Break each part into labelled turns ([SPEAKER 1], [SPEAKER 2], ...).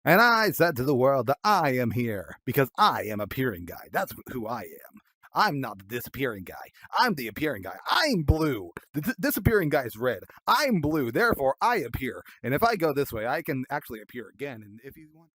[SPEAKER 1] And I said to the world that I am here because I am appearing guy. That's who I am. I'm not the disappearing guy. I'm the appearing guy. I'm blue. The disappearing guy is red. I'm blue. Therefore, I appear. And if I go this way, I can actually appear again. And if you want.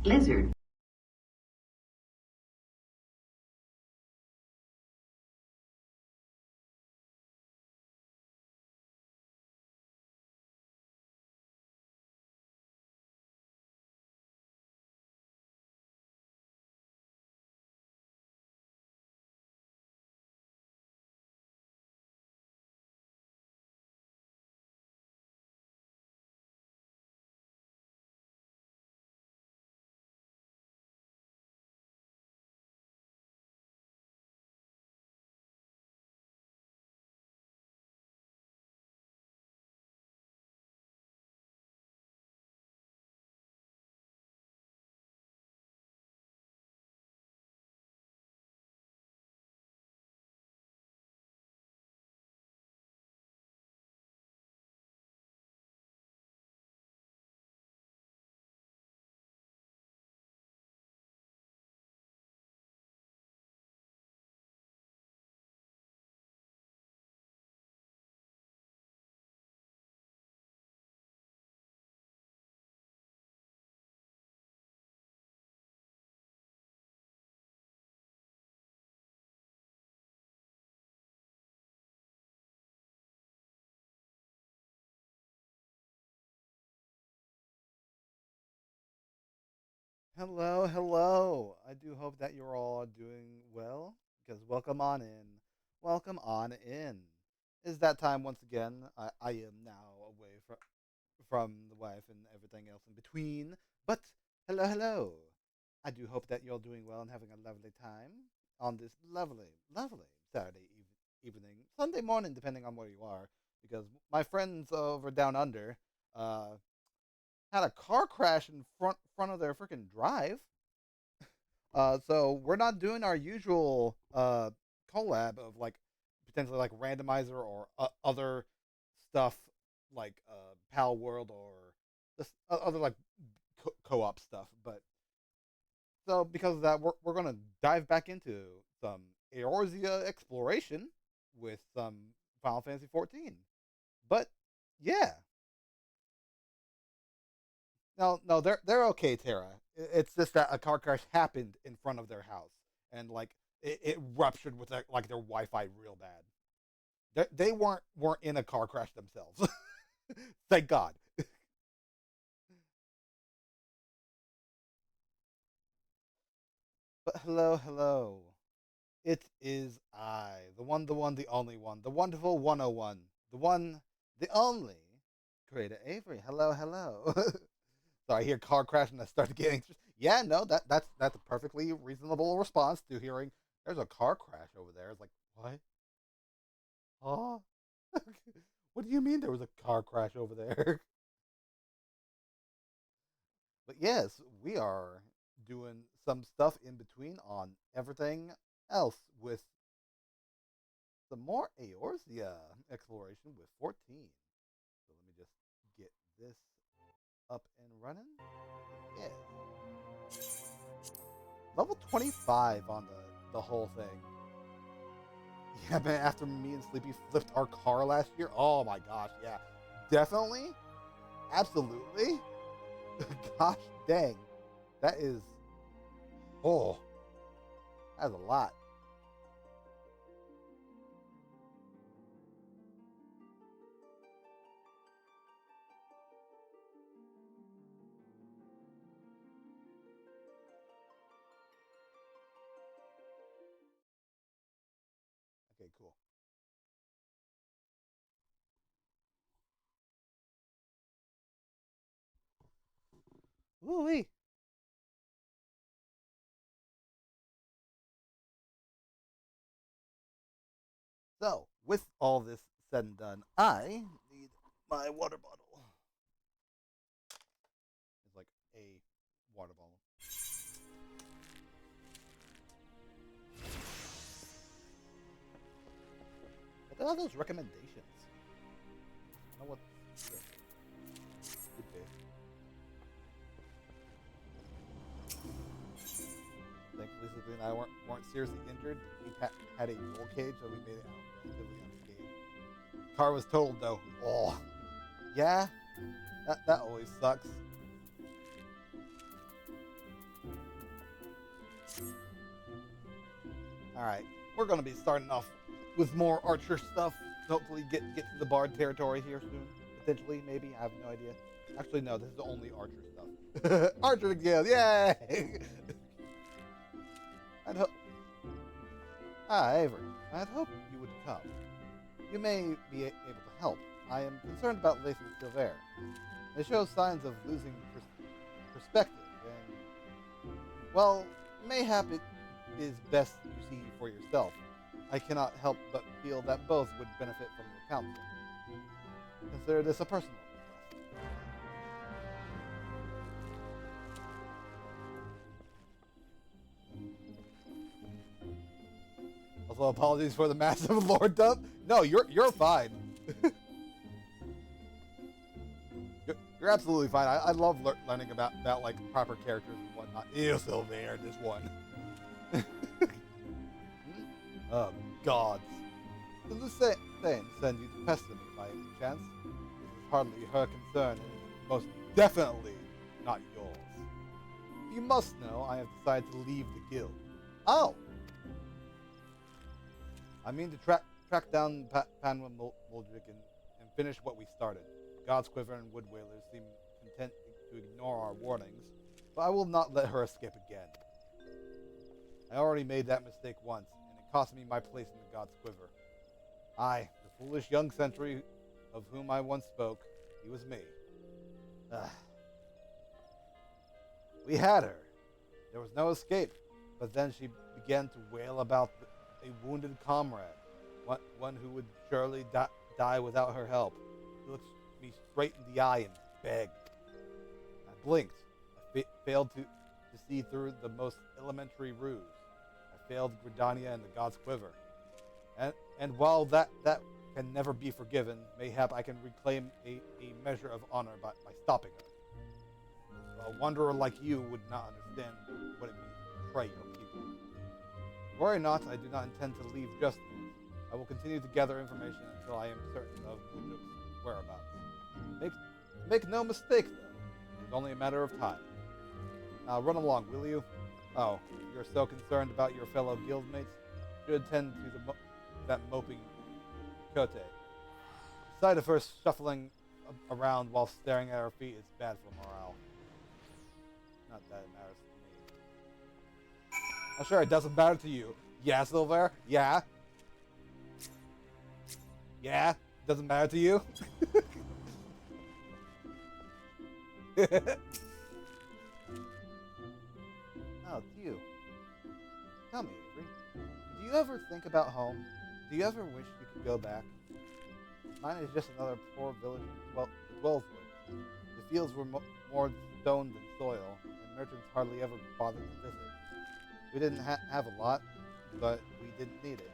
[SPEAKER 2] Lizard.
[SPEAKER 3] Hello, hello. I do hope that you're all doing well because welcome on in. Welcome on in. Is that time once again? I am now away from the wife and everything else in between. But hello, hello. I do hope that you're all doing well and having a lovely time on this lovely, lovely Saturday evening, Sunday morning, depending on where you are. Because my friends over down under uh, had a car crash in front of their freaking drive. So we're not doing our usual collab of like potentially like randomizer or other stuff like Pal World or this other like co-op stuff. But so because of that, we're gonna dive back into some Eorzea exploration with some Final Fantasy 14. But yeah, no, they're okay, Tara. It's just that a car crash happened in front of their house, and like it ruptured with like their Wi-Fi real bad. They weren't in a car crash themselves. Thank God. But hello, hello. It is I, the one, the only one, the wonderful 101, the one, the only, Creator Avery. Hello, hello. So I hear car crash and I start getting anxious. Yeah, no, that's a perfectly reasonable response to hearing there's a car crash over there. It's like, what? Oh, what do you mean there was a car crash over there? But yes, we are doing some stuff in between on everything else with some more Eorzea exploration with 14. So let me just get this up and running. Yeah. Level 25 on the whole thing. Yeah, man, after me and Sleepy flipped our car last year. Oh my gosh, yeah. Definitely. Absolutely. Gosh dang. That is, oh, that's a lot. Okay, cool. Woo-wee. So, with all this said and done, I need my water bottle. It's like a water bottle. What are those recommendations? I don't know what. Good day. Thankfully, Sleepy and I weren't seriously injured. We had a roll cage, so we made it out relatively unscathed. Car was totaled though. Oh, yeah, that always sucks. All right, we're gonna be starting off with more Archer stuff. Hopefully, get to the Bard territory here soon. Potentially, maybe. I have no idea. Actually, no. This is only Archer stuff. Archer Guild, yay! I'd hope. Avery, I'd hoped you would come. You may be able to help. I am concerned about Lacey Silver. They show signs of losing perspective, and well, mayhap it is best you see for yourself. I cannot help but feel that both would benefit from your counsel. Consider this a personal request. Also, apologies for the massive lore dump. No, you're fine. You're absolutely fine. I love learning about like proper characters and whatnot. Ew, Silver, this one. Oh, gods. Does the same send you to pester me by any chance? This is hardly her concern, and most definitely not yours. You must know I have decided to leave the guild. Oh! I mean to track down Panwa Muldrik and finish what we started. God's Quiver and Wood Whalers seem content to ignore our warnings, but I will not let her escape again. I already made that mistake once, and it cost me my place in the God's Quiver. I, the foolish young sentry of whom I once spoke, he was me. We had her. There was no escape, but then she began to wail about a wounded comrade, one who would surely die without her help. She looked me straight in the eye and begged. I blinked. I failed to see through the most elementary ruse. I failed Gridania and the God's Quiver. And while that can never be forgiven, mayhap I can reclaim a measure of honor by stopping her. A wanderer like you would not understand what it means to betray your people. Worry not, I do not intend to leave just yet. I will continue to gather information until I am certain of Muldrik's whereabouts. Make no mistake, though. It is only a matter of time. Now run along, will you? Oh, you're so concerned about your fellow guildmates? You should attend to that moping Kote. The sight of her shuffling around while staring at her feet is bad for morale. Not that it matters to me. I'm sure it doesn't matter to you. Yeah, Silver? Yeah? Yeah? Doesn't matter to you? Oh, it's you. Tell me, Avery, do you ever think about home? Do you ever wish you could go back? Mine is just another poor village of Dwellswood. The fields were more stone than soil, and merchants hardly ever bothered to visit. We didn't have a lot, but we didn't need it.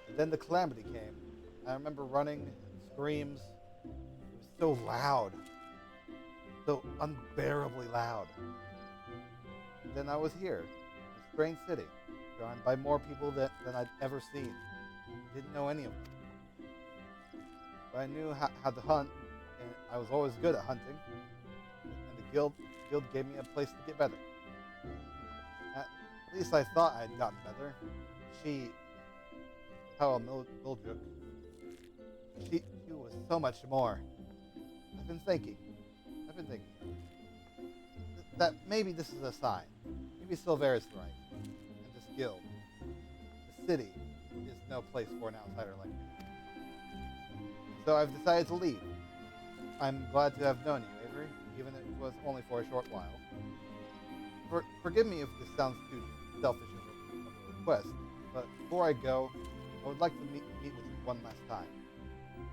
[SPEAKER 3] And then the calamity came. I remember running and screams. It was so loud, so unbearably loud. And then I was here, in a strange city, surrounded by more people than I'd ever seen. Didn't know any of them. But I knew how to hunt, and I was always good at hunting. And the guild gave me a place to get better. At least I thought I'd gotten better. Howell Mildred, she was so much more. I've been thinking that maybe this is a sign. Maybe Silvera's right. And this guild, the city, is no place for an outsider like me. So I've decided to leave. I'm glad to have known you, Avery, even if it was only for a short while. Forgive me if this sounds too selfish of a request, but before I go, I would like to meet with you one last time.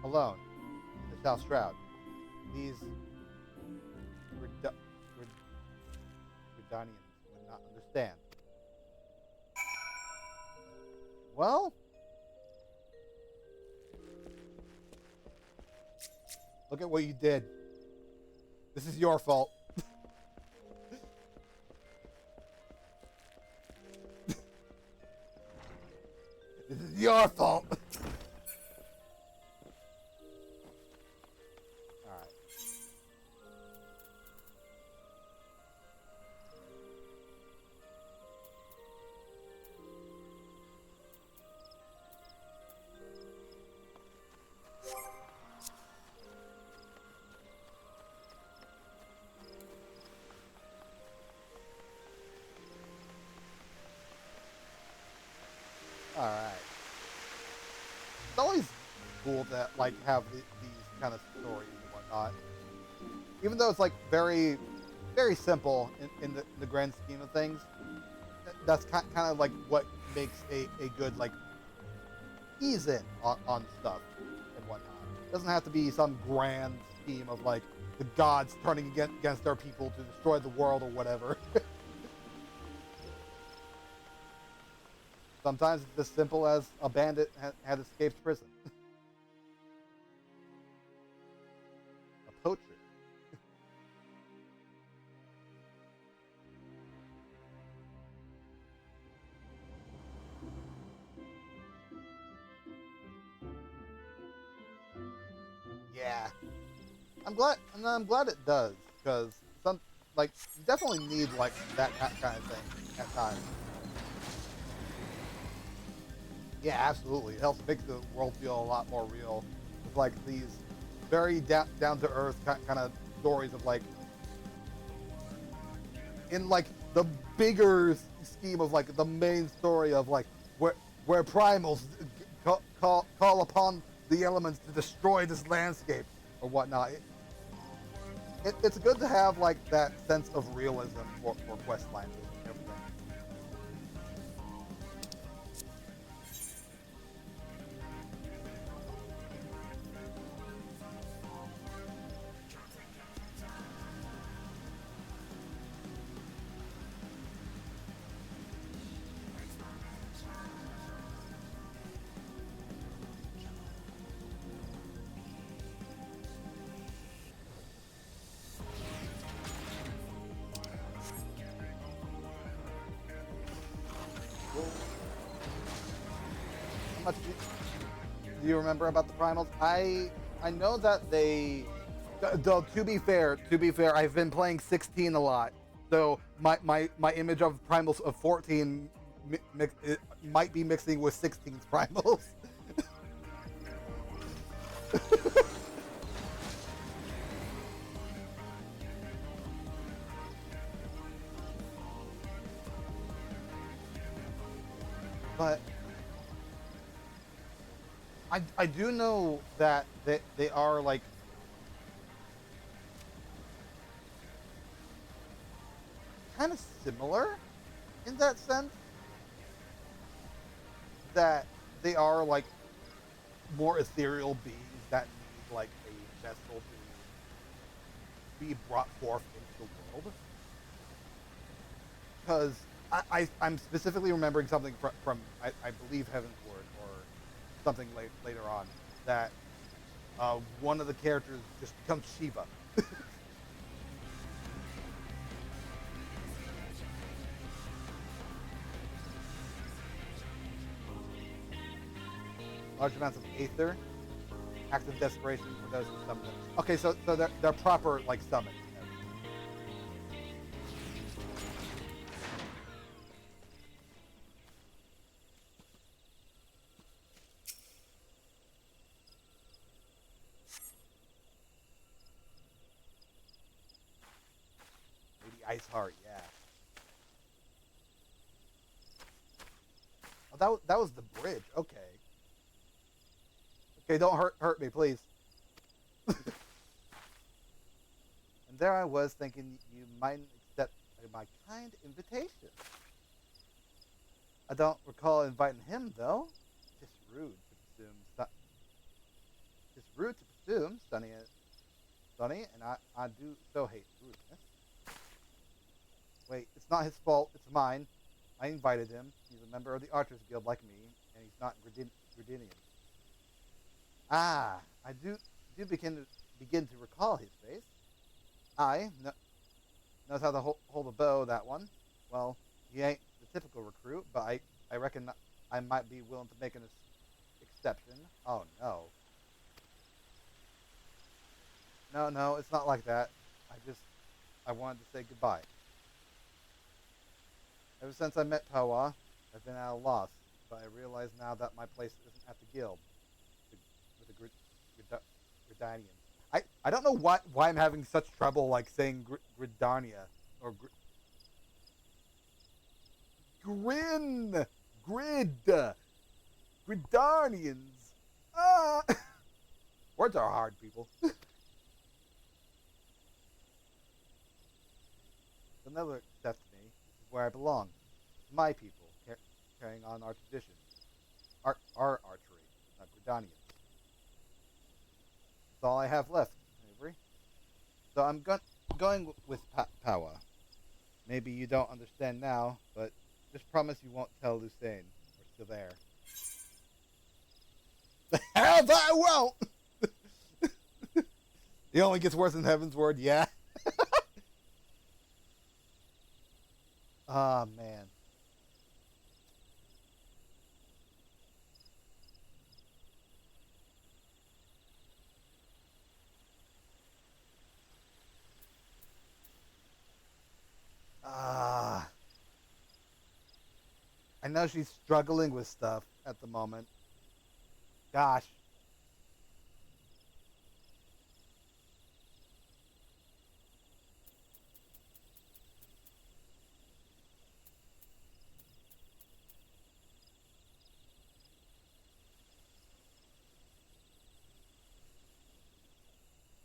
[SPEAKER 3] Alone, in the South Shroud. These Redanians would not understand. Well, look at what you did. This is your fault. This is your fault. Alright. Alright. It's always cool to like have these kind of stories and whatnot. Even though it's like very, very simple in the grand scheme of things, that's kind of like what makes a good like ease in on stuff and whatnot. It doesn't have to be some grand scheme of like the gods turning against our people to destroy the world or whatever. Sometimes it's as simple as a bandit had escaped prison. A poacher. Yeah. I'm glad it does, because some like you definitely need like that kind of thing at times. Yeah, absolutely. It helps make the world feel a lot more real. With like these very down to earth kind of stories of like in like the bigger scheme of like the main story of like where primals call upon the elements to destroy this landscape or whatnot. It's good to have like that sense of realism for Questline and everything. How much do you remember about the primals? I know that they. Though to be fair, I've been playing 16 a lot, so my image of primals of 14 it might be mixing with 16's primals. But I do know that they are like kind of similar in that sense that they are like more ethereal beings that need like a vessel to be brought forth into the world. Because I'm specifically remembering something from I believe Heaven's Word or something later on that one of the characters just becomes Shiva. Large amounts of aether, acts of desperation for those who summon them. Okay, so they're proper like summons. Maybe Ice Heart, yeah. Oh, that was the bridge. Okay. Okay, don't hurt me, please. And there I was thinking you mightn't accept my kind invitation. I don't recall inviting him though. Just rude to presume. Just rude to presume, Sonny, and I do so hate rudeness. Wait, it's not his fault. It's mine. I invited him. He's a member of the Archers Guild like me, and he's not Gridinian. Ah, I do begin to recall his face. Knows how to hold a bow. That one. Well, he ain't the typical recruit, but I reckon I might be willing to make an exception. Oh no. No, it's not like that. I wanted to say goodbye. Ever since I met Powa, I've been at a loss, but I realize now that my place isn't at the guild with the Gridanians. I don't know why I'm having such trouble like saying Gridania or Grid Gridanians. Ah, words are hard, people. They'll never accept me. This is where I belong. My people, carrying on our traditions. Our archery, not Gridanians. That's all I have left, Avery. So I'm going with Powa. Maybe you don't understand now, but just promise you won't tell Lucerne. We're still there. The hell that I won't! It only gets worse in Heaven's Word, yeah. Ah, man. Ah. I know she's struggling with stuff at the moment. Gosh.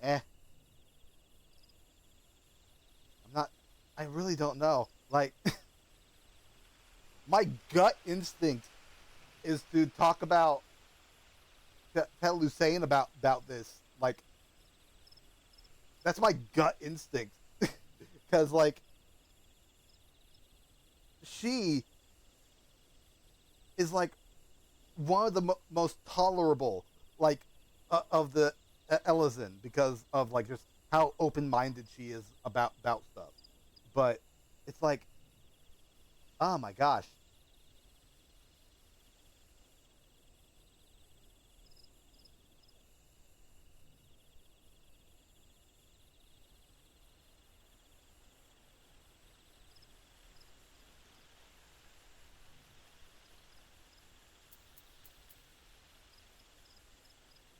[SPEAKER 3] Eh. I'm not. I really don't know. Like, my gut instinct is to talk about, to tell Lucerne about this. Like, that's my gut instinct. Because, like, she is, like, one of the most tolerable, like, of the Elezen because of, like, just how open-minded she is about stuff. But it's like, oh my gosh.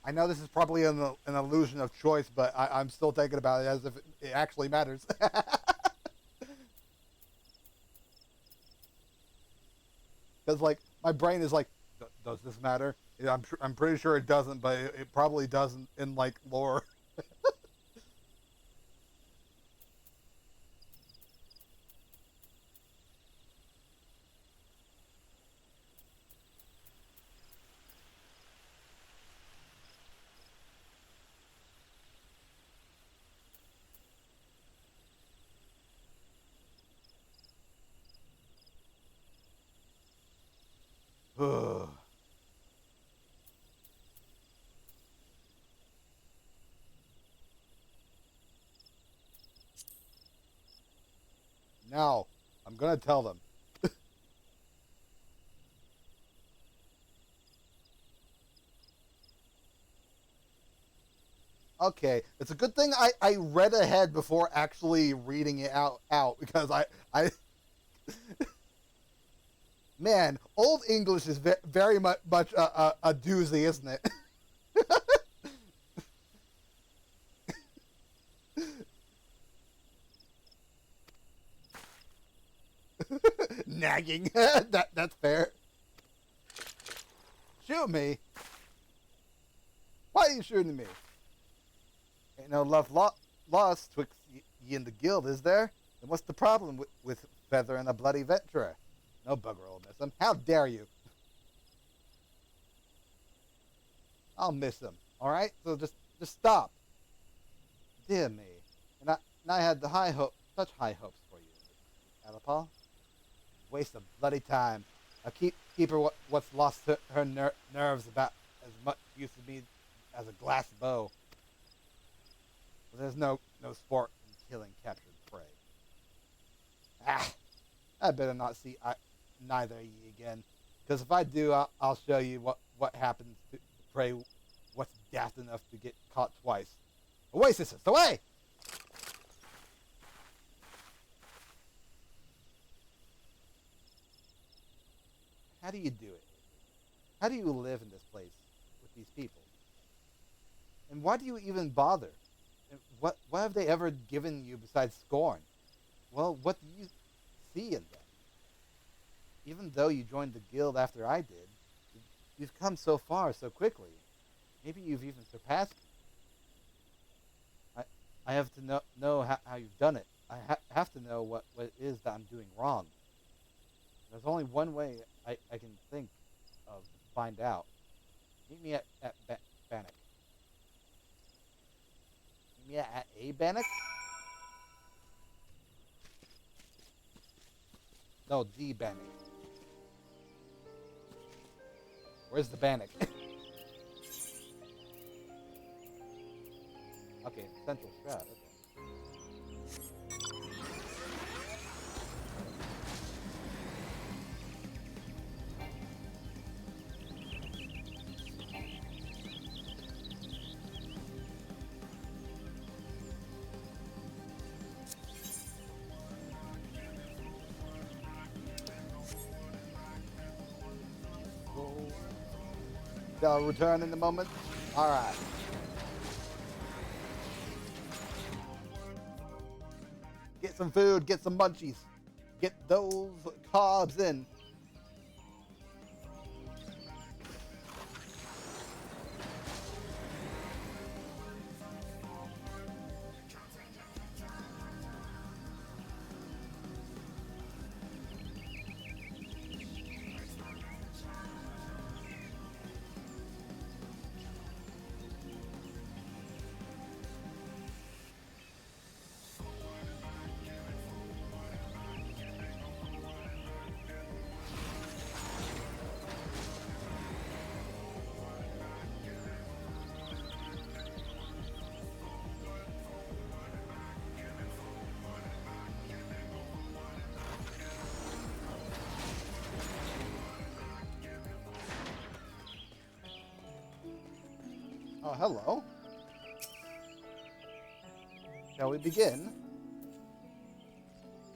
[SPEAKER 3] I know this is probably an illusion of choice, but I'm still thinking about it as if it actually matters. Because like my brain is like, does this matter? Yeah, I'm pretty sure it doesn't, but it probably doesn't in like lore. Now, I'm gonna tell them. Okay, it's a good thing I read ahead before actually reading it out because I man, Old English is very much a doozy, isn't it? Nagging. That's fair. Shoot me. Why are you shooting me? Ain't no love lost twixt ye and the guild, is there? Then what's the problem with Feather and a bloody venturer? No bugger will miss him. How dare you? I'll miss him. All right. So just stop. Dear me. And I had such high hopes for you, Alapal. Waste of bloody time. I keep her what's lost her nerves about as much use to me as a glass bow. But there's no sport in killing captured prey. Ah, I better not see neither of ye again, because if I do, I'll show you what happens to prey what's daft enough to get caught twice. Away, sisters, away! How do you do it? How do you live in this place with these people? And why do you even bother? And what have they ever given you besides scorn? Well, what do you see in them? Even though you joined the guild after I did, you've come so far so quickly. Maybe you've even surpassed me. I have to know how you've done it. I have to know what it is that I'm doing wrong. There's only one way I can think of to find out. Meet me at Bannock. Meet me at a Bannock? No, the Bannock. Where's the Bannock? Okay, Central Shroud. Okay. They'll return in a moment. All right. Get some food, get some munchies. Get those carbs in. Oh, hello. Shall we begin?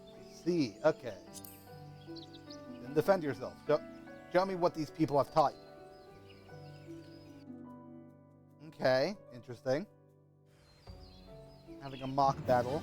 [SPEAKER 3] I see. Okay. Then defend yourself. Show me what these people have taught you. Okay, interesting. Having a mock battle.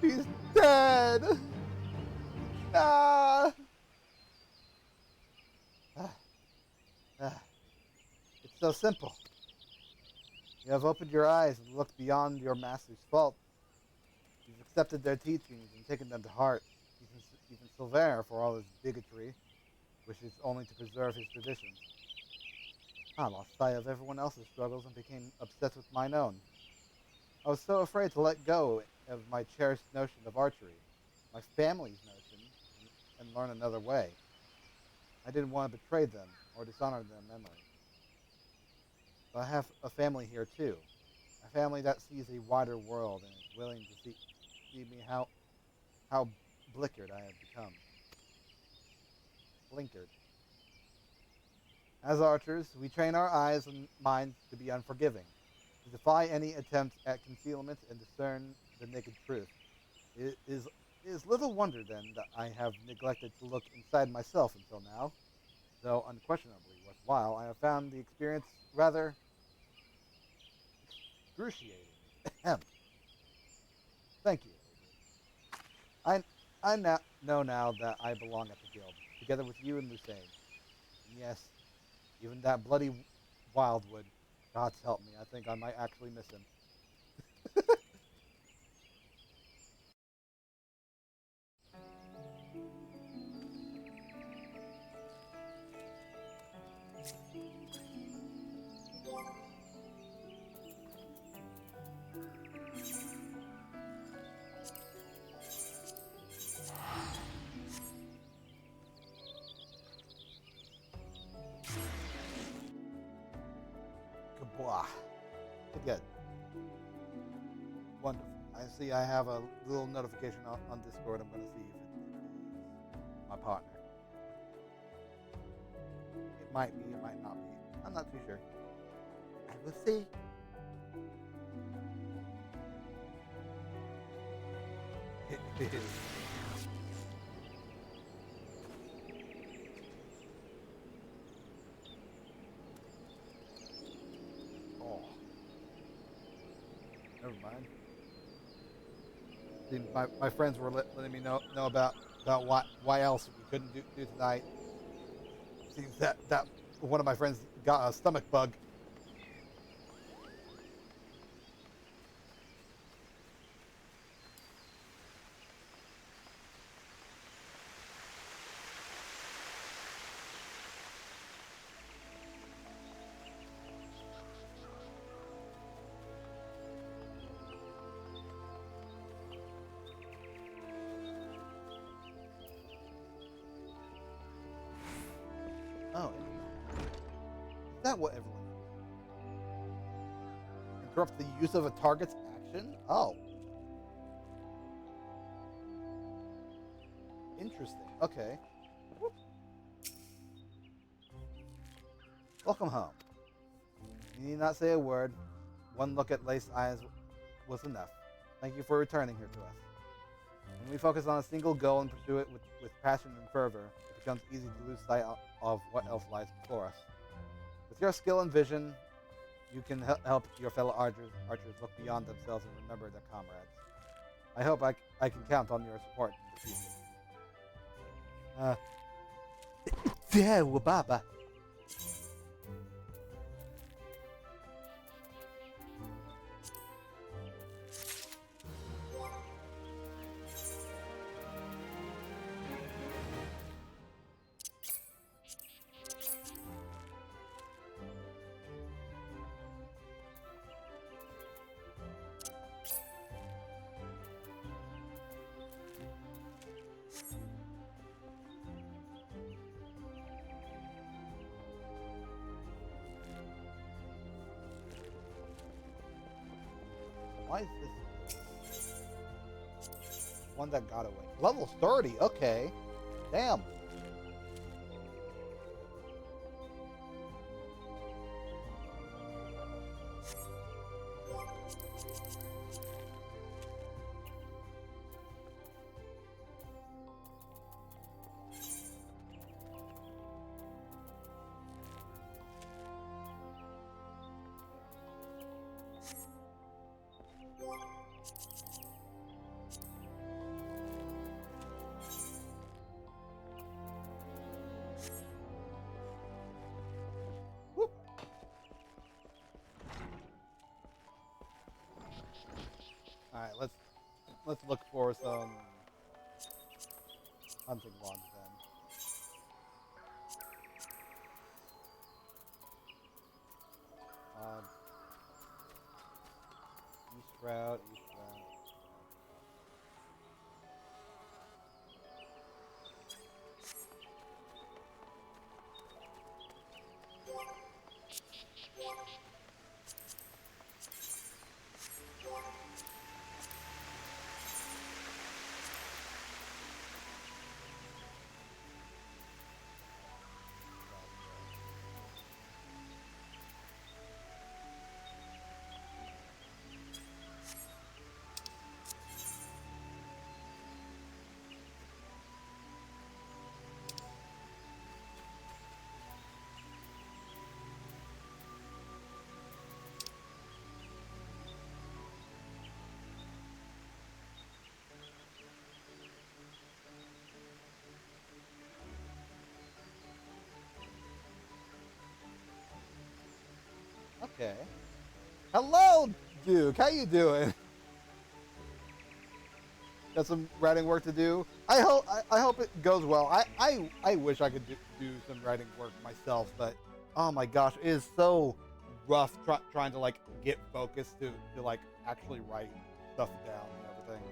[SPEAKER 3] He's dead! Ah! Ah. It's so simple. You have opened your eyes and looked beyond your master's fault. You've accepted their teachings and taken them to heart. Even Sylvain, for all his bigotry, wishes only to preserve his traditions. I lost sight of everyone else's struggles and became obsessed with mine own. I was so afraid to let go of my cherished notion of archery, my family's notion, and learn another way. I didn't want to betray them or dishonor their memory. But I have a family here too, a family that sees a wider world and is willing to see me how blickered I have become. Blinkered. As archers, we train our eyes and minds to be unforgiving, to defy any attempt at concealment and discern the naked truth. It is little wonder, then, that I have neglected to look inside myself until now. Though unquestionably worthwhile, I have found the experience rather excruciating. Thank you, Adrian. I know now that I belong at the guild, together with you and Lucerne. And yes, even that bloody Wildwood. God's help me, I think I might actually miss him. Kablah. Good. Wonderful. I see I have a little notification on Discord. I'm going to see if it's my partner. It might be, it might not be. I'm not too sure. I will see. Oh. Never mind. See, my friends were letting me know about why else we couldn't do tonight. Seems that one of my friends got a stomach bug. Oh, is that what everyone interrupt the use of a target's action? Oh, interesting. Okay. Welcome home. You need not say a word. One look at Lace's eyes was enough. Thank you for returning here to us. When we focus on a single goal and pursue it with passion and fervor, it becomes easy to lose sight of what else lies before us. With your skill and vision, you can help your fellow archers look beyond themselves and remember their comrades. I hope I can count on your support in the future. Yeah, Wababa. Why is this one that got away? Level 30, okay. Damn. right, let's look for some hunting ones then. Um, East route, east route. Okay. Hello, Duke. How you doing? Got some writing work to do. I hope it goes well. I wish I could do some writing work myself, but oh my gosh, it is so rough trying to like get focused to like actually write stuff down and everything.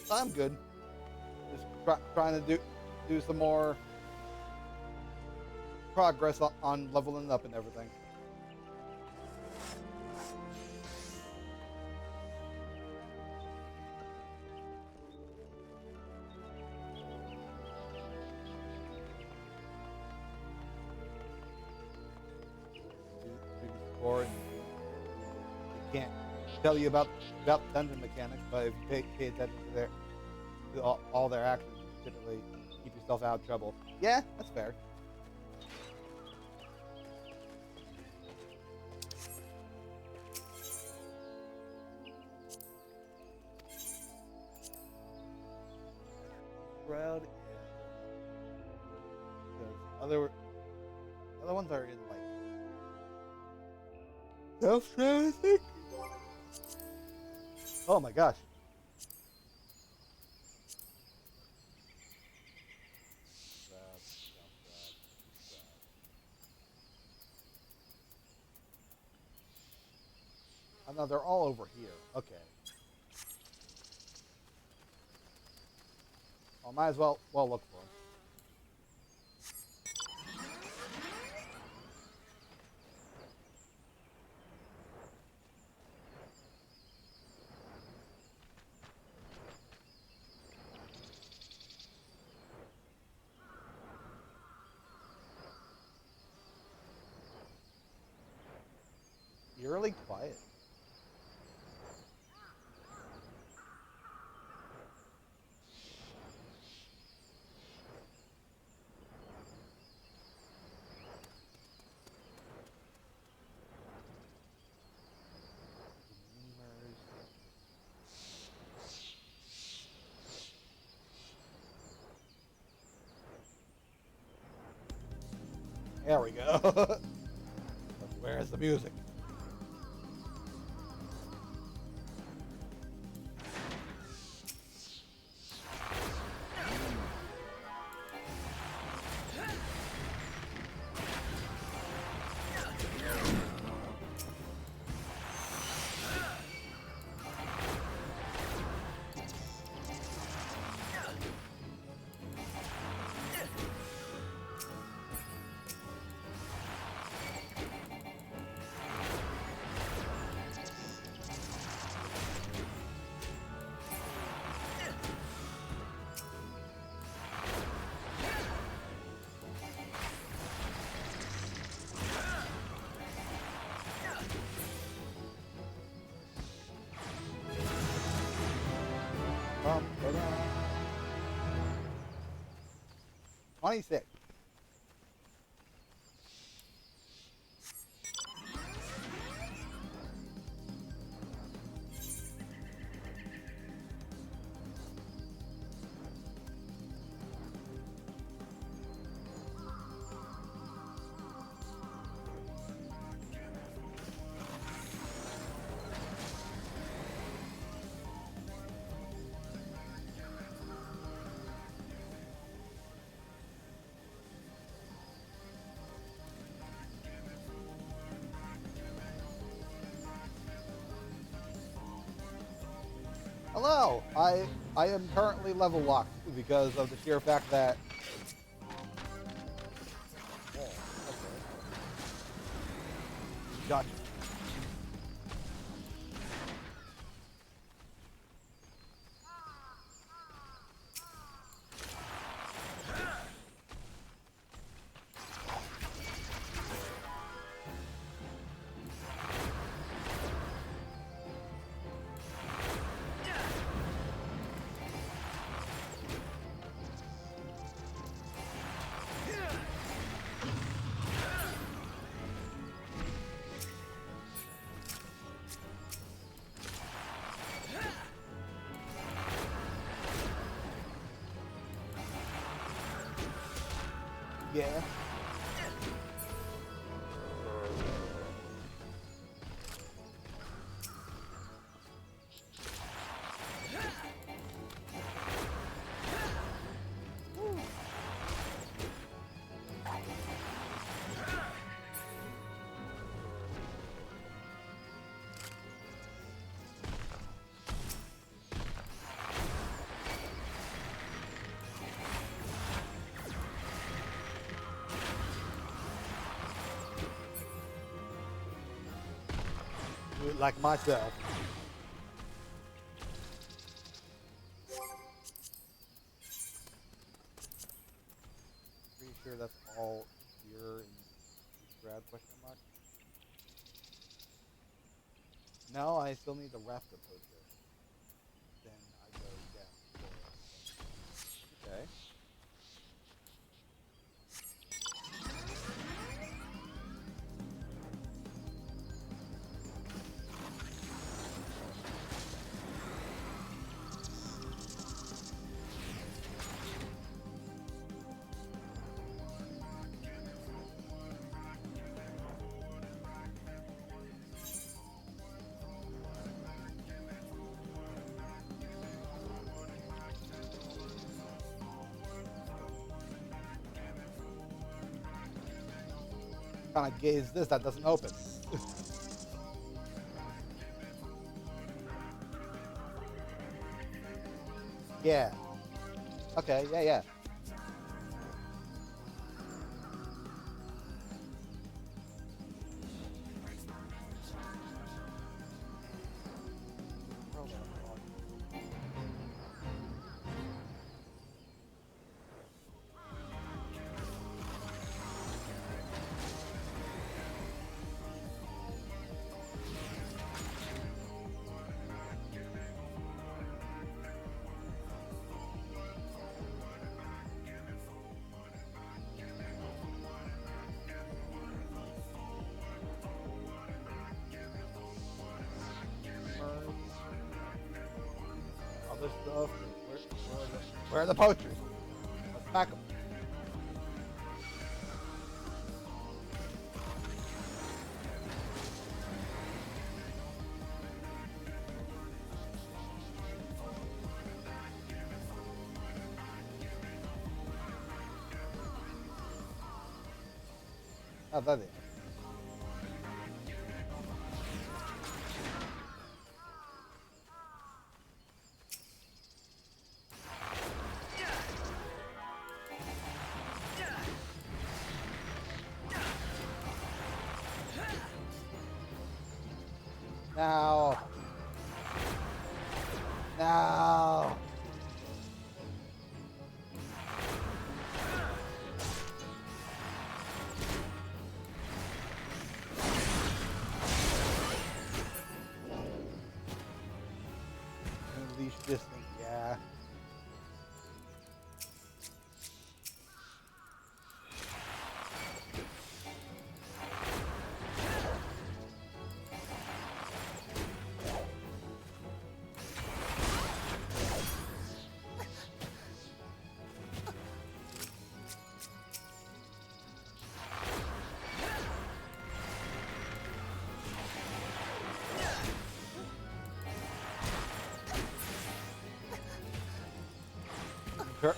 [SPEAKER 3] I'm good. Just trying to do some more progress on leveling up and everything. Score and they can't tell you about dungeon mechanics, but if you pay attention to all their actions, you typically keep yourself out of trouble. Yeah, that's fair. Proud, because other ones are in like self-drowning. Oh my gosh. Oh no, they're all over here. Okay. I might as well look for them. Eerily quiet. There we go. Where's the music? Bum, ba-dum. 26. Hello. I am currently level locked because of the sheer fact that. Oh, okay. Gotcha. Yeah. Like myself. Pretty sure that's all here in grad question mark. No, I still need the Rafka poster. Then I go down. Okay. Kind of gaze this that doesn't open. Yeah. Okay. Yeah. Yeah. Other stuff. Where are the poachers? Let's pack them. Oh, there they are. Now. Now. Unleash this thing. Yeah.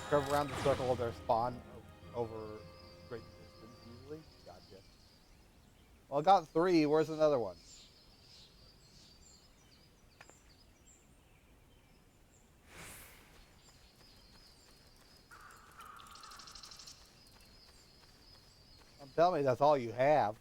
[SPEAKER 3] Curve around the circle of their spawn over great distance usually. Gotcha. Well, I got 3. Where's another one? tell me that's all you have.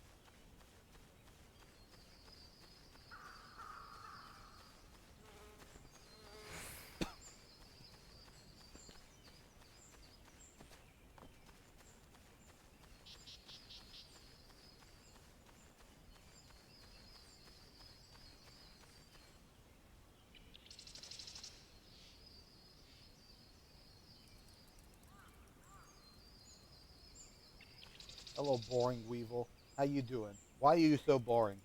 [SPEAKER 3] Hello, boring Weevil. How you doing? Why are you so boring?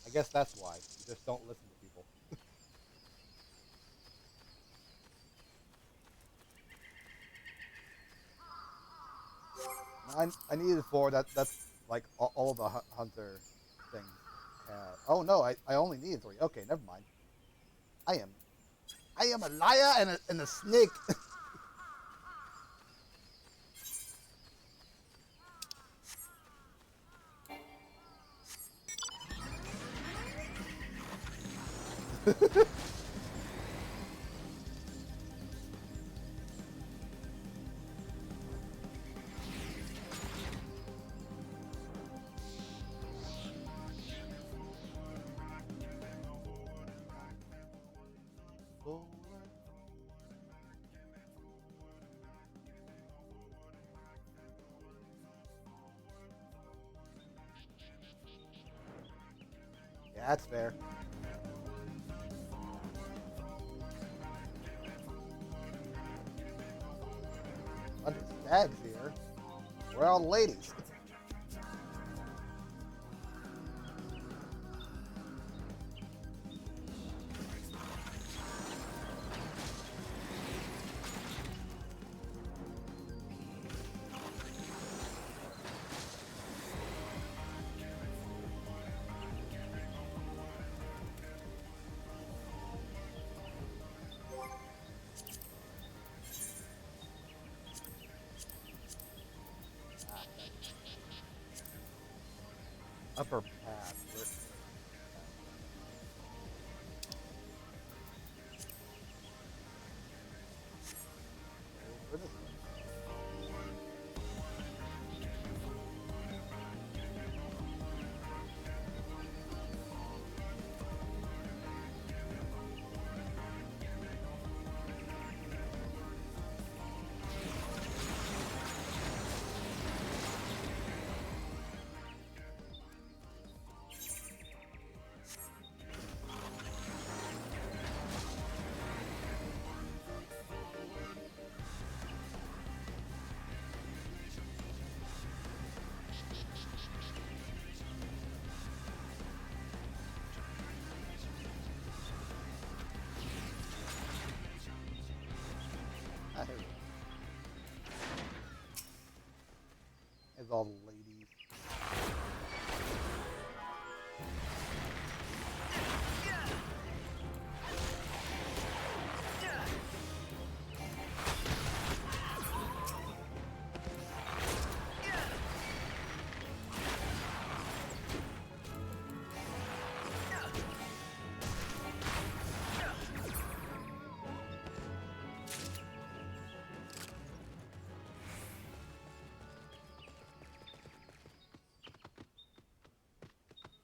[SPEAKER 3] I guess that's why. You just don't listen to people. I needed 4. That's like all the hunter things have. Oh no, I only needed 3. Okay, never mind. I am I am a liar and a snake. Yeah, that's fair. Bunch of stags here. Where are all the ladies? Ah, upper path. Where is here we go. There's all the ladies.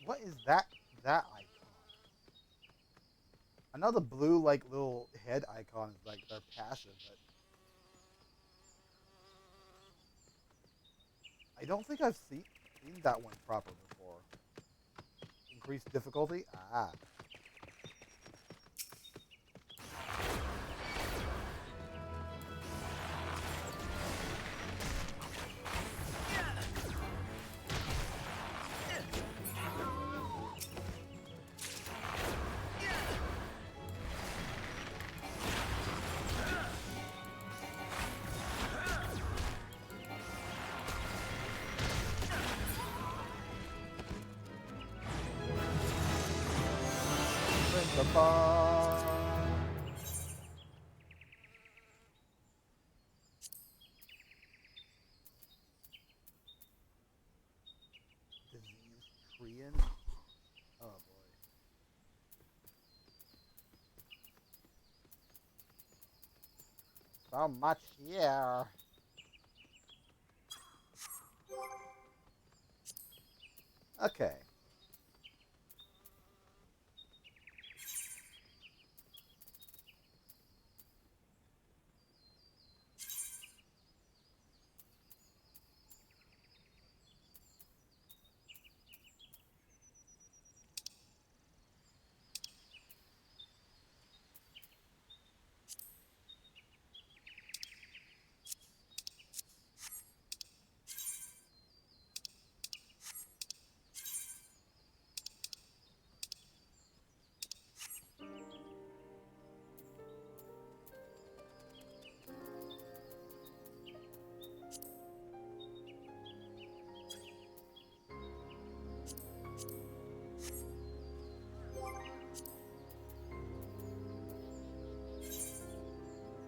[SPEAKER 3] What is that icon? I know the blue like little head icon is like their passive, but I don't think I've seen that one proper before. Increased difficulty? Ah. Principal. Disease Treant? Oh boy. So much here. Okay.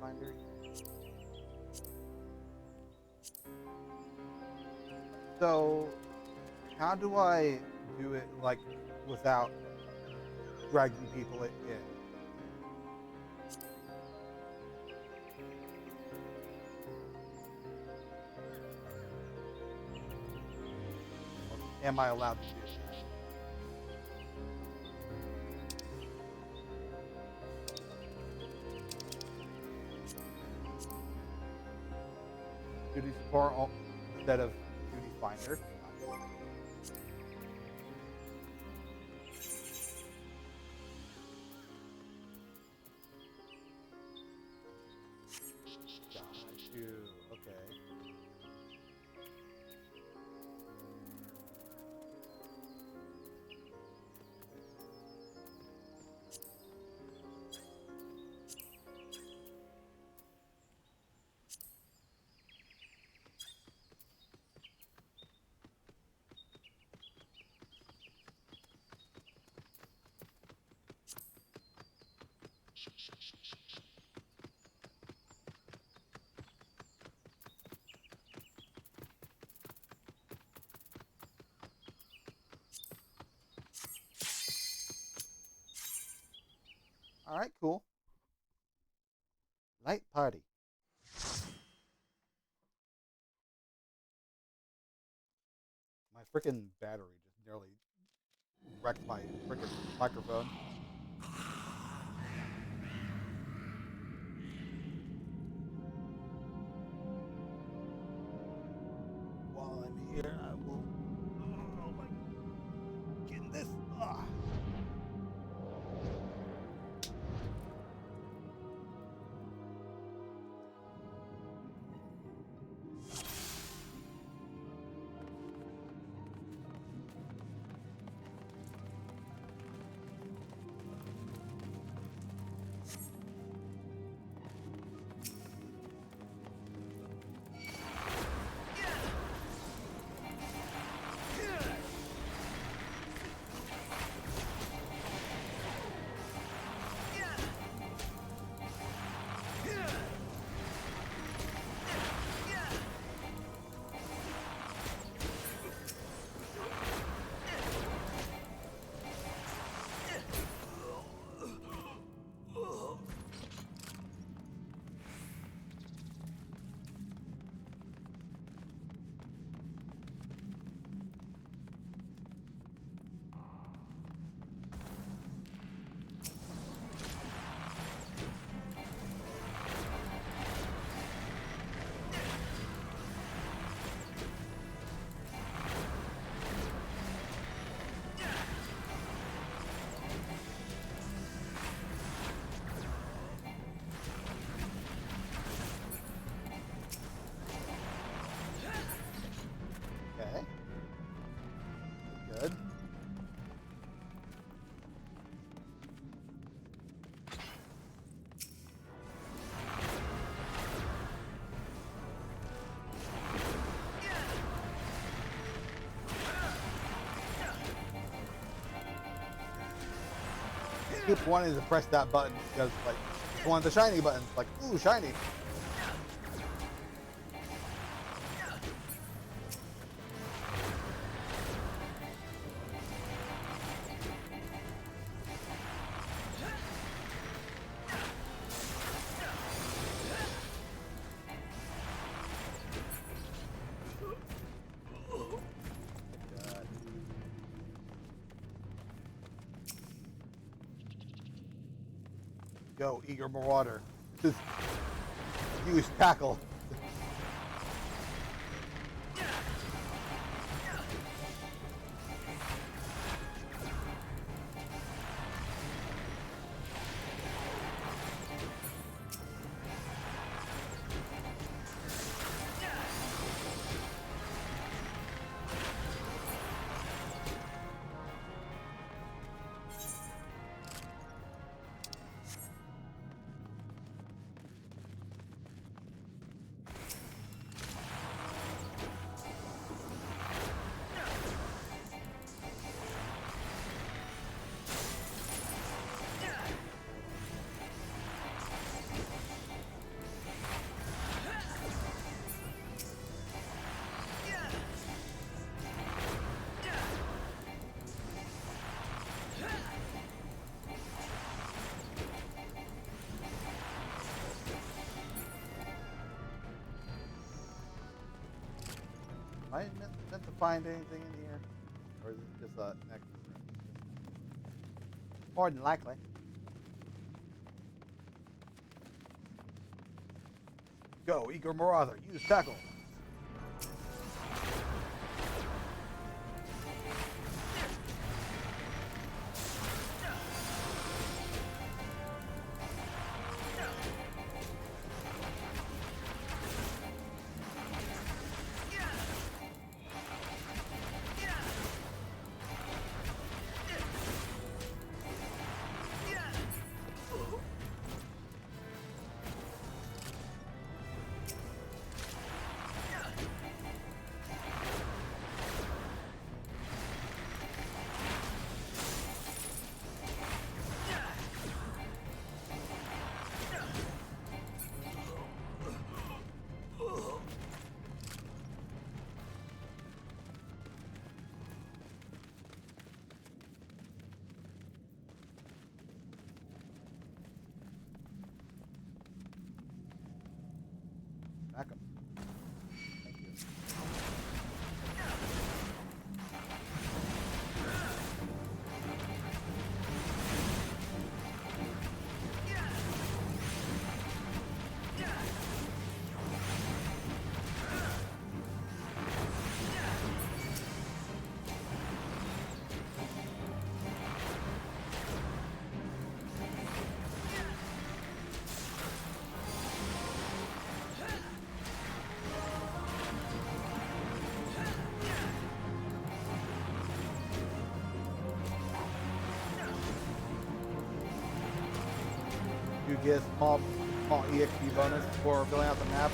[SPEAKER 3] Finder. So, how do I do it like without dragging people in? Am I allowed to do that? Duty support instead of duty finder. Got you. Okay. All right. Cool. Light party. My freaking battery just nearly wrecked my freaking microphone. While I'm here, I will. Oh my! Getting this. Ah. Okay. Good. Keep wanting to press that button because, like, it's one of the shiny buttons. Like, ooh, shiny. Go, eager marauder. Just use tackle. Am I meant to find anything in here? Or is it just a nexus? More than likely. Go, eager marauder. Use tackle. Back up. Thank you. You get small EXP bonus for filling out the map.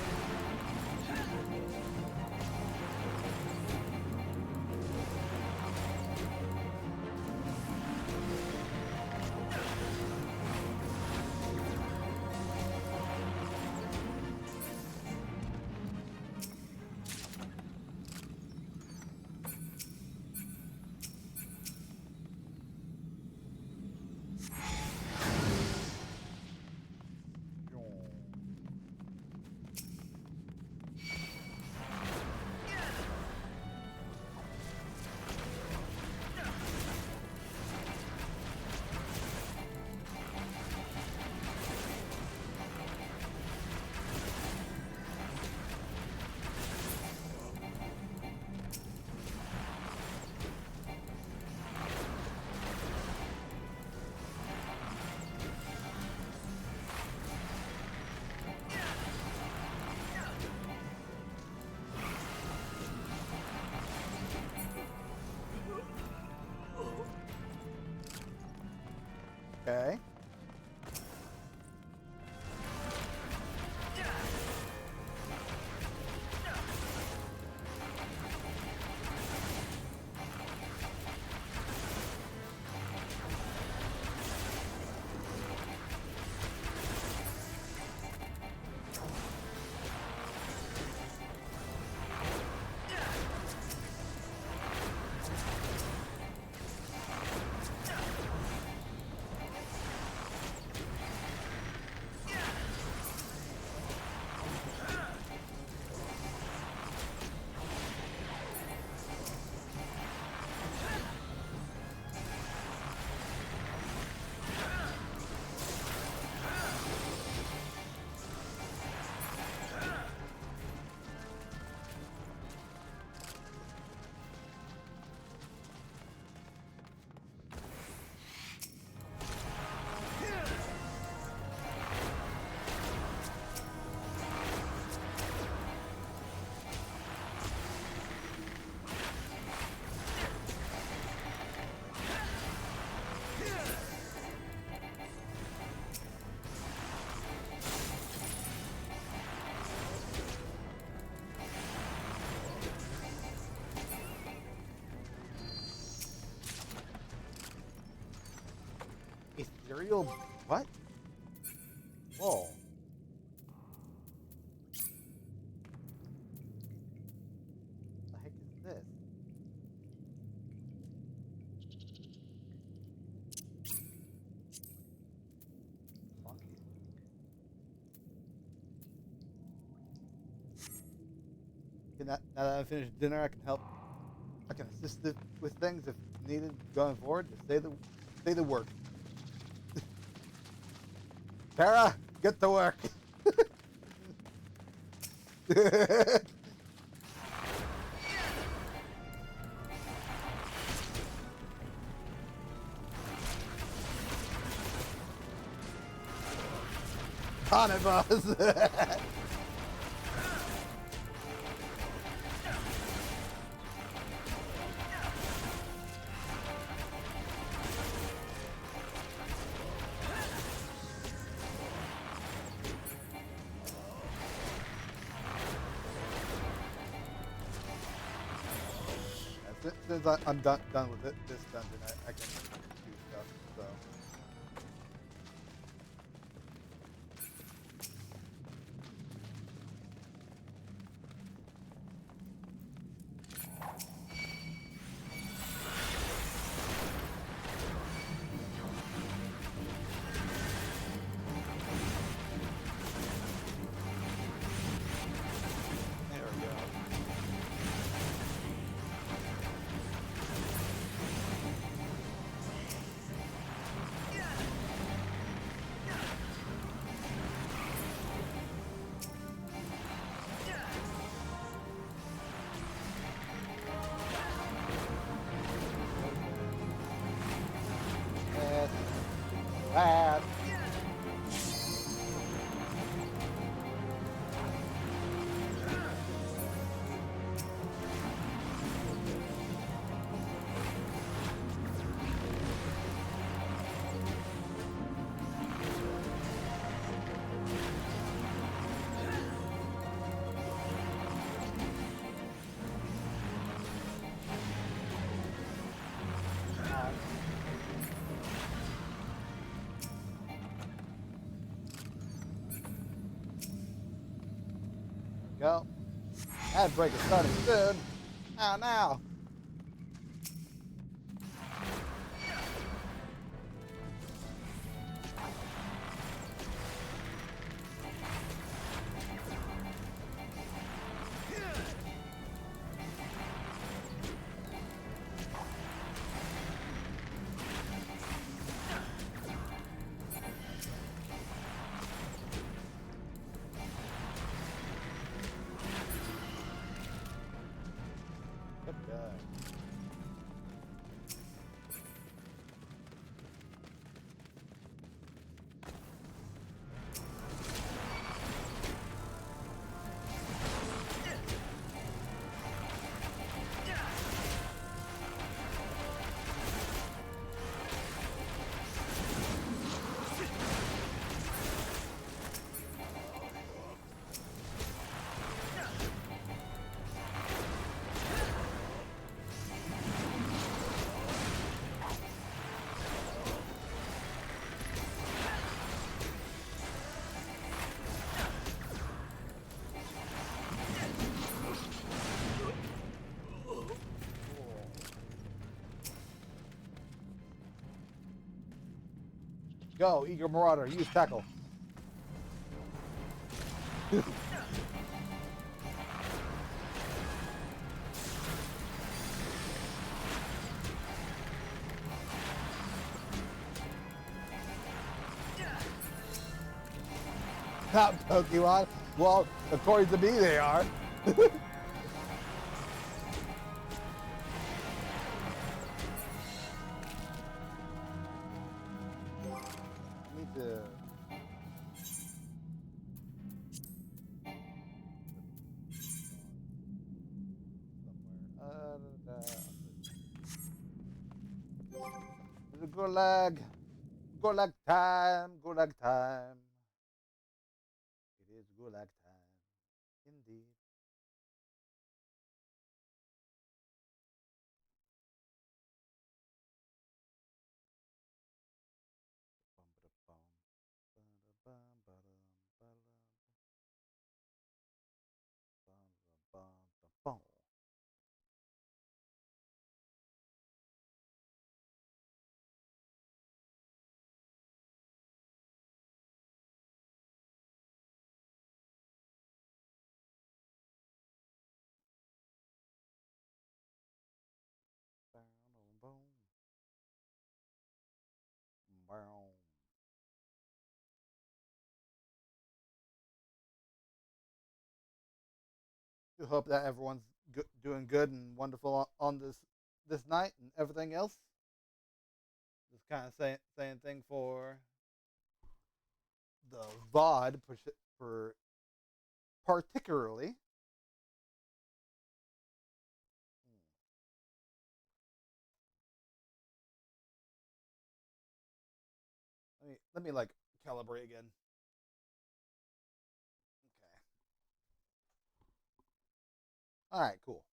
[SPEAKER 3] Okay. Imperial. What? Whoa. The heck is this? Funky. Now that I finished dinner, I can help. I can assist with things if needed going forward. Just say the word. Tara, get to work. On it, boss. Since I'm done with this dungeon, I can do stuff. So. There we go. Yes. Bad. Go. Ad break is starting soon. Ow, now. Good guy. Go, Eager Marauder, use tackle. Not Pokemon. Well, according to me, they are. Need to. Gulag. Gulag time. Gulag time. It is Gulag time. Indeed. We hope that everyone's doing good and wonderful on this night and everything else. Just kind of saying thing for the VOD for particularly. Let me like calibrate again. Okay. All right. Cool.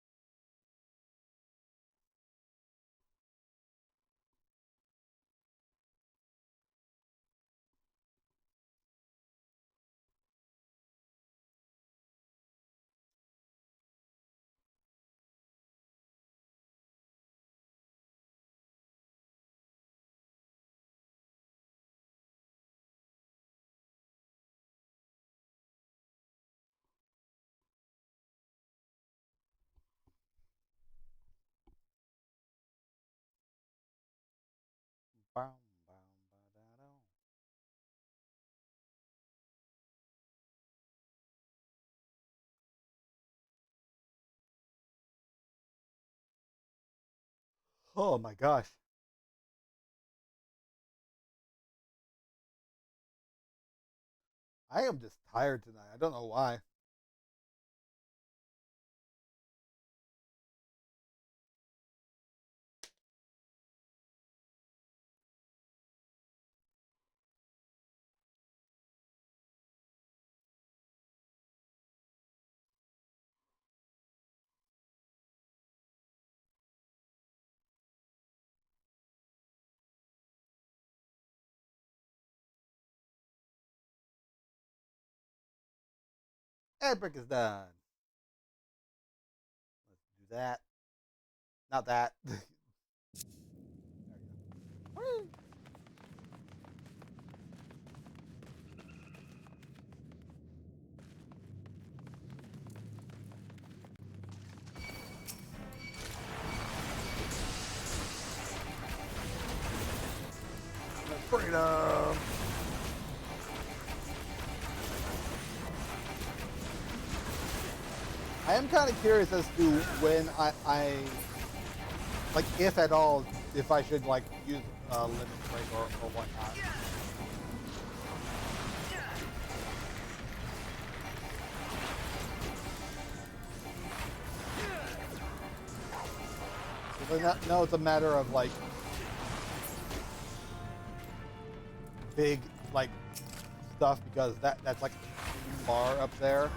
[SPEAKER 3] Bam, bam, ba-da-dum. Oh my gosh. I am just tired tonight. I don't know why. Ad break is done. Let's do that. Not that. There we go. Freedom. I am kind of curious as to when I like, if at all, if I should like use limit break or whatnot. No, it's a matter of like big like stuff because that's like a bar up there.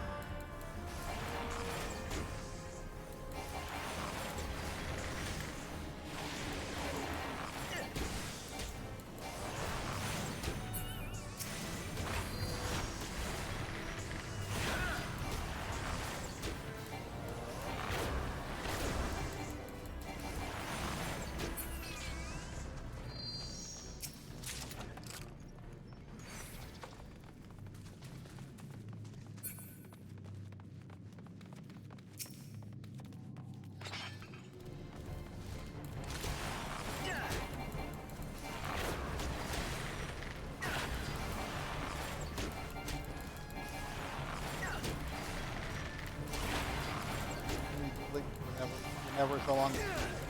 [SPEAKER 3] Whenever so long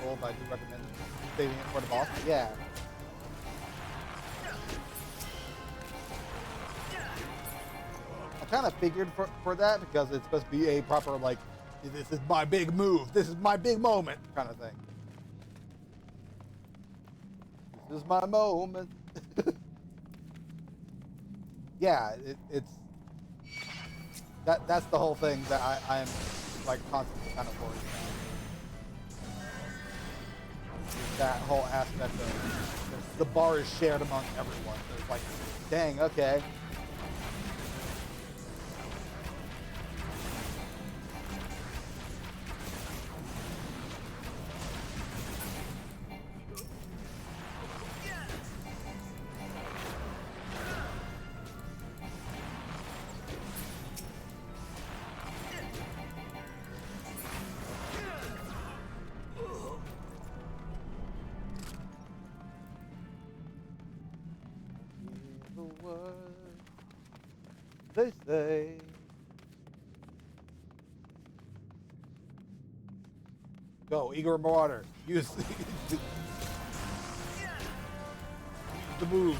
[SPEAKER 3] old, I do recommend saving it for the boss. Yeah. I kind of figured for that because it's supposed to be a proper like, this is my big move, this is my big moment kind of thing. This is my moment. Yeah, it's that's the whole thing that I'm like constantly kind of worried about. That whole aspect of the bar is shared among everyone. So it's like, dang, okay. They say. Go, Igor Marauder. Use the move.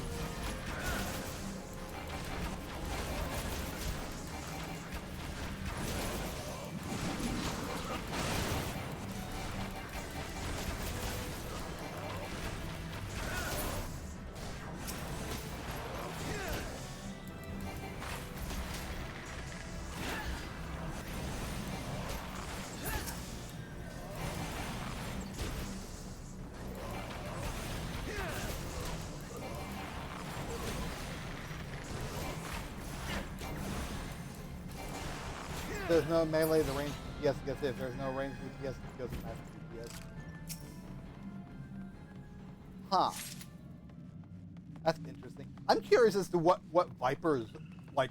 [SPEAKER 3] There's no melee, the range DPS gets it. If there's no range DPS, it goes to magic DPS. Huh. That's interesting. I'm curious as to what Viper's like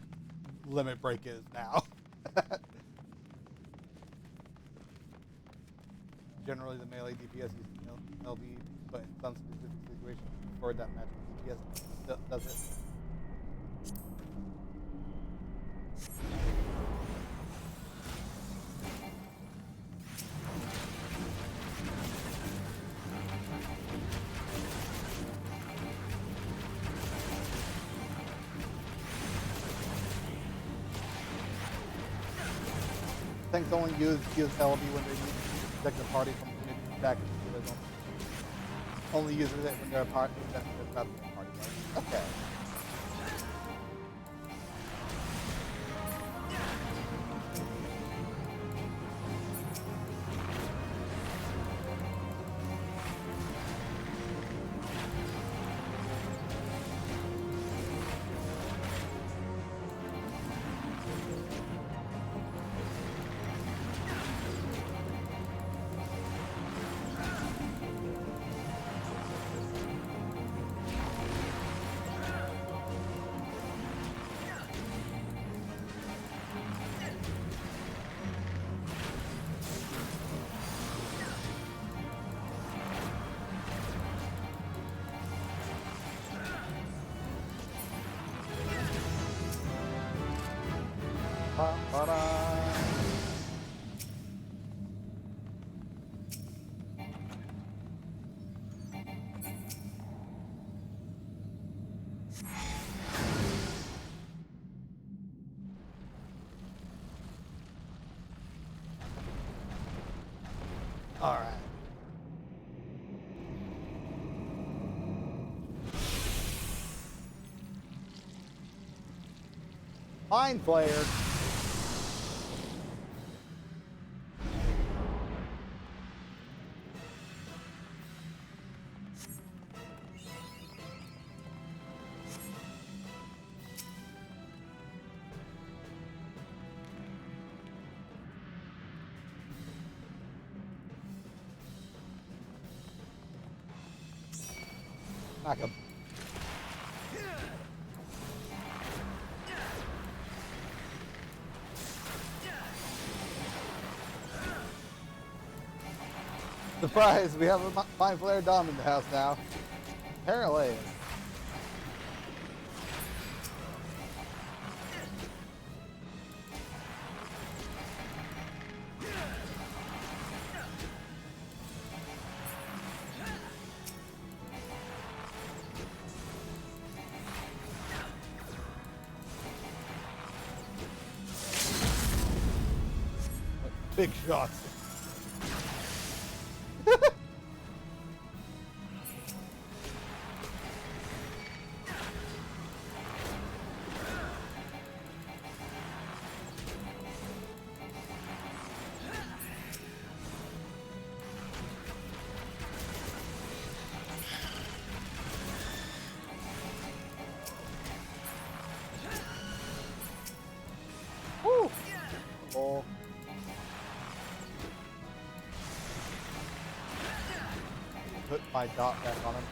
[SPEAKER 3] limit break is now. Generally, the melee DPS uses LB, but in some specific situations, for that magic DPS does it. Things only use LB when they need to protect the party from committing attack. So they don't only use it when they're a party. That's the party. Okay. All right. Mind Flayer. Knock him. Surprise! We have a Mind Flayer Dom in the house now. Apparently. Big shots. Woo! Oh. Put my dot back on him.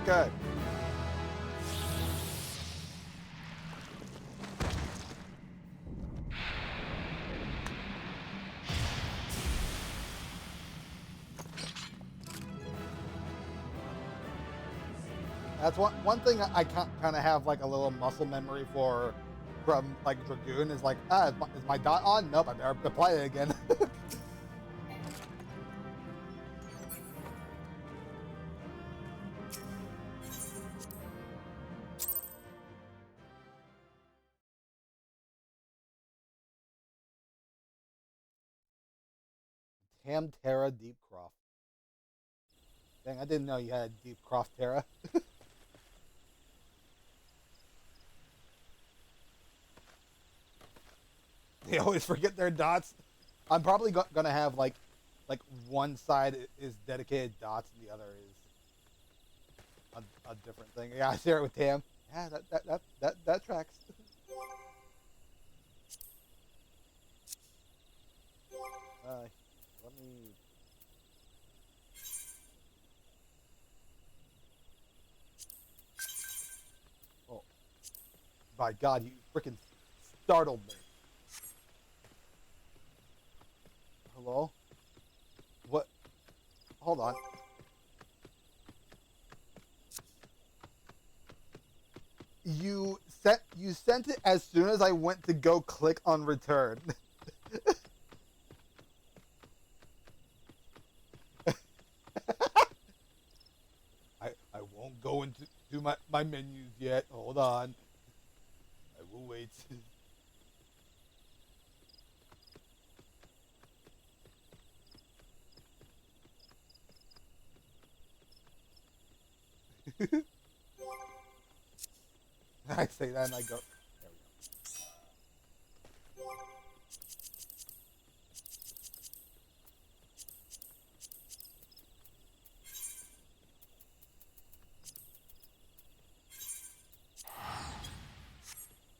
[SPEAKER 3] Good. That's one thing I kind of have like a little muscle memory for from like Dragoon is like, is my dot on? Nope, I better play it again. Hamterra Deepcroft. Dang, I didn't know you had Deepcroft Terra. They always forget their dots. I'm probably gonna have like one side is dedicated dots and the other is a different thing. Yeah, I share it with Tam. Yeah, that tracks. Let me. Oh, by God, you freaking startled me. Hello? What? Hold on. You sent it as soon as I went to go click on return. I won't go into my menus yet. Hold on. I will wait. I say that and I go. There we go.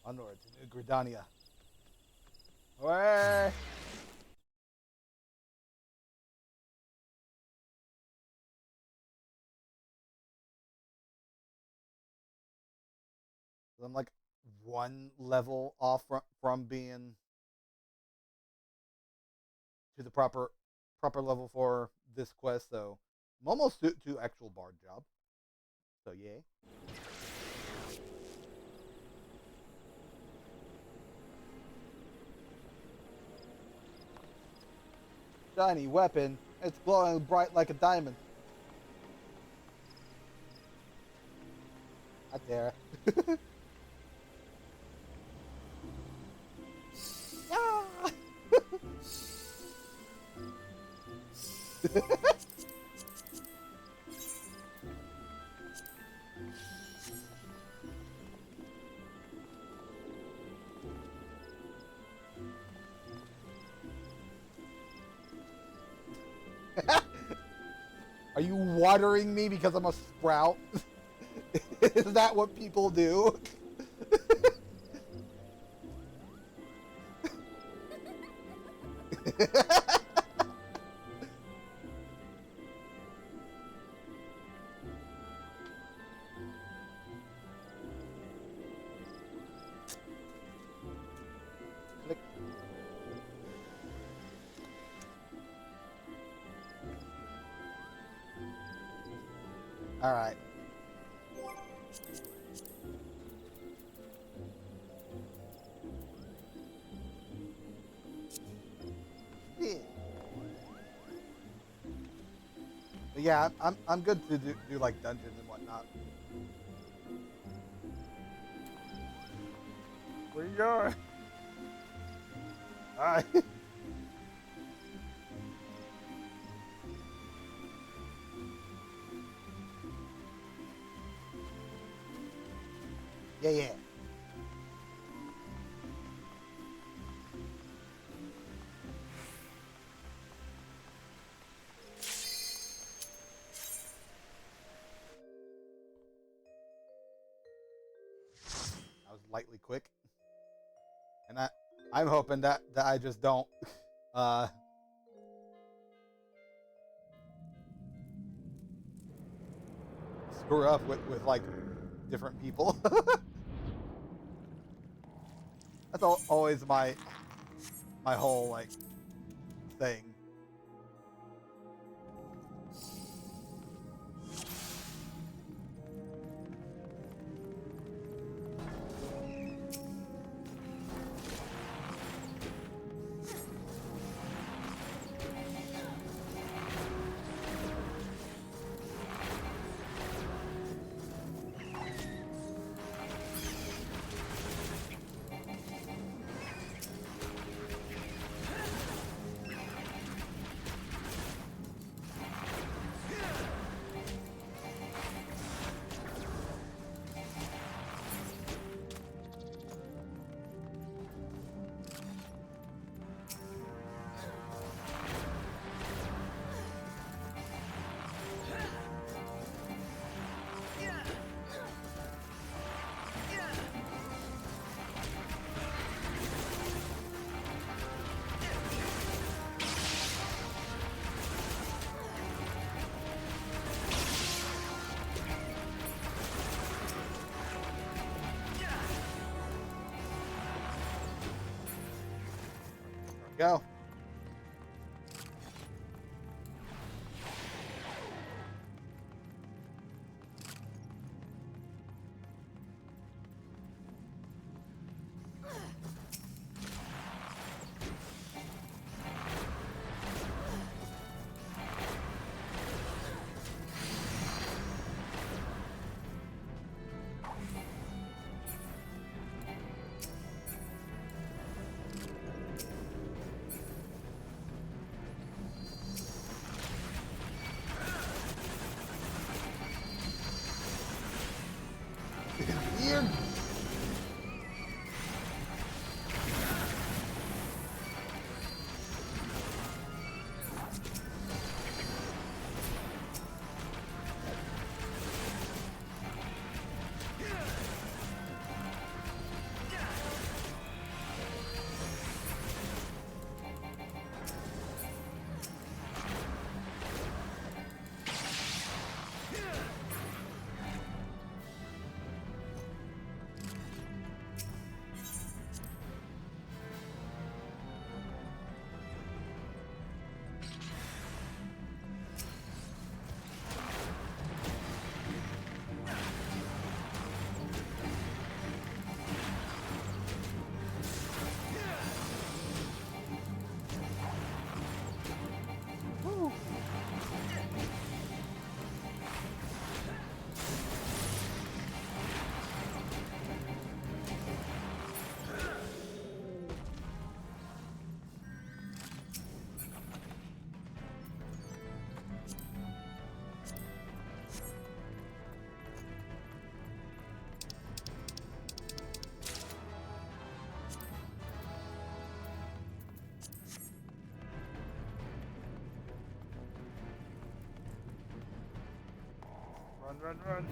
[SPEAKER 3] Onward to New Gridania. Away! So I'm like one level off from being to the proper level for this quest, so I'm almost to actual bard job. So yay. Shiny weapon. It's glowing bright like a diamond. I dare. Ah! Are you watering me because I'm a sprout? Is that what people do? Click. All right. Yeah. But yeah, I'm good to do like dungeons and whatnot. Where you going? All right. Yeah, yeah. I was lightly quick, and I'm hoping that I just don't. Uh, screw up with like different people. That's always my whole like thing. Go. Weird. Run, run, run.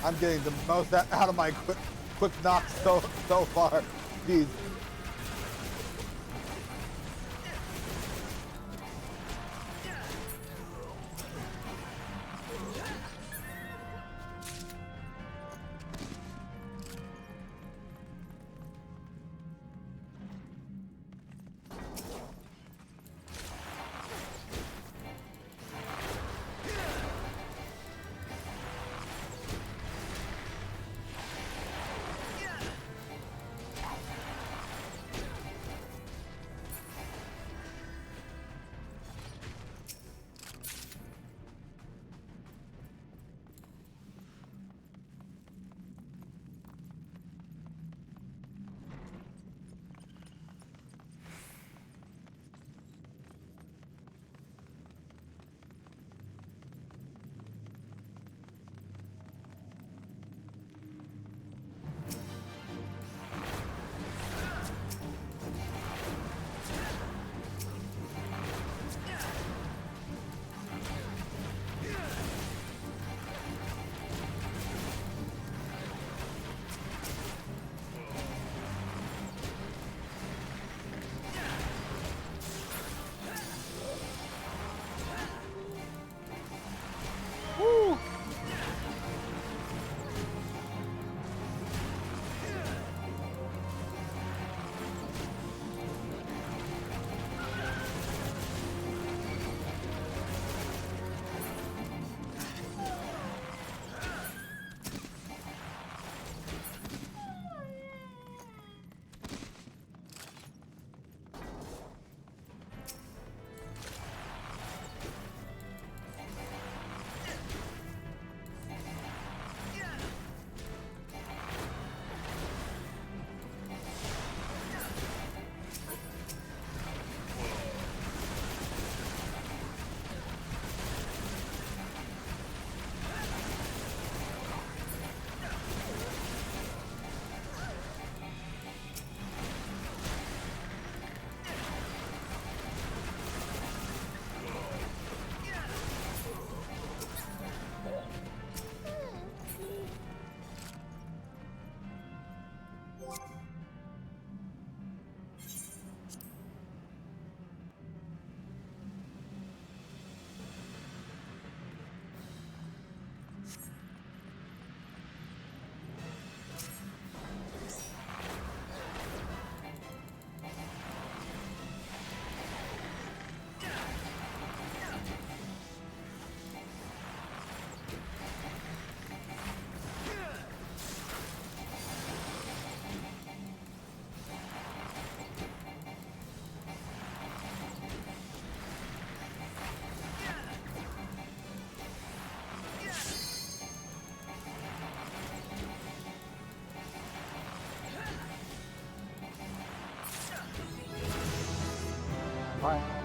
[SPEAKER 3] I'm getting the most out of my quick knocks so far. Jeez.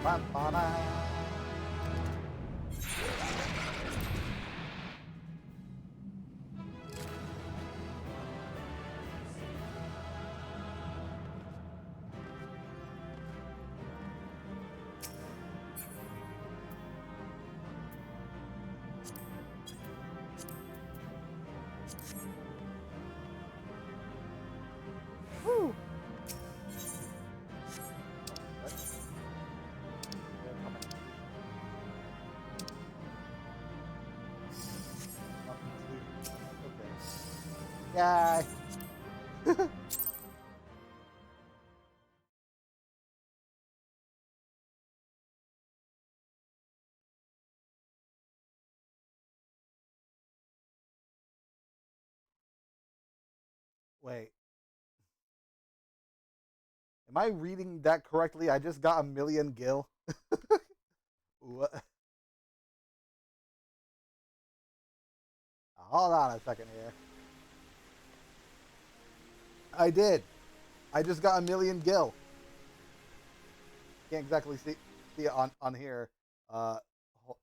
[SPEAKER 3] Ba-ba-da. Woo! What? They're coming. Up to- Okay. Yay! Wait. Am I reading that correctly? I just got a million gil. What? Hold on a second here. I did. I just got a million gil. Can't exactly see it on here.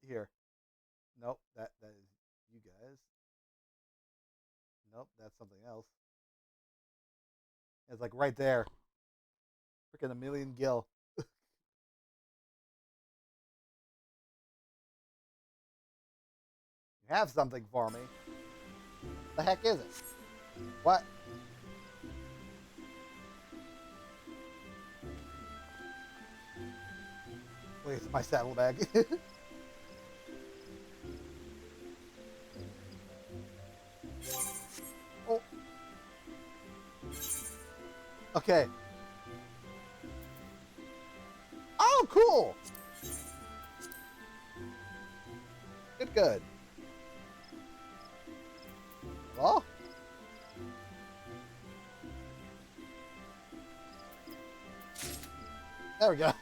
[SPEAKER 3] Here. Nope, that is you guys. Nope, that's something else. It's like right there. Freaking a million gil. You have something for me. The heck is it? What? Wait, it's my saddlebag. Oh. Okay. Oh, cool. Good, good. Well. There we go.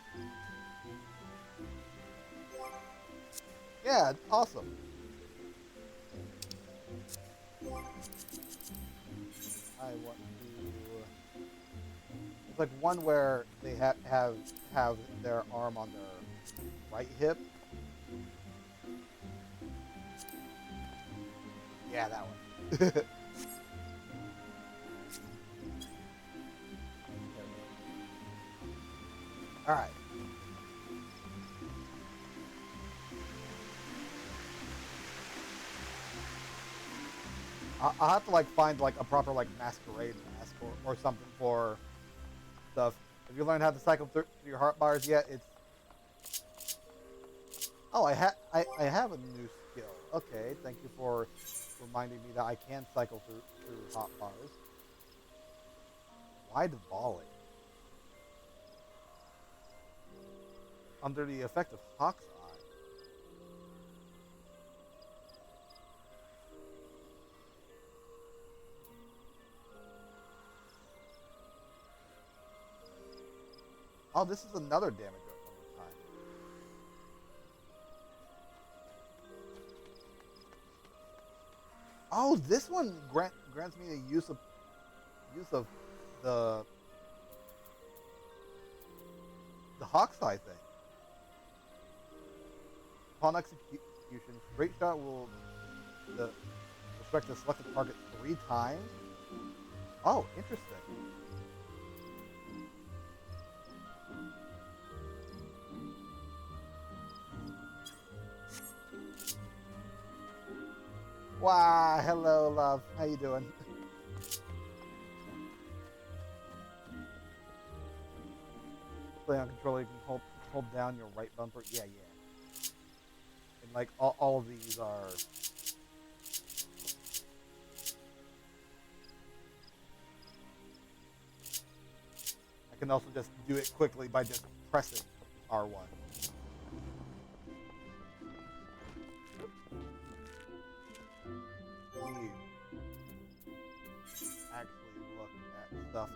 [SPEAKER 3] Yeah, awesome. I want to. It's like one where they have their arm on their right hip. Yeah, that one. All right. I'll have to like find like a proper like masquerade mask or something for stuff. Have you learned how to cycle through your heart bars yet? It's oh I have a new skill. Okay, thank you for reminding me that I can cycle through hot bars. Wide volley. Under the effect of Hawk's Eye. Oh, this is another damage over time. Oh, this one grants me the use of the the Hawk's Eye thing. Upon execution, Great Shot will the respect the selected target 3 times. Oh, interesting. Wow, hello, love. How you doing? Play on controller, you can hold down your right bumper. Yeah, yeah. And like all of these are. I can also just do it quickly by just pressing R1. You actually look at stuff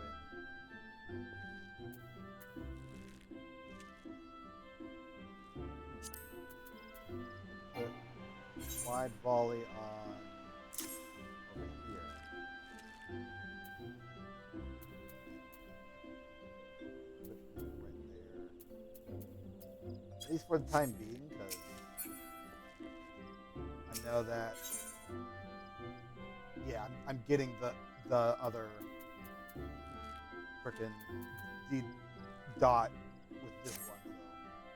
[SPEAKER 3] in wide volley on over here. Which is right there. least for the time being, because I know that. Yeah, I'm getting the other freaking D dot with this one.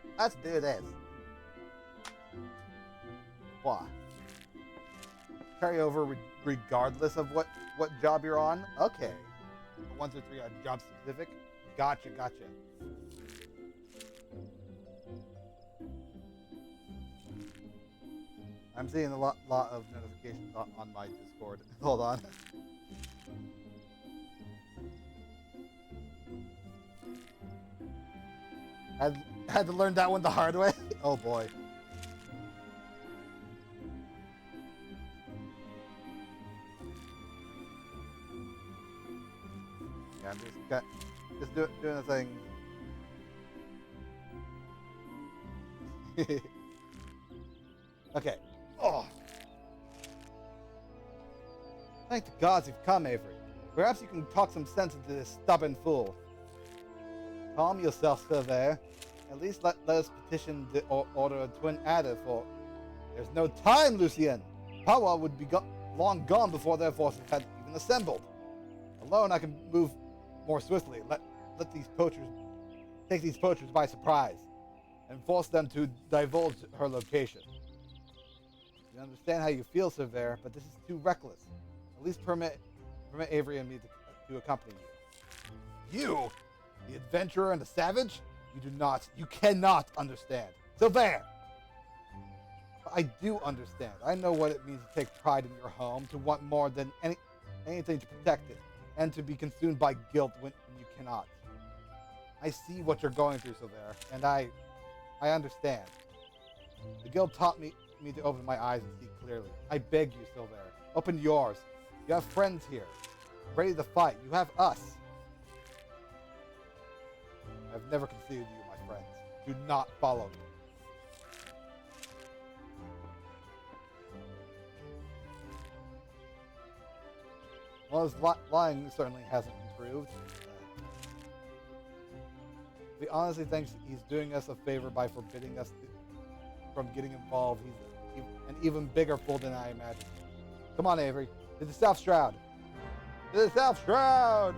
[SPEAKER 3] So let's do this. Why? Carry over regardless of what job you're on. Okay. 1 through 3 are job specific. Gotcha. I'm seeing a lot of notifications on my Discord. Hold on. Had to learn that one the hard way. Oh boy. Yeah, I'm just doing a thing. Okay. Oh. Thank the gods you've come, Avery. Perhaps you can talk some sense into this stubborn fool. Calm yourself, Surveyor. At least let us petition the Order of Twin Adder for... There's no time, Lucien! Power would be long gone before their forces had even assembled. Alone, I can move more swiftly. Let these poachers... Take these poachers by surprise. And force them to divulge her location. You understand how you feel, Surveyor, but this is too reckless. At least permit Avery and me to accompany you. You? The adventurer and the savage? You cannot understand. Surveyor! I do understand. I know what it means to take pride in your home, to want more than anything to protect it, and to be consumed by guilt when you cannot. I see what you're going through, Surveyor, and I understand. The guild taught me to open my eyes and see clearly. I beg you, Surveyor, open yours. You have friends here, ready to fight. You have us. I've never considered you my friends. Do not follow me. Well, his lying certainly hasn't improved. He honestly thinks he's doing us a favor by forbidding us from getting involved. He's an even bigger fool than I imagined. Come on, Avery. To the South Shroud. To the South Shroud!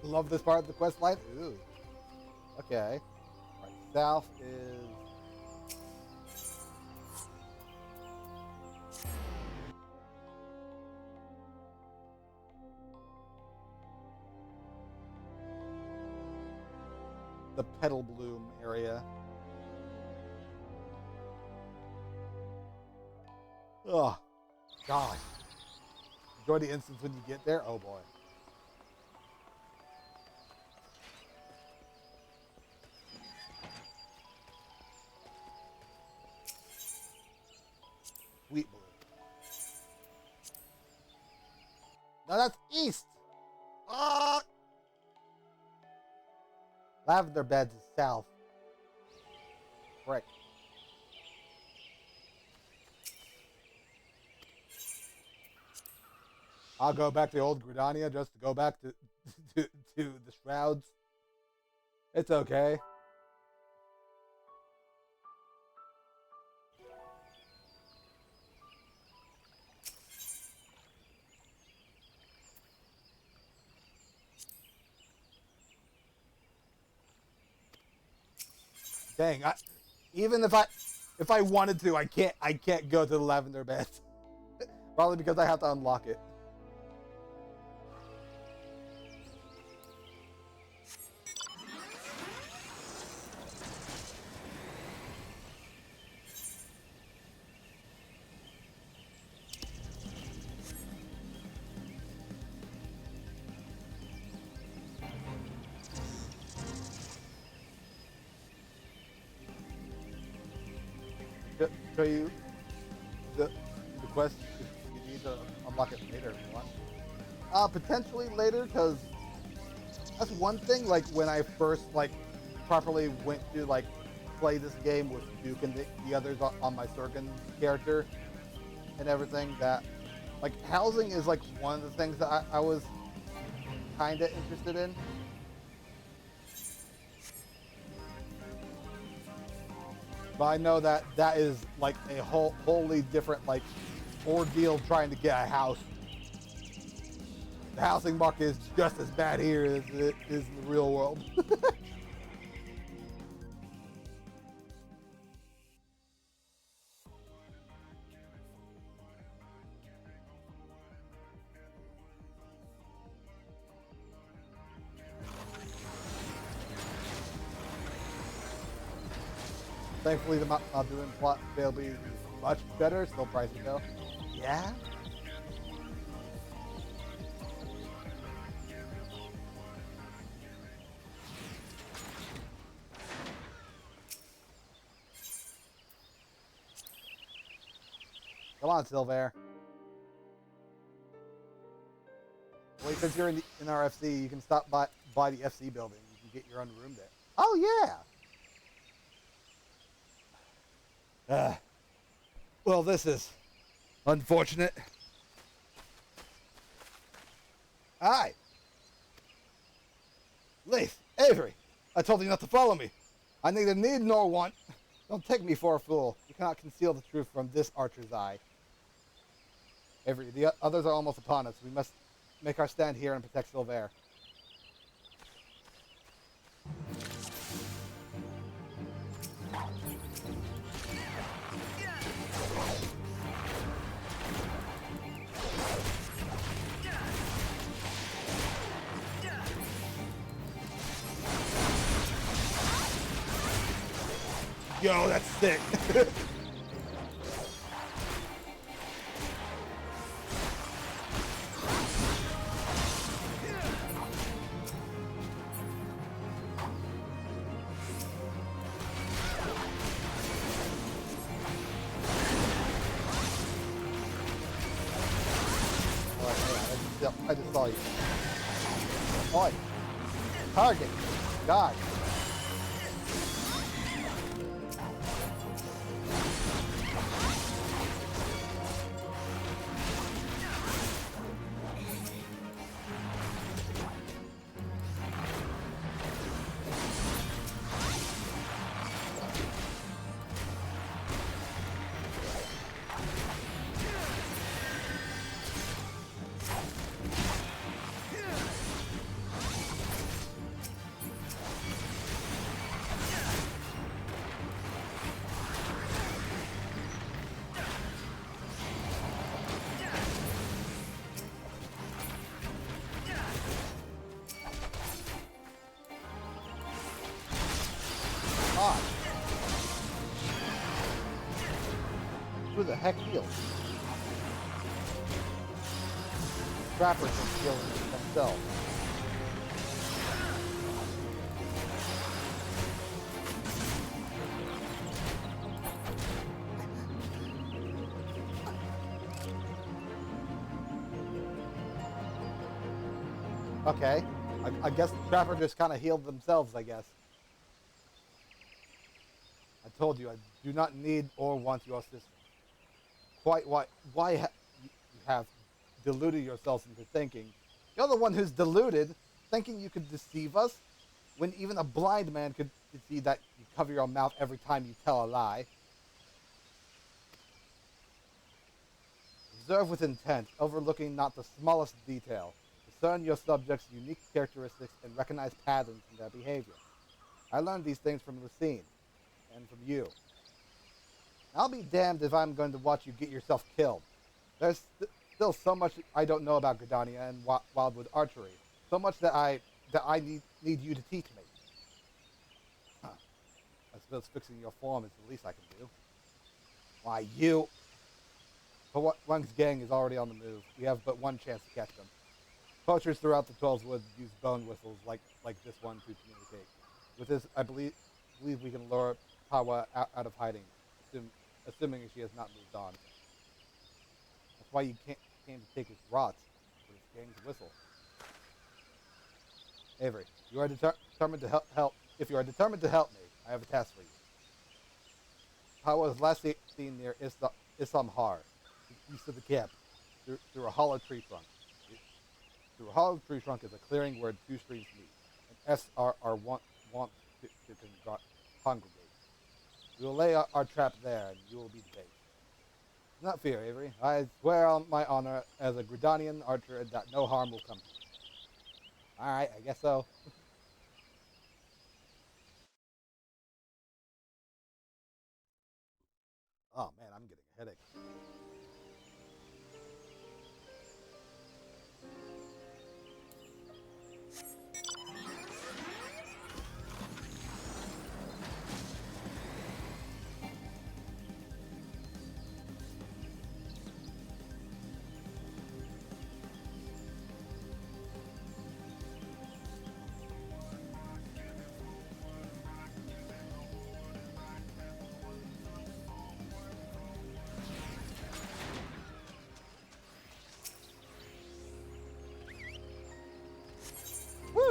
[SPEAKER 3] Love this part of the quest line. Ooh. Okay. Right. South is... the Petal Bloom area. Oh, gosh. Enjoy the instance when you get there. Oh, boy. Sweet Blue. No, that's east. Ah! Lavender Beds is south. Frick. I'll go back to old Gridania just to go back to the Shrouds. It's okay. Dang, even if I wanted to, I can't go to the Lavender Beds. Probably because I have to unlock it. Show you the quest if you need to unlock it later if you want. Potentially later, because that's one thing. Like when I first properly went to play this game with Duke and the others on my Sergen character and everything, that like housing is like one of the things that I was kind of interested in. But I know that that is like a wholly different like ordeal trying to get a house. The housing market is just as bad here as it is in the real world. Thankfully, the Alduin plot will be much better. Still pricey though. Yeah. Come on, Silver. Well, since you're in our FC, you can stop by the FC building. You can get your own room there. Oh yeah. Well, this is unfortunate. Hi. Leith, Avery, I told you not to follow me. I neither need nor want. Don't take me for a fool. You cannot conceal the truth from this archer's eye. Avery, the others are almost upon us. We must make our stand here and protect Silver. Yo, that's sick. I just saw you. Oi. Target. God. Who the heck heals? Trappers can heal themselves. Okay. I guess the Trapper just kind of healed themselves, I guess. I told you, I do not need or want your assistance. Why you have deluded yourselves into thinking. You're the one who's deluded, thinking you could deceive us, when even a blind man could see that you cover your mouth every time you tell a lie. Observe with intent, overlooking not the smallest detail. Discern your subject's unique characteristics and recognize patterns in their behavior. I learned these things from Racine, and from you. I'll be damned if I'm going to watch you get yourself killed. There's still so much I don't know about Gridania and Wildwood archery. So much that I need you to teach me. Huh. I suppose fixing your form is the least I can do. Why, you... But Wang's gang is already on the move. We have but one chance to catch them. Poachers throughout the 12's Woods use bone whistles like this one to communicate. With this, I believe we can lure Pawa out of hiding, assuming she has not moved on. That's why you came to take his rots for his gang's whistle. Avery, you are determined to help. If you are determined to help me, I have a task for you. I was last seen near Islamhar, east of the camp, through a hollow tree trunk. Through a hollow tree trunk is a clearing where two streams meet, and are want to congregate. We will lay our trap there, and you will be the bait. Do not fear, Avery. I swear on my honor as a Gridanian archer that no harm will come to you. All right, I guess so. Oh man, I'm getting a headache. Woo!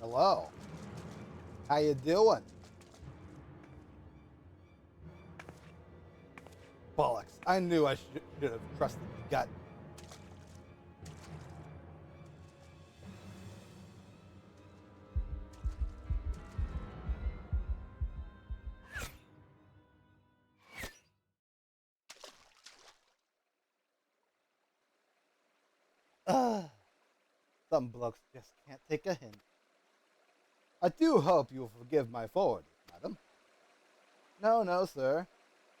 [SPEAKER 3] Hello. How you doing? Bollocks. I knew I should have trusted the gut. Ugh. Some blokes just can't take a hint. I do hope you will forgive my forward, madam. No, no, sir.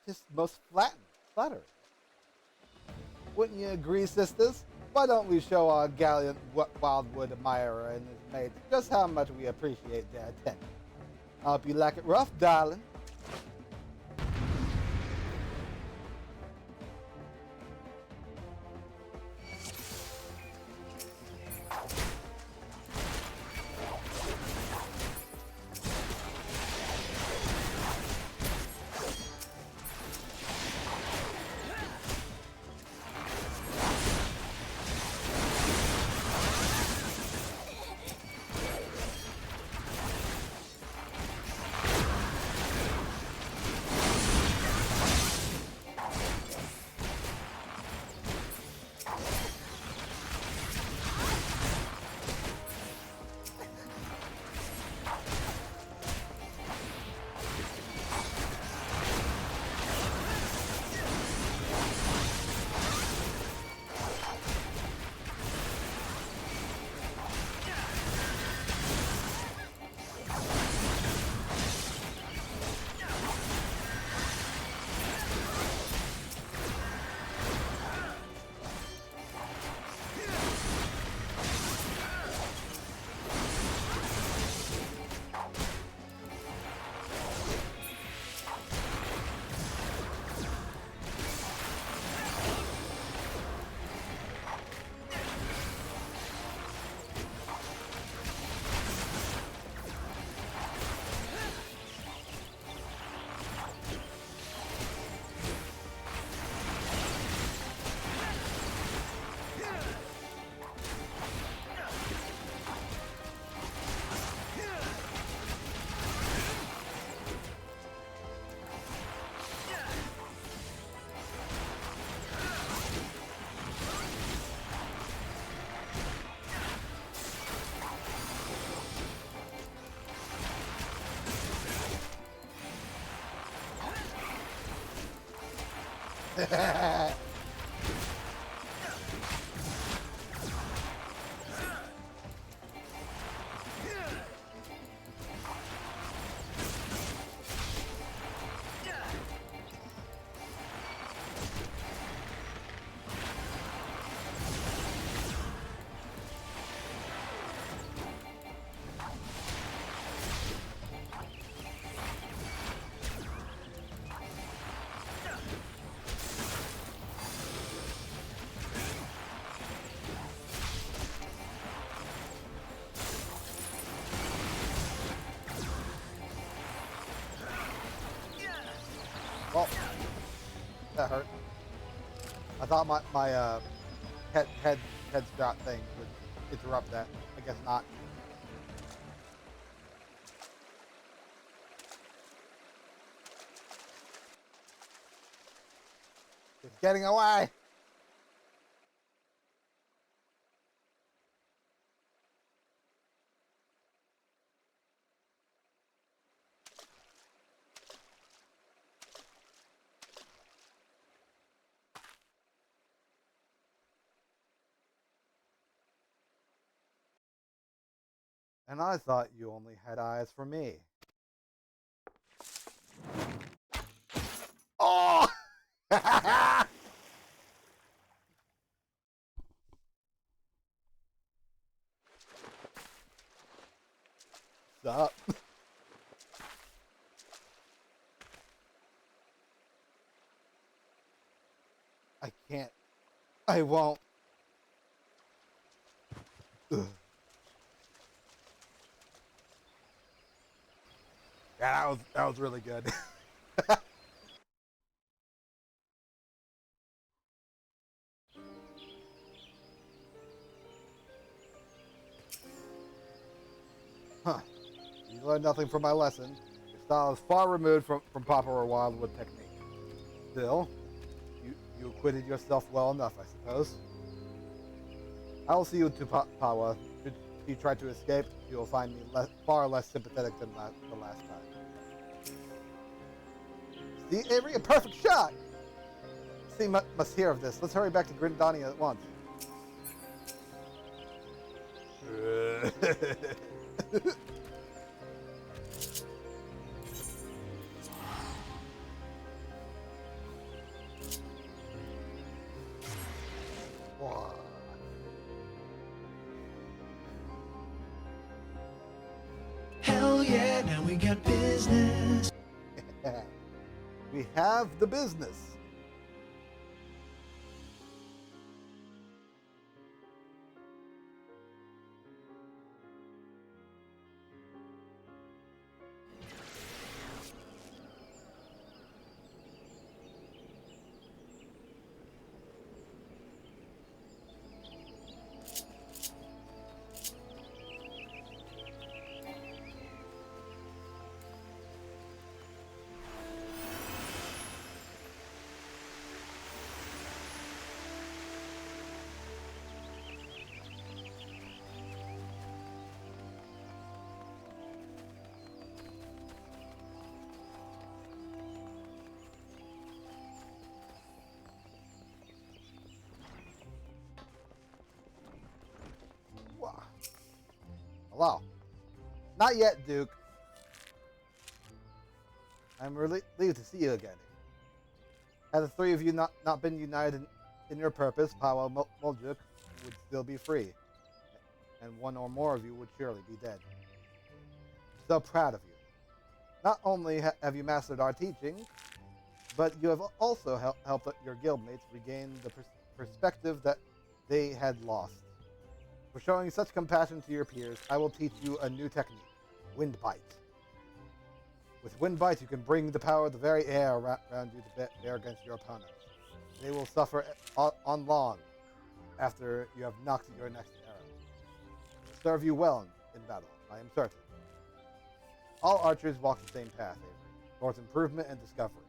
[SPEAKER 3] Just most flattering. Wouldn't you agree, sisters? Why don't we show our gallant Wildwood admirer and his mates just how much we appreciate their attention? I hope you like it rough, darling. That hurt. I thought my head strap thing would interrupt that. I guess not. It's getting away. And I thought you only had eyes for me. Oh! Stop. I can't. I won't. Ugh. Yeah, that was really good. Huh. You learned nothing from my lesson. Your style is far removed from popular Wildwood technique. Still, you acquitted yourself well enough, I suppose. I will see you to Pawa. Should you try to escape, you will find me far less sympathetic than the last time. See, Avery, a perfect shot! See, must hear of this. Let's hurry back to Grindani at once.
[SPEAKER 2] Hell yeah, now we got business.
[SPEAKER 3] We have the business. Hello. Not yet, Duke. I'm relieved to see you again. Had the three of you not been united in your purpose, Pawa Moljuk would still be free. And one or more of you would surely be dead. So proud of you. Not only have you mastered our teaching, but you have also helped your guildmates regain the perspective that they had lost. For showing such compassion to your peers, I will teach you a new technique, Wind Bite. With Wind Bite, you can bring the power of the very air around you to bear against your opponents. They will suffer on long after you have knocked your next arrow. It will serve you well in battle, I am certain. All archers walk the same path, Avery, towards improvement and discovery.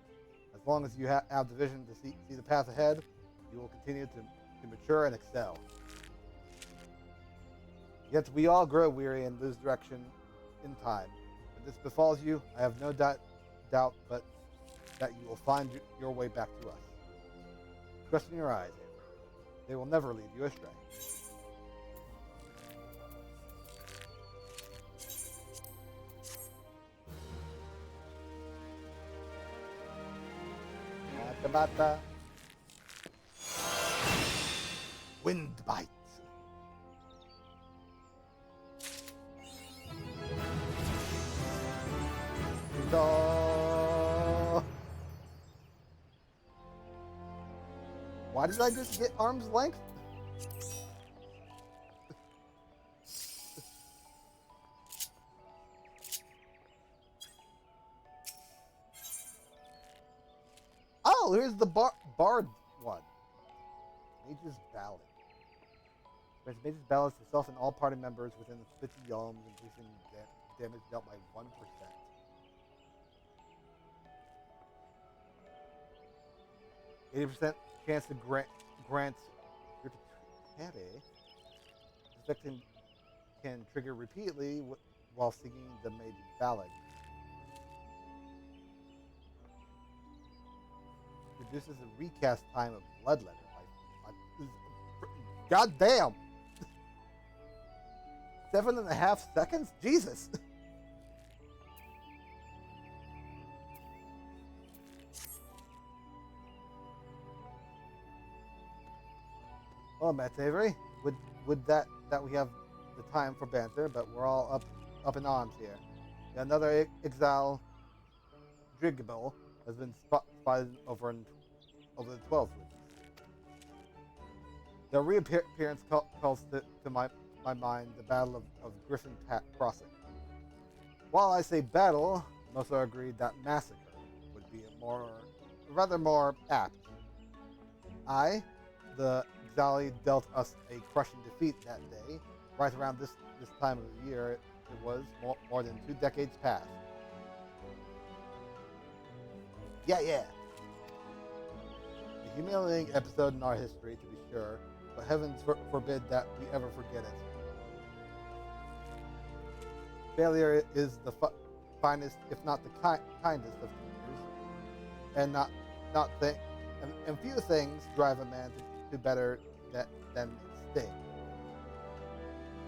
[SPEAKER 3] As long as you have the vision to see the path ahead, you will continue to mature and excel. Yet we all grow weary and lose direction in time. When this befalls you, I have no doubt but that you will find your way back to us. Trust in your eyes, Avery. They will never lead you astray. Bata. Wind Bite. Why did I just get arm's length? Oh, here's the Bard 1. Mage's Ballad. Grants Mage's Ballad to self and all party members within 50 yalms, increasing damage dealt by 1%. 80% chance to grant your carry. This effect can trigger repeatedly while singing the Mage's Ballad. Reduces the recast time of Bloodletter by God damn! 7.5 seconds? Jesus! Well, Matt Avery, would that we have the time for banter, but we're all up in arms here. Another exile Drigable has been spotted over the 12th week. The reappearance calls to my mind the Battle of Griffin Crossing. While I say battle, most are agreed that massacre would be rather more apt. The Exali dealt us a crushing defeat that day. Right around this time of the year, it was more than 2 decades past. Yeah. A humiliating episode in our history, to be sure, but heavens forbid that we ever forget it. Failure is the finest, if not the kindest of teachers, and few things drive a man to better than sting.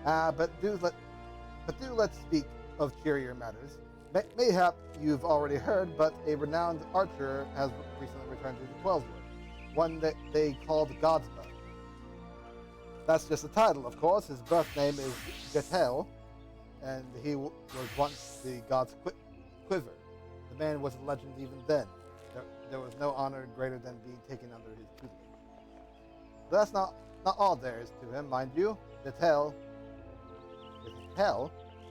[SPEAKER 3] But let's speak of cheerier matters. Mayhap you've already heard, but a renowned archer has recently returned to the Twelvewood, one that they called God's Bow. That's just a title, of course. His birth name is Jetel, and he was once the God's Quiver. The man was a legend even then. There was no honor greater than being taken under his tutelage. But that's not all there is to him, mind you. Jetel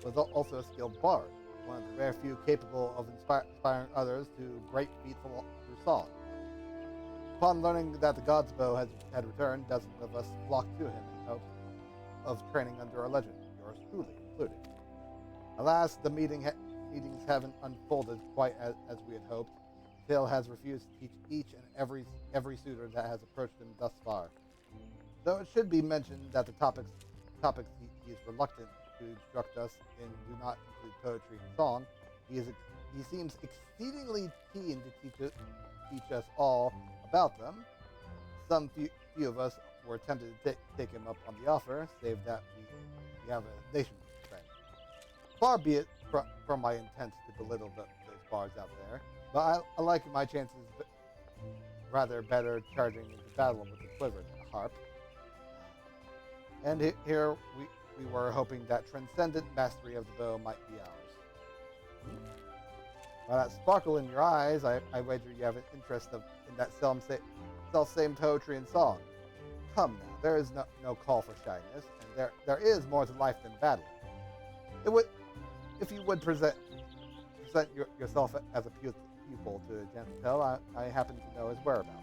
[SPEAKER 3] was also a skilled bard, one of the rare few capable of inspiring others to great feats through song. Upon learning that the God's Bow had returned, dozens of us flocked to him in hopes of training under a legend, yours truly included. Alas, the meetings haven't unfolded quite as we had hoped. Phil has refused to teach each and every suitor that has approached him thus far. Though it should be mentioned that the topics he is reluctant to instruct us in do not include poetry and song, he seems exceedingly keen to teach us all about them. Some few of us were tempted to take him up on the offer, save that we have a nation friend. Far be it from my intent to belittle those bards out there, but I like my chances rather better charging into battle with the quiver than a harp. And here we were hoping that transcendent mastery of the bow might be ours. By that sparkle in your eyes, I wager you have an interest in that self-same poetry and song. Come now, there is no call for shyness, and there is more to life than battle. If you would present yourself as a pupil to Jetel, I happen to know his whereabouts.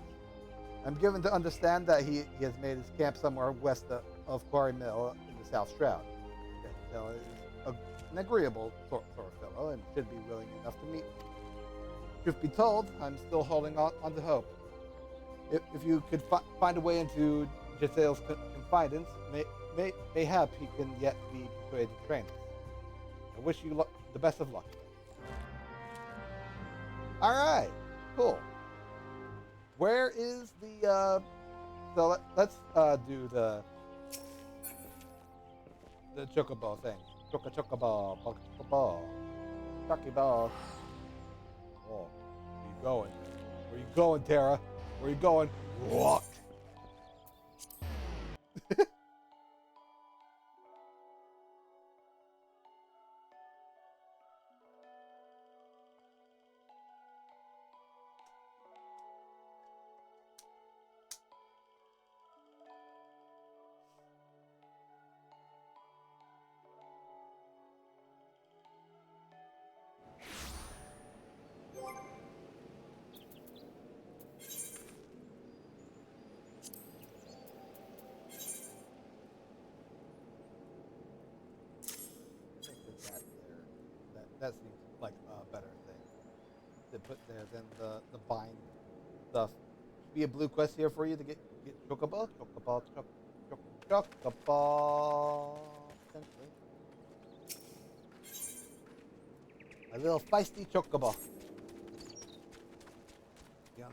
[SPEAKER 3] I'm given to understand that he has made his camp somewhere west of Quarry Mill in the South Shroud. Jetel is an agreeable sort of fellow and should be willing enough to meet me. Truth be told, I'm still holding on to hope. If you could find a way into Jetel's confidence, mayhap he can yet be persuaded to train us. I wish you the best of luck. All right, cool. Where is the? So let's do the chocobo thing. Chocobo, Chucky ball. Oh, where you going? Where you going, Tara? Where you going? What? That seems like a better thing to put there than the bind stuff. Should be a blue quest here for you to get chocobo, chocobo. Potentially. A little feisty chocobo. The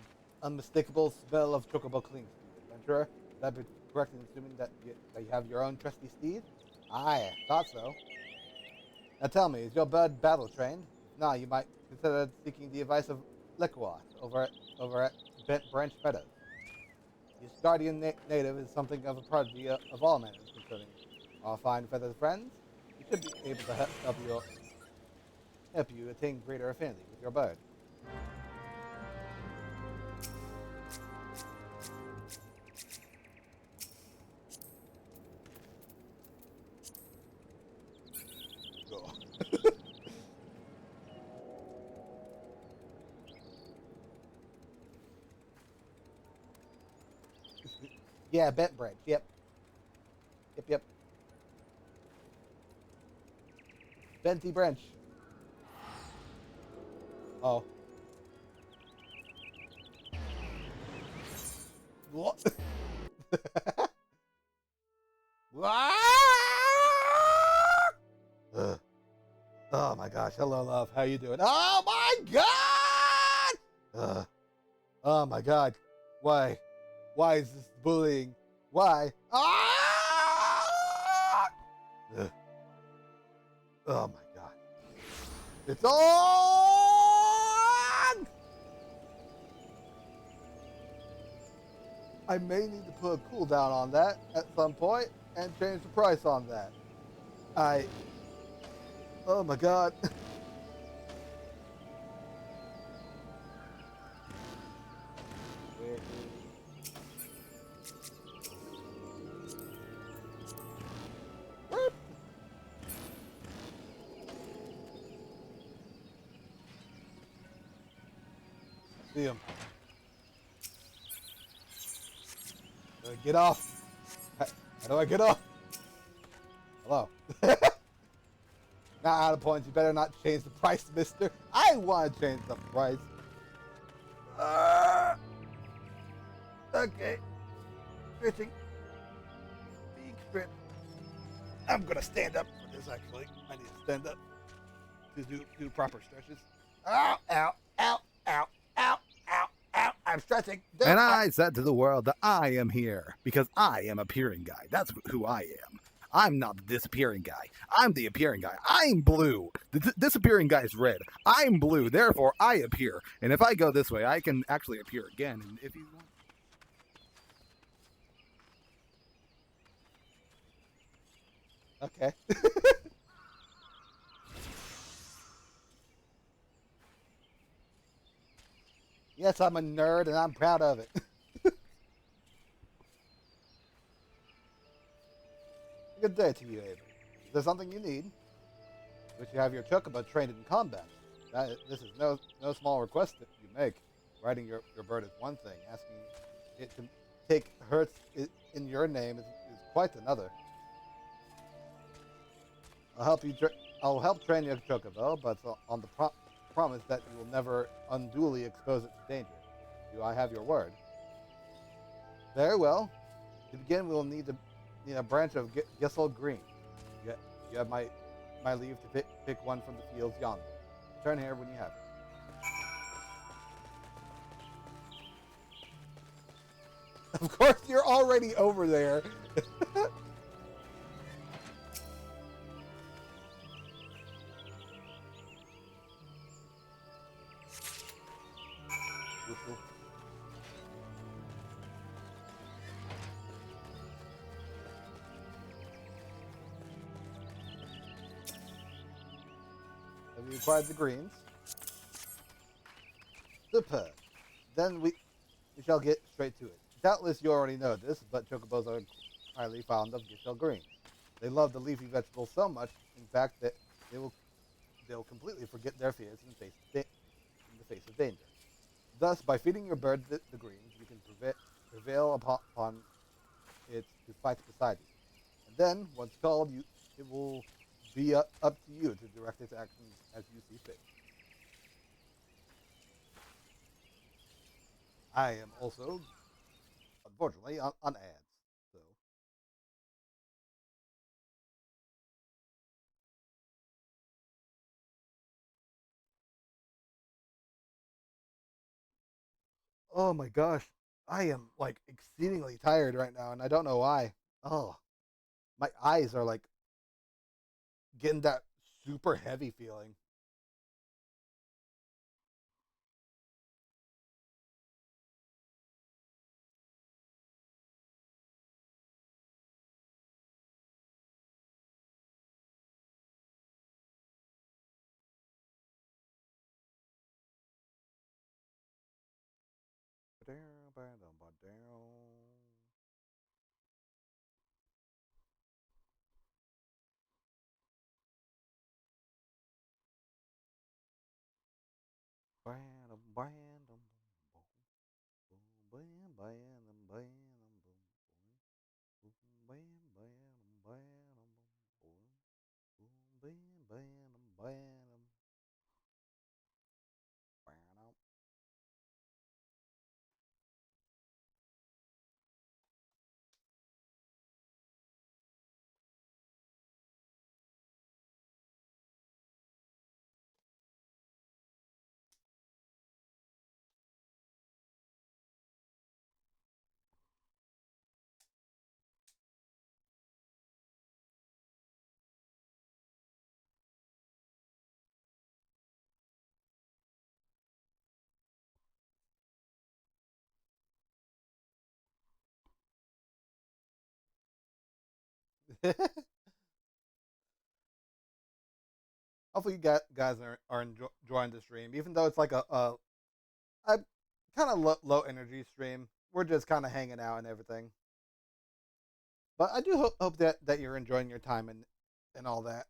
[SPEAKER 3] unmistakable smell of chocobo clings to you, adventurer. Would that be correct in assuming that you have your own trusty steed? I thought so. Now tell me, is your bird battle trained? If not, you might consider seeking the advice of Liquat over at Bent Branch Meadows. This guardian native is something of a prodigy of all manners concerning our fine feathered friends. He should be able to help you attain greater affinity with your bird. Go. Yeah, Bent Branch. Yep. Yep. Benty Branch. Oh. What? Ugh. Oh my gosh. Hello, love. How you doing? Oh my god! Oh my god. Why? Why is this bullying? Why? Ah! Ugh. Oh my god. It's on! I may need to put a cooldown on that at some point and change the price on that. Oh my god. See him. Get off. How do I get off? Hello. Now out of points. You better not change the price, mister. I want to change the price. Okay. Stretching. Big stretch. I'm going to stand up for this, actually. I need to stand up to do proper stretches. Ow, ow, ow, ow, ow, ow, ow. I'm stretching.
[SPEAKER 1] And I said to the world that I am here because I am appearing guy. That's who I am. I'm not the disappearing guy. I'm the appearing guy. I'm blue. The disappearing guy is red. I'm blue. Therefore, I appear. And if I go this way, I can actually appear again. And if you want.
[SPEAKER 3] Okay. Yes, I'm a nerd and I'm proud of it. Good day to you, Avery. Is there something you need? Wish you have your chocobo trained in combat. This is no small request that you make. Riding your bird is one thing. Asking it to take hurts in your name is quite another. I'll help train your chocobo, but on the promise that you will never unduly expose it to danger. Do I have your word? Very well. To begin, we will need a branch of Gissel Green. You have my leave to pick one from the fields yonder. Return here when you have it. Of course, you're already over there. Have you acquired the greens? Superb. Then we shall get straight to it. Doubtless you already know this, but chocobos are highly fond of Gishel greens. They love the leafy vegetables so much, in fact, that they'll completely forget their fears in the face of danger. Thus, by feeding your bird the greens, you can prevail upon it to fight beside you. And then, once called, it will be up to you to direct its actions as you see fit. I am also, unfortunately, on ads. So, oh my gosh, I am like exceedingly tired right now, and I don't know why. Oh, my eyes are like getting that super heavy feeling. Hopefully, you guys are enjoying the stream, even though it's like a kind of low energy stream. We're just kind of hanging out and everything. But I do hope that you're enjoying your time and all that.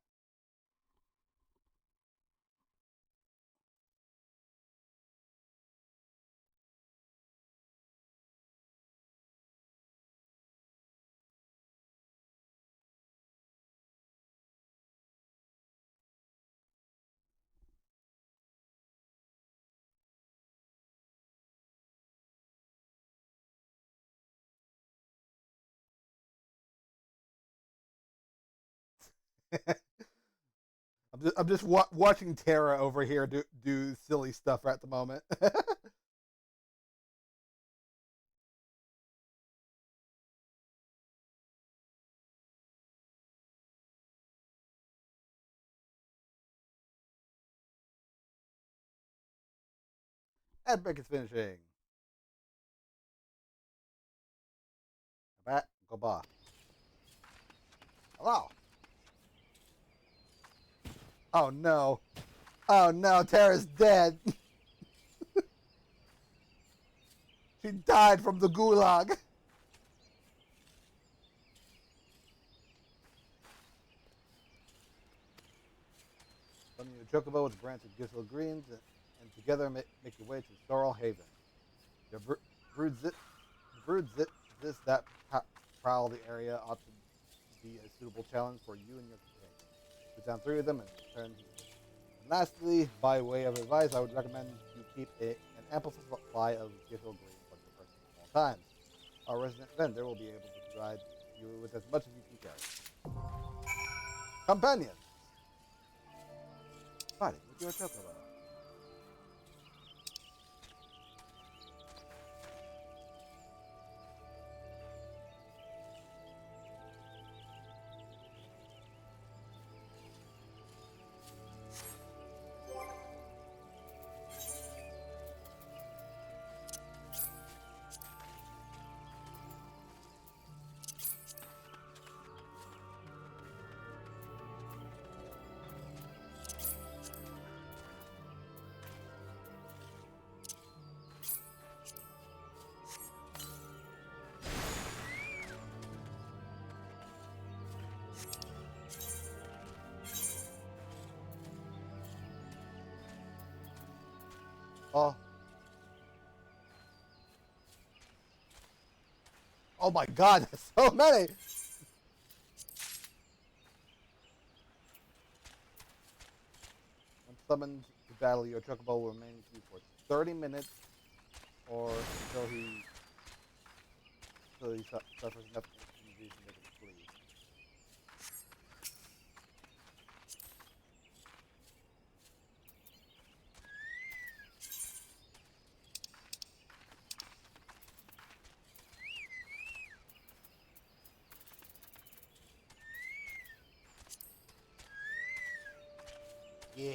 [SPEAKER 3] I'm just watching Tara over here do silly stuff at the moment. And break is finishing. Back, go by. Hello. Oh no. Oh no, Tara's dead. She died from the gulag. Summoning your chocobo with a branch of Gissel Greens and together make your way to Sorrel Haven. Your brood this that prowl the area ought to be a suitable challenge for you and your companion. Put down 3 of them and return to the mission. And lastly, by way of advice, I would recommend you keep an ample supply of Gissel Greens on your person at all times. Our resident vendor will be able to provide you with as much as you can carry. Companions, fighting with your chocobo. Oh, oh my God, there's so many. summoned to battle, your chocobo will remain with you for 30 minutes or until he suffers enough injuries to make it flee. Yeah.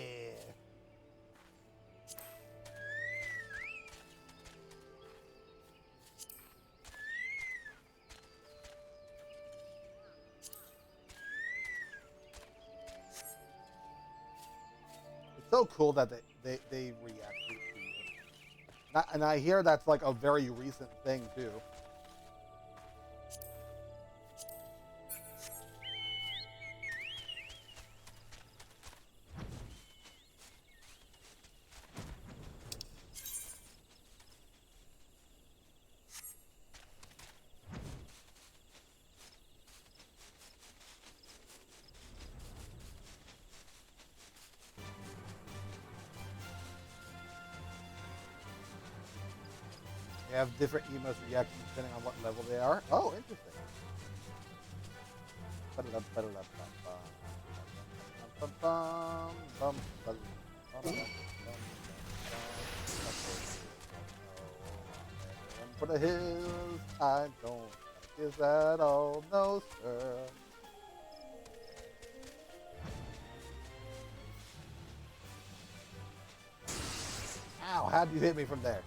[SPEAKER 3] It's so cool that they react to you. And I hear that's like a very recent thing too. They have different emos reactions depending on what level they are. Oh, interesting. For the hills, I don't is that all? No, sir. Ow, how'd you hit me from there?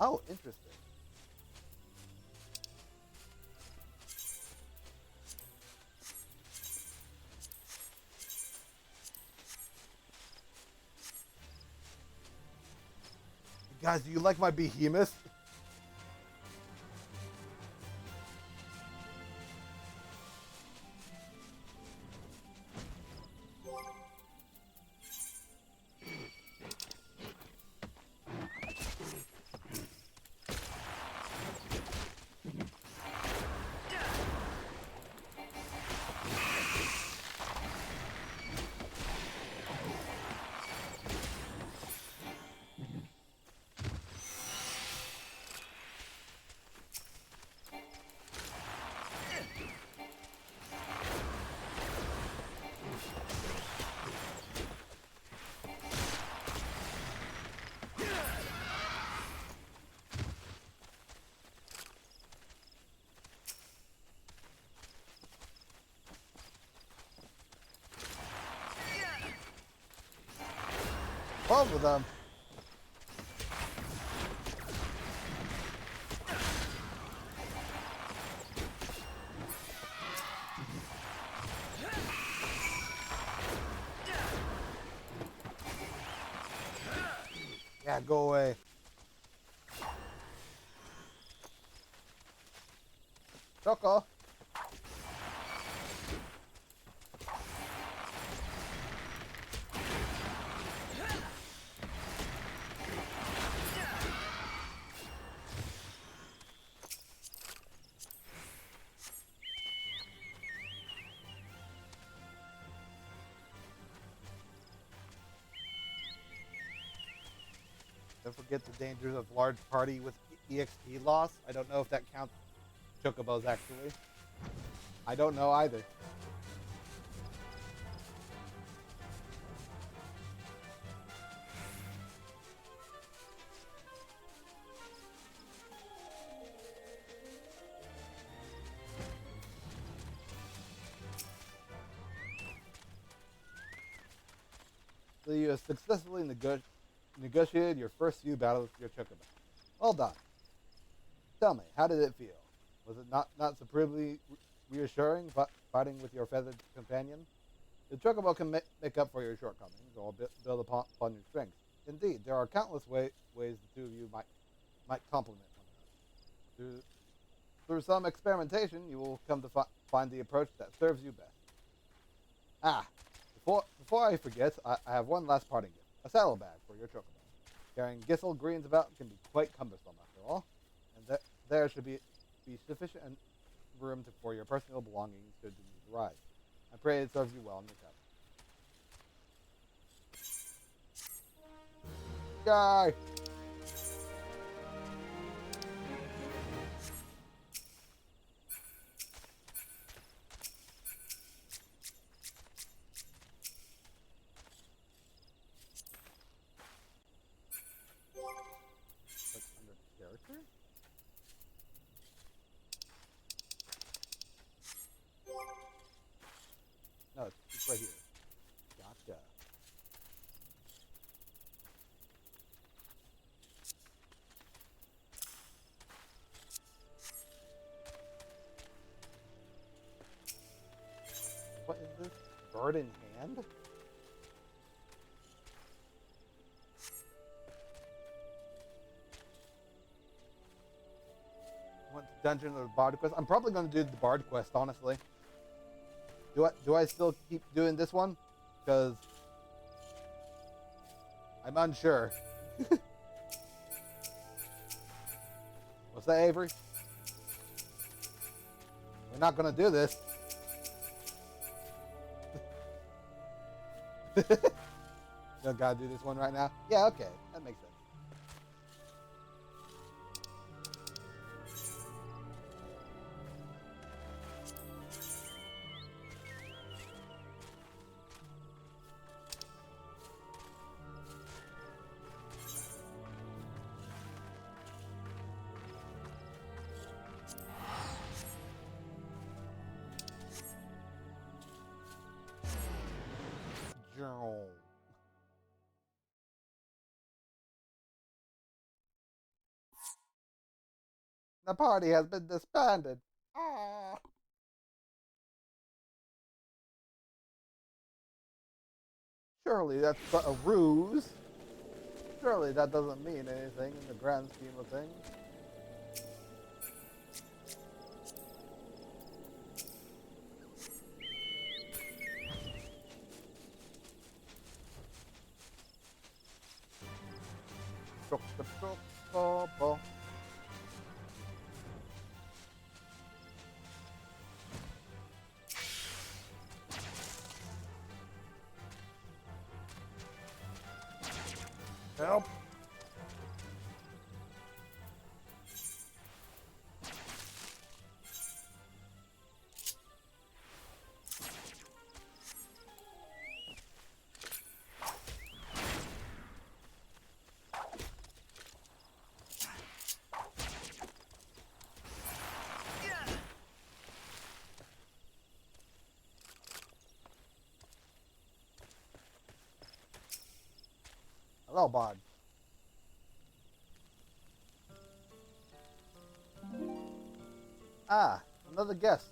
[SPEAKER 3] Oh, interesting. Guys, do you like my behemoth? Both of them. Yeah, go away. Choco. Don't forget the dangers of large party with EXP loss. I don't know if that counts chocobos actually. I don't know either. So you have successfully negotiated your first few battles with your chocobo. Well done. Tell me, how did it feel? Was it not supremely reassuring fighting with your feathered companion? The chocobo can make up for your shortcomings or build upon your strengths. Indeed, there are countless ways the two of you might complement one another. Through some experimentation, you will come to find the approach that serves you best. Ah, before I forget, I have one last parting gift. a saddlebag for your chocobo. Carrying Gissel greens about can be quite cumbersome after all, and there should be sufficient room for your personal belongings should you need to ride. I pray it serves you well in your travel. Yay! Click under character? No, it's right here. Gotcha. What is this? Bird in hand? Went to Dungeon or Bard Quest? I'm probably going to do the Bard Quest, honestly. Do I still keep doing this one? Because I'm unsure. What's that, Avery? We're not going to do this. You gotta do this one right now? Yeah, okay. That makes sense. Journal. The party has been disbanded. Ah. Surely that's but a ruse. Surely that doesn't mean anything in the grand scheme of things. Help. Hello, Bard. Ah, another guest.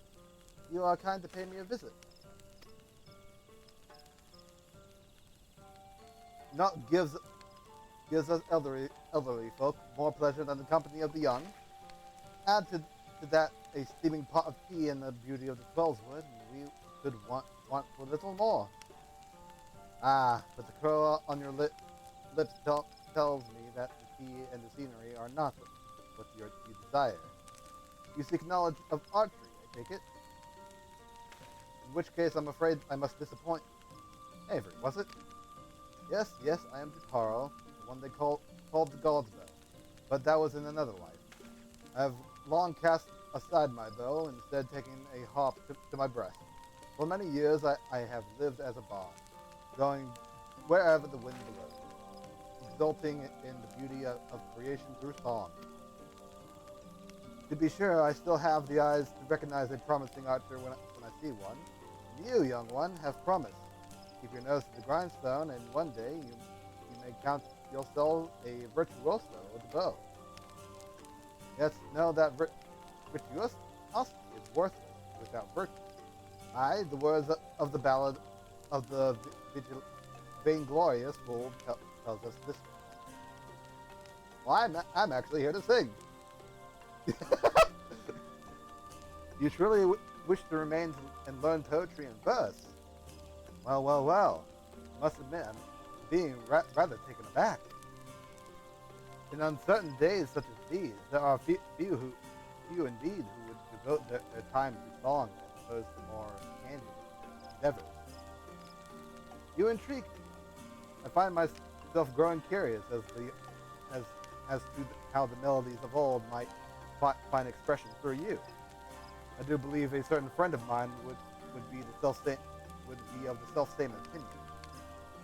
[SPEAKER 3] You are kind to pay me a visit. Not gives us elderly folk more pleasure than the company of the young. Add to that a steaming pot of tea and the beauty of the Twellswood, and we could want for little more. Ah, but the crow on your lips tells me that the tea and the scenery are not what you desire. You seek knowledge of archery, I take it? In which case, I'm afraid I must disappoint you. Avery, was it? Yes, I am Takaro, the one they called the God's Bow. But that was in another life. I have long cast aside my bow, instead taking a harp to my breast. For many years, I have lived as a bard, going wherever the wind blows, exulting in the beauty of creation through song. To be sure, I still have the eyes to recognize a promising archer when I see one. You, young one, have promise. Keep your nose to the grindstone, and one day you may count yourself a virtuoso with the bow. Yes, know that virtuosity is worthless without virtue. Aye, the words of the ballad of the vainglorious fool tells us this. Well, I'm actually here to sing. You truly wish to remain and learn poetry and verse? Well. Must admit, being rather taken aback. In uncertain days such as these, there are few indeed who would devote their time to song as opposed to more tangible endeavors. You intrigue me. I find myself growing curious as to how the melodies of old might find expression through you. I do believe a certain friend of mine would be of the self-same opinion.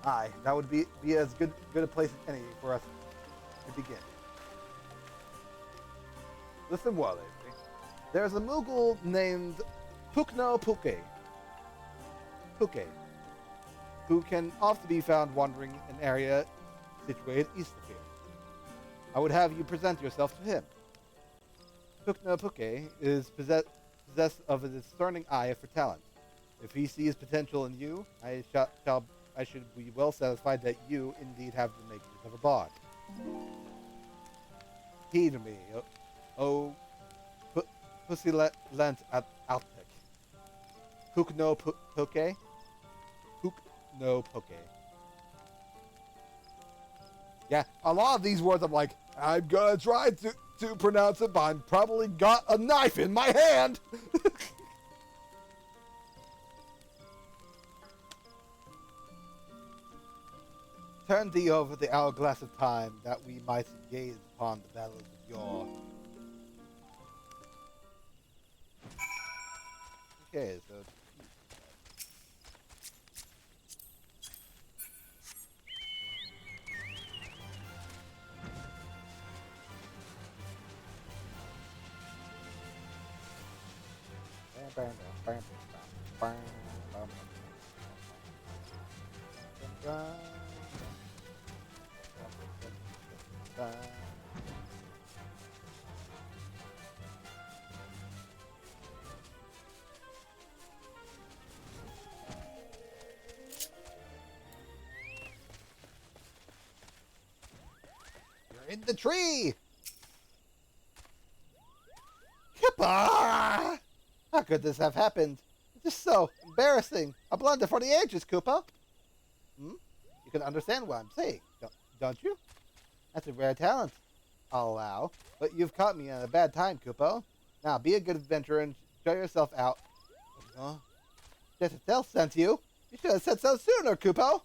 [SPEAKER 3] Aye, that would be as good a place as any for us to begin. Listen well, Avery. There's a Moogle named Pukno Puke, who can often be found wandering an area situated east of here. I would have you present yourself to him. Pukno Puke is possessed of a discerning eye for talent. If he sees potential in you, I should be well satisfied that you indeed have the makings of a bard. Heed me, pussy lent at Altec. Pukno Puke? Pukno Puke. Yeah, a lot of these words I'm like, I'm gonna try to pronounce it, but I've probably got a knife in my hand! Turn thee over the hourglass of time, that we might gaze upon the battles of yore. Okay, so... You're in the tree! Kippa! How could this have happened? It's just so embarrassing. A blunder for the ages, Koopa. You can understand what I'm saying, don't you? That's a rare talent, I'll allow. But you've caught me at a bad time, Koopa. Now, be a good adventurer and show yourself out. Jentatel sent you. You should have said so sooner, Koopa.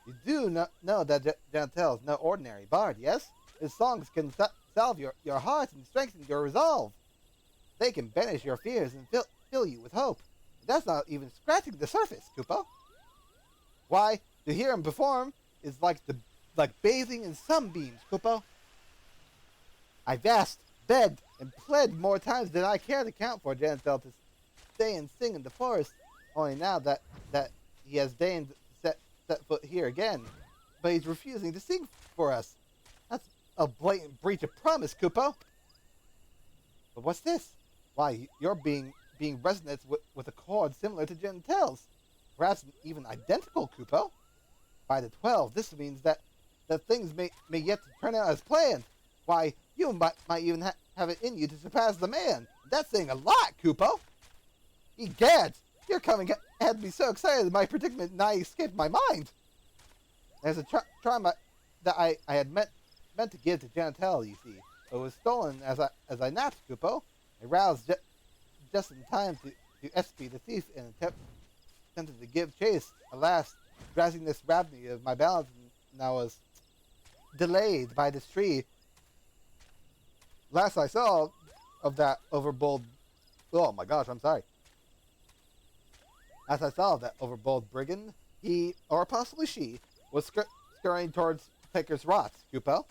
[SPEAKER 3] You do know that Jentatel is no ordinary bard, yes? His songs can salve your heart and strengthen your resolve. They can banish your fears and fill you with hope. That's not even scratching the surface, Koopa. Why, to hear him perform is like bathing in sunbeams, Koopa. I've asked, begged, and pled more times than I care to count for Jentatel to stay and sing in the forest. Only now that he has deigned set foot here again, but he's refusing to sing for us. That's a blatant breach of promise, Koopa. But what's this? Why, you're being resonant with a chord similar to Jentatel's. Perhaps even identical, Koopa. By the 12, this means that things may yet turn out as planned. Why, you might even have it in you to surpass the man. That's saying a lot, Koopa. Egads, your coming had me so excited that my predicament nigh escaped my mind. There's a charm that I had meant to give to Jentatel, you see, but it was stolen as I napped, Koopa. I roused just in time to espy the thief and attempted to give chase. Alas, drowsiness robbed me of my balance, and I was delayed by this tree. Last I saw of that overbold... Oh my gosh, I'm sorry. As I saw that overbold brigand, he, or possibly she, was scurrying towards Pecker's Rocks, Koopa.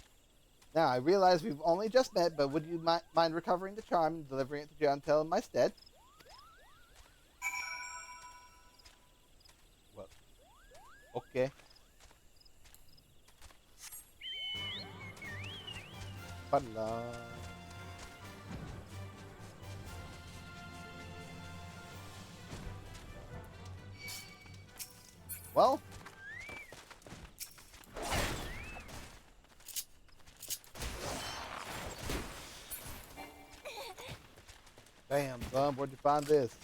[SPEAKER 3] Now, I realize we've only just met, but would you mind recovering the charm and delivering it to Jentatel in my stead? Well, okay. Ba-la. Well... Bam, son, where'd you find this?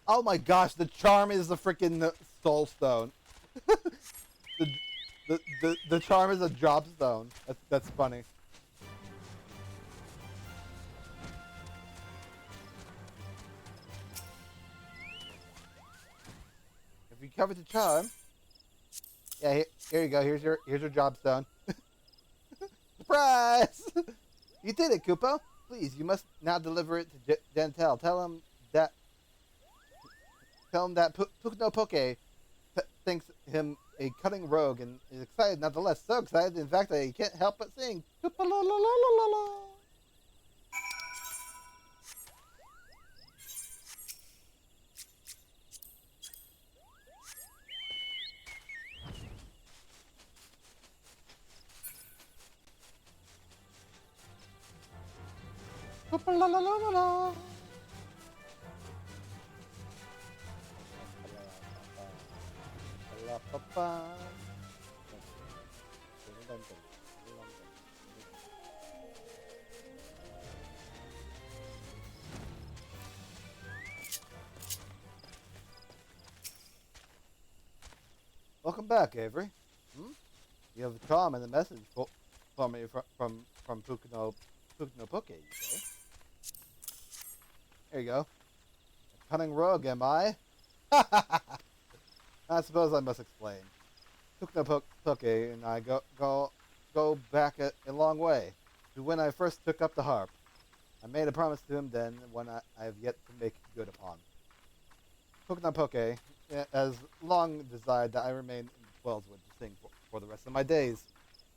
[SPEAKER 3] Oh my gosh, the charm is the freaking soul stone. the, the charm is a drop stone. That's funny. If you cover the charm, yeah, here you go. Here's your job stone. Surprise! You did it, Koopo. Please, you must now deliver it to Gentel. That Tell him that Pukno Poke thinks him a cunning rogue and is excited nonetheless. So excited, in fact, that he can't help but sing. Welcome back, Avery. Hmm? You have a charm and a message for me from Pukno Poke, you say? Here you go. A cunning rogue, am I? I suppose I must explain. Pukno Poke and I go back a long way to when I first took up the harp. I made a promise to him then, one I have yet to make good upon. Pukno Poke has long desired that I remain in Wellswood to sing for the rest of my days.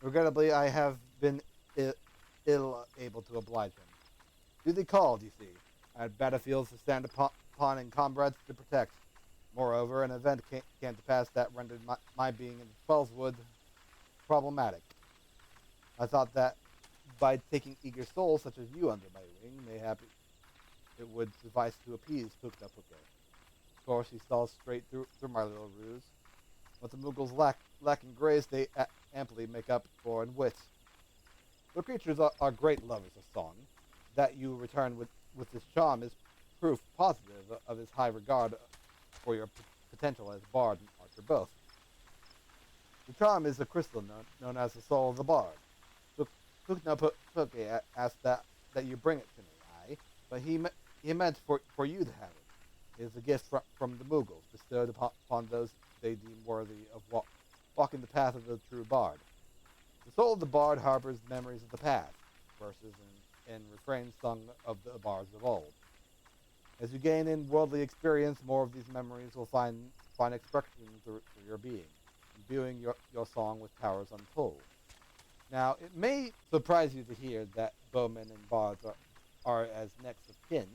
[SPEAKER 3] Regrettably, I have been ill able to oblige him. Duty called, you see. I had battlefields to stand upon and comrades to protect. Moreover, an event came to pass that rendered my being in Wellswood problematic. I thought that by taking eager souls such as you under my wing, mayhap it would suffice to appease Pukno Poke. Of course, he saw straight through my little ruse. What the Moogles lack in grace, they amply make up for in wit. The creatures are great lovers of song. That you return with this charm is proof positive of his high regard for your potential as bard and archer both. The charm is a crystal known as the soul of the bard. Pukno Poke asked that you bring it to me, aye, but he meant for you to have it. It is a gift from the Moogles, bestowed upon those they deem worthy of walking the path of the true bard. The soul of the bard harbors memories of the past, verses and refrains sung of the bards of old. As you gain in worldly experience, more of these memories will find expression through your being, imbuing your song with powers untold. Now, it may surprise you to hear that bowmen and bards are as next of kin.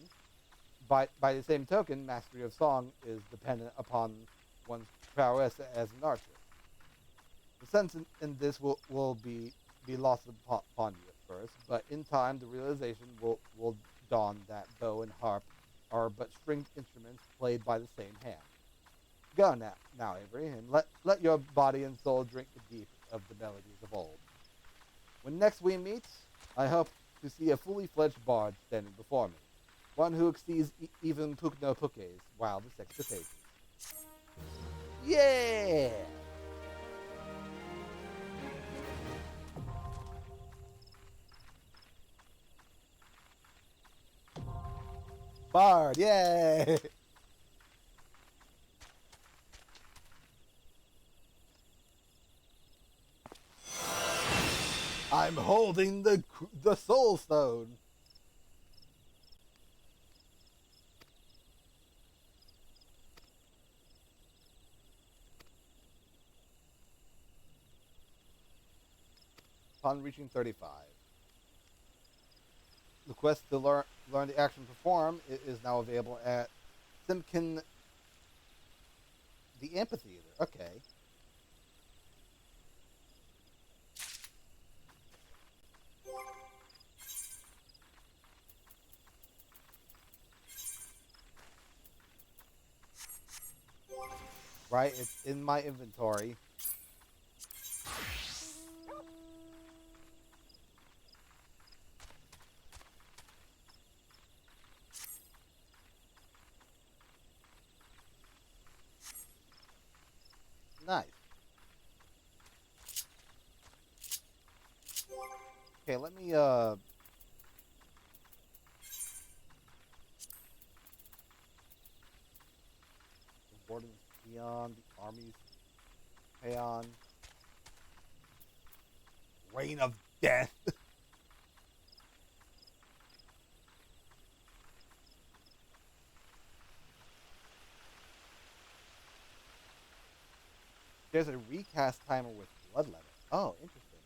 [SPEAKER 3] By the same token, mastery of song is dependent upon one's prowess as an archer. The sense in this will be lost upon you at first, but in time the realization will dawn that bow and harp are but stringed instruments played by the same hand. Go now, Avery, and let your body and soul drink the deep of the melodies of old. When next we meet, I hope to see a fully fledged bard standing before me, one who exceeds even Pukno Poke's wildest expectations. Yeah! Bard, yay! I'm holding the soul stone. Upon reaching 35. The quest to learn the action perform is now available at Simkin the Amphitheater. Okay. Right, it's in my inventory. Nice. Okay, let me Warden Peon, the armies Peon. Reign of Death. There's a recast timer with Bloodletter. Oh, interesting.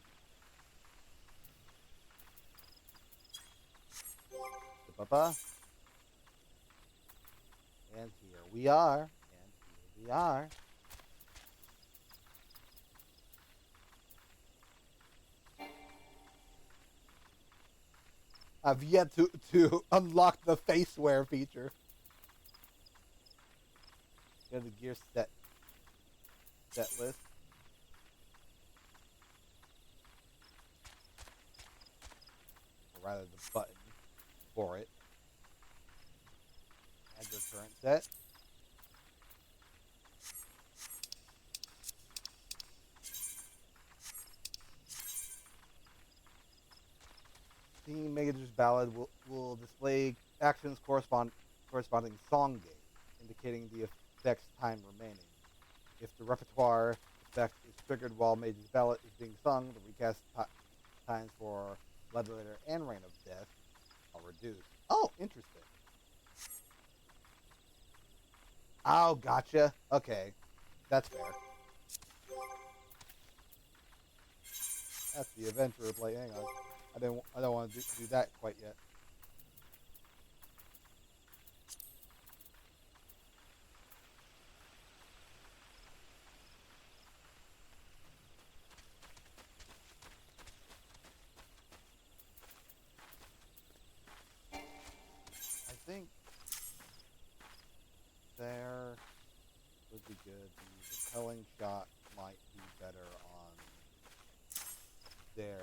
[SPEAKER 3] Ba-ba-ba. And here we are. And here we are. I've yet to unlock the face wear feature. Go to the gear set list. Or rather the button for it. Add your current set. Team Manager's Ballad will display actions corresponding song gauge, indicating the effect's time remaining. If the repertoire effect is triggered while Mage's Ballad is being sung, the recast times for Bloodletter and Reign of Death are reduced. Oh, interesting. Oh, gotcha. Okay, that's fair. That's the adventurer play. Hang on. I don't want to do that quite yet. I think there would be good. The repelling shot might be better on there.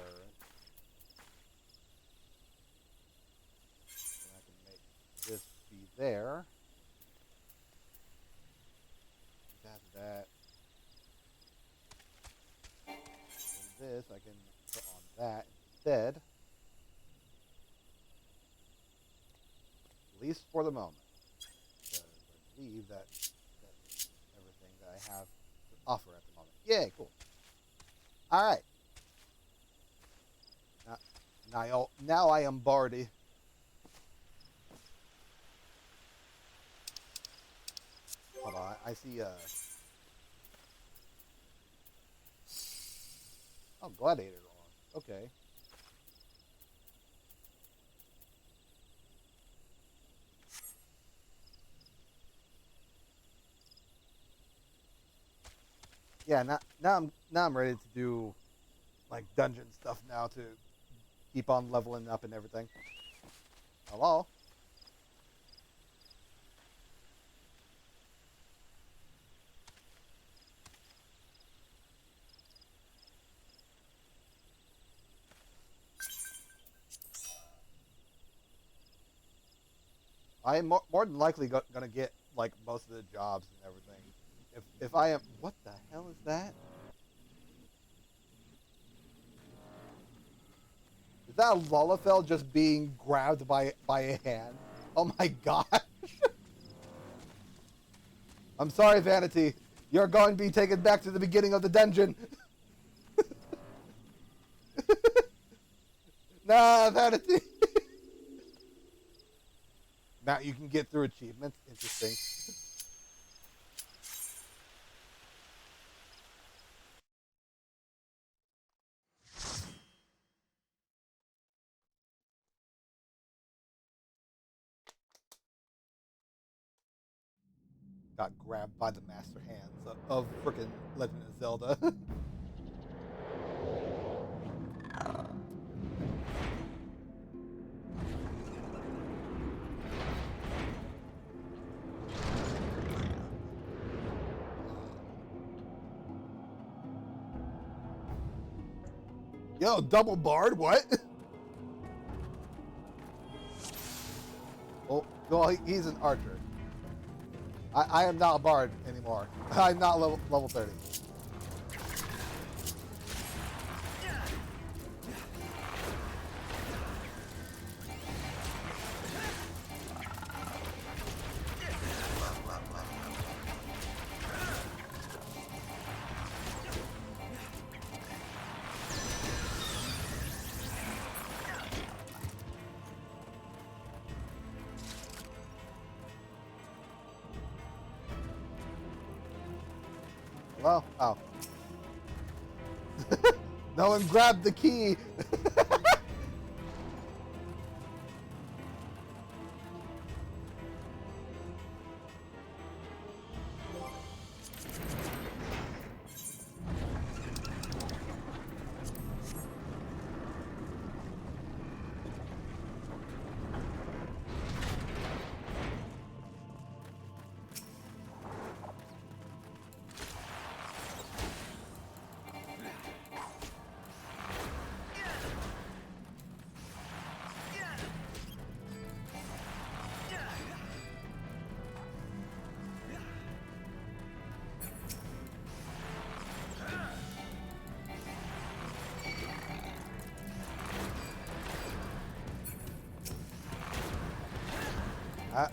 [SPEAKER 3] And I can make this be there. That. And this I can put on that instead. At least for the moment. Because I believe that's everything that I have to offer at the moment. Yay, cool. Alright. Now I am Bardy. Hold on, I see oh, Gladiator on. Okay. Yeah, now I'm ready to do like dungeon stuff now to keep on leveling up and everything. Hello? I am more than likely gonna get like most of the jobs and everything. If I am, what the hell is that? Is that a Lullafell just being grabbed by a hand? Oh my god! I'm sorry, Vanity. You're going to be taken back to the beginning of the dungeon. Nah, Vanity. Now you can get through achievements. Interesting. Got grabbed by the master hands of frickin' Legend of Zelda. Yo, double bard? What? Oh, well, he's an archer. I am not a bard anymore. I'm not level 30. Well, oh. No one grabbed the key. Uh,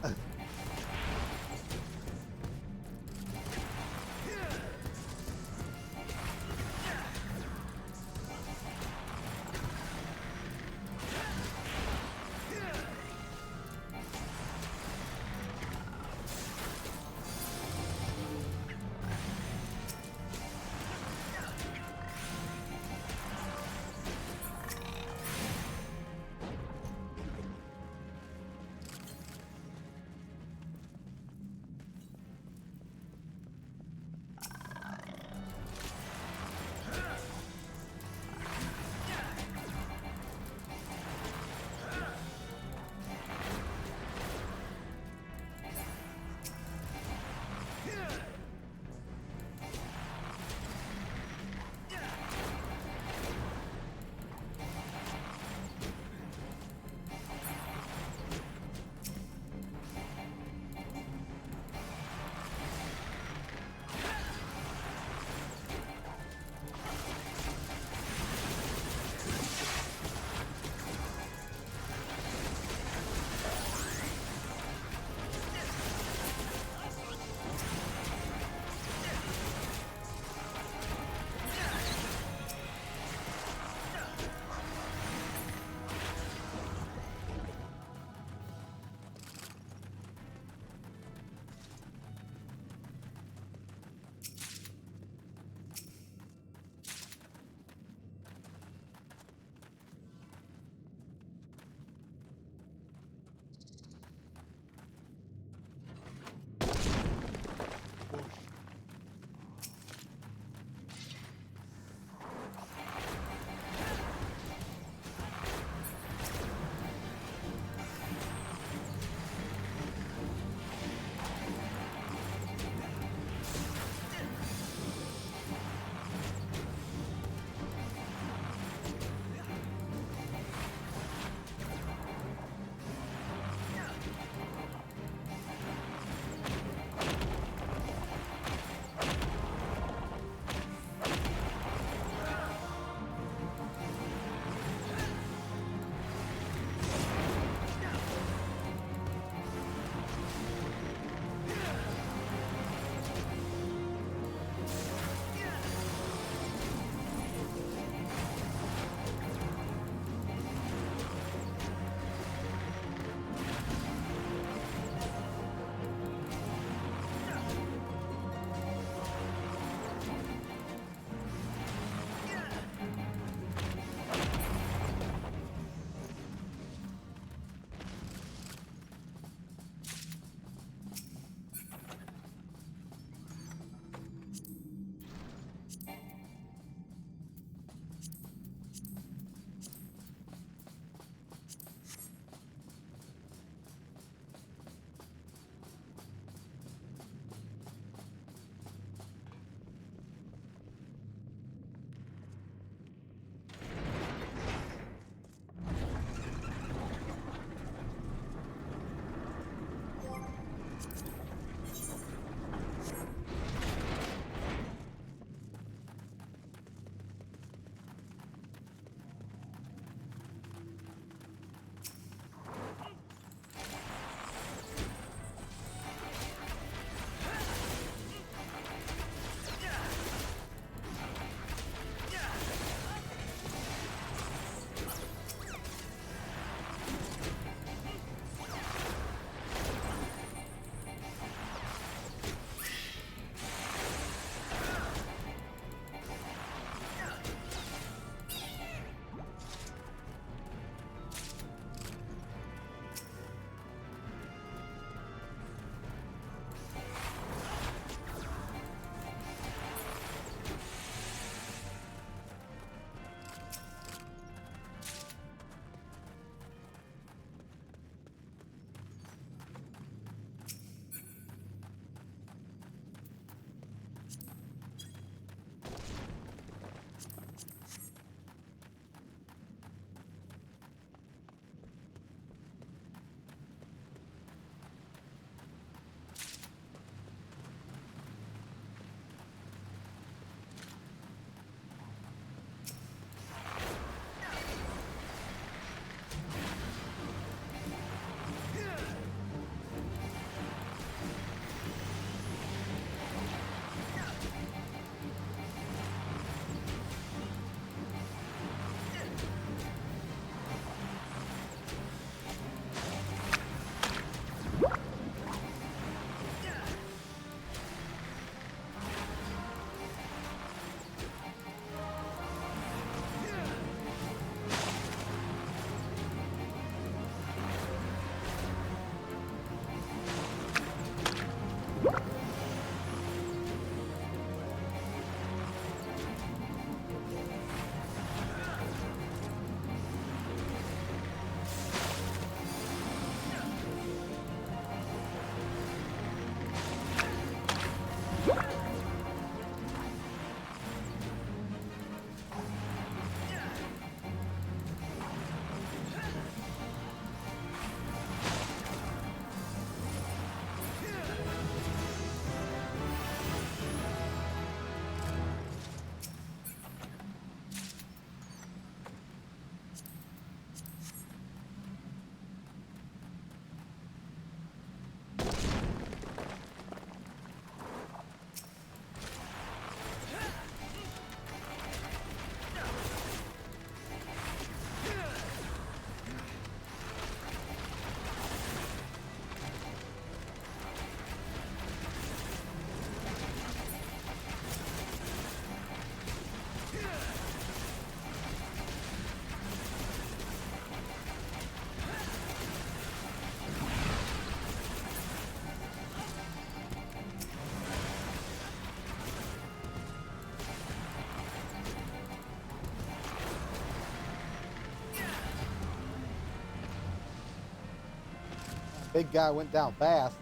[SPEAKER 3] Big guy went down fast.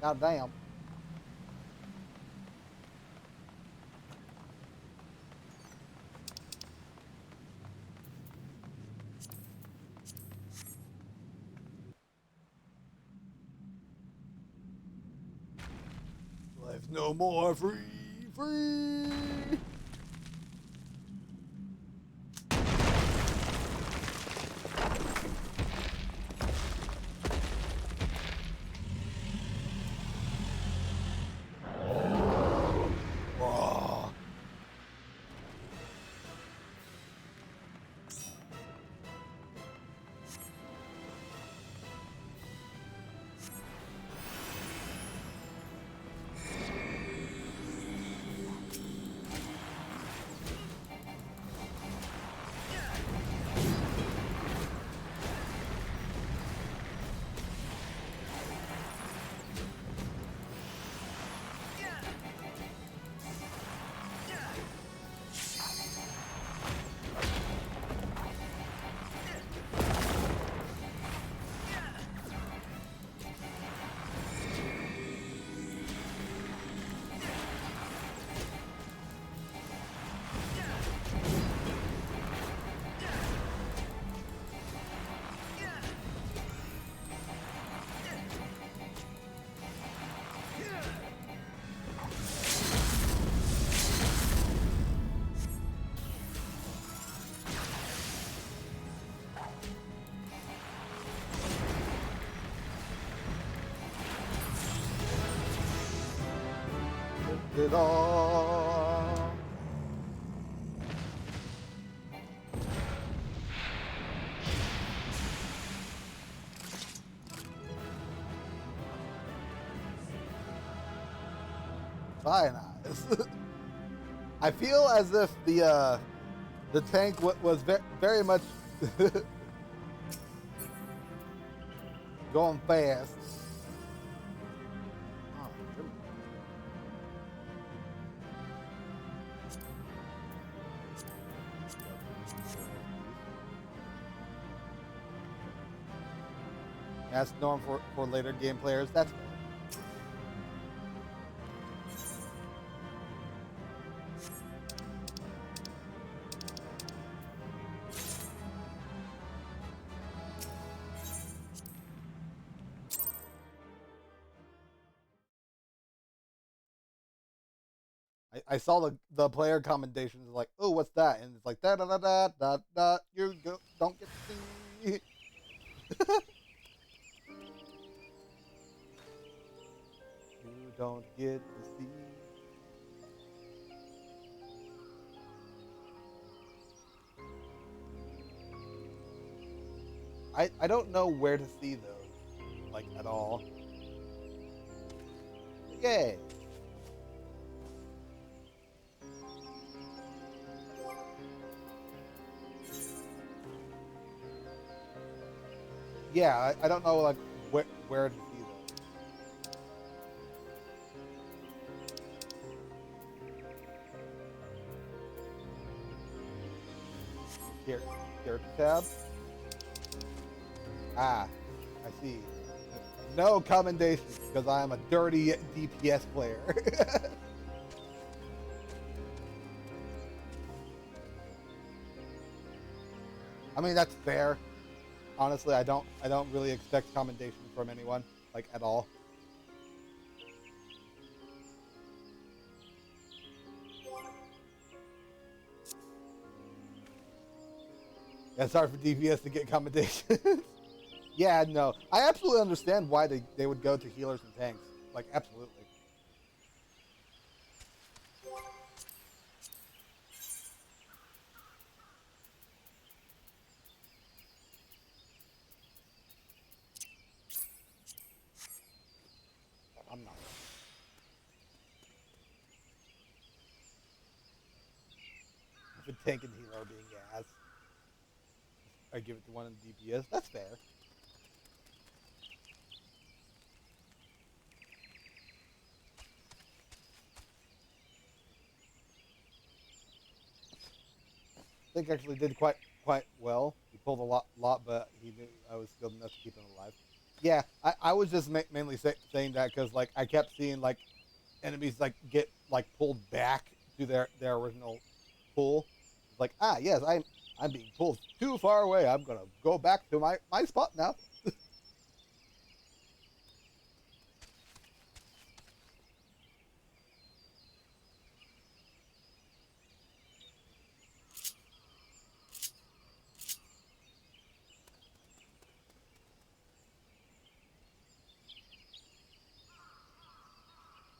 [SPEAKER 3] God damn. Life's no more free, free. Whoa. It all. Cyanide. I feel as if the tank was very much going fast. Oh, really? That's norm for later game players. That's fair. I saw the player commendations like, oh, what's that? And it's like da da da da da da. You don't get to see. You don't get to see. I don't know where to see those, like at all. Yay. Yeah, I don't know like where to see those. Here, character tab. Ah, I see. No commendations because I am a dirty DPS player. I mean that's fair. Honestly, I don't really expect commendation from anyone, like at all. Yeah, it's hard for DPS to get commendations. Yeah, no. I absolutely understand why they would go to healers and tanks. Like, absolutely. I'm not. If a tank and healer are being ass, I give it to one in DPS. That's fair. I think actually did quite well. He pulled a lot, but he knew I was skilled enough to keep him alive. Yeah, I was just mainly saying that because like I kept seeing like enemies like get like pulled back to their original pull. It's like yes, I'm being pulled too far away. I'm gonna go back to my spot now.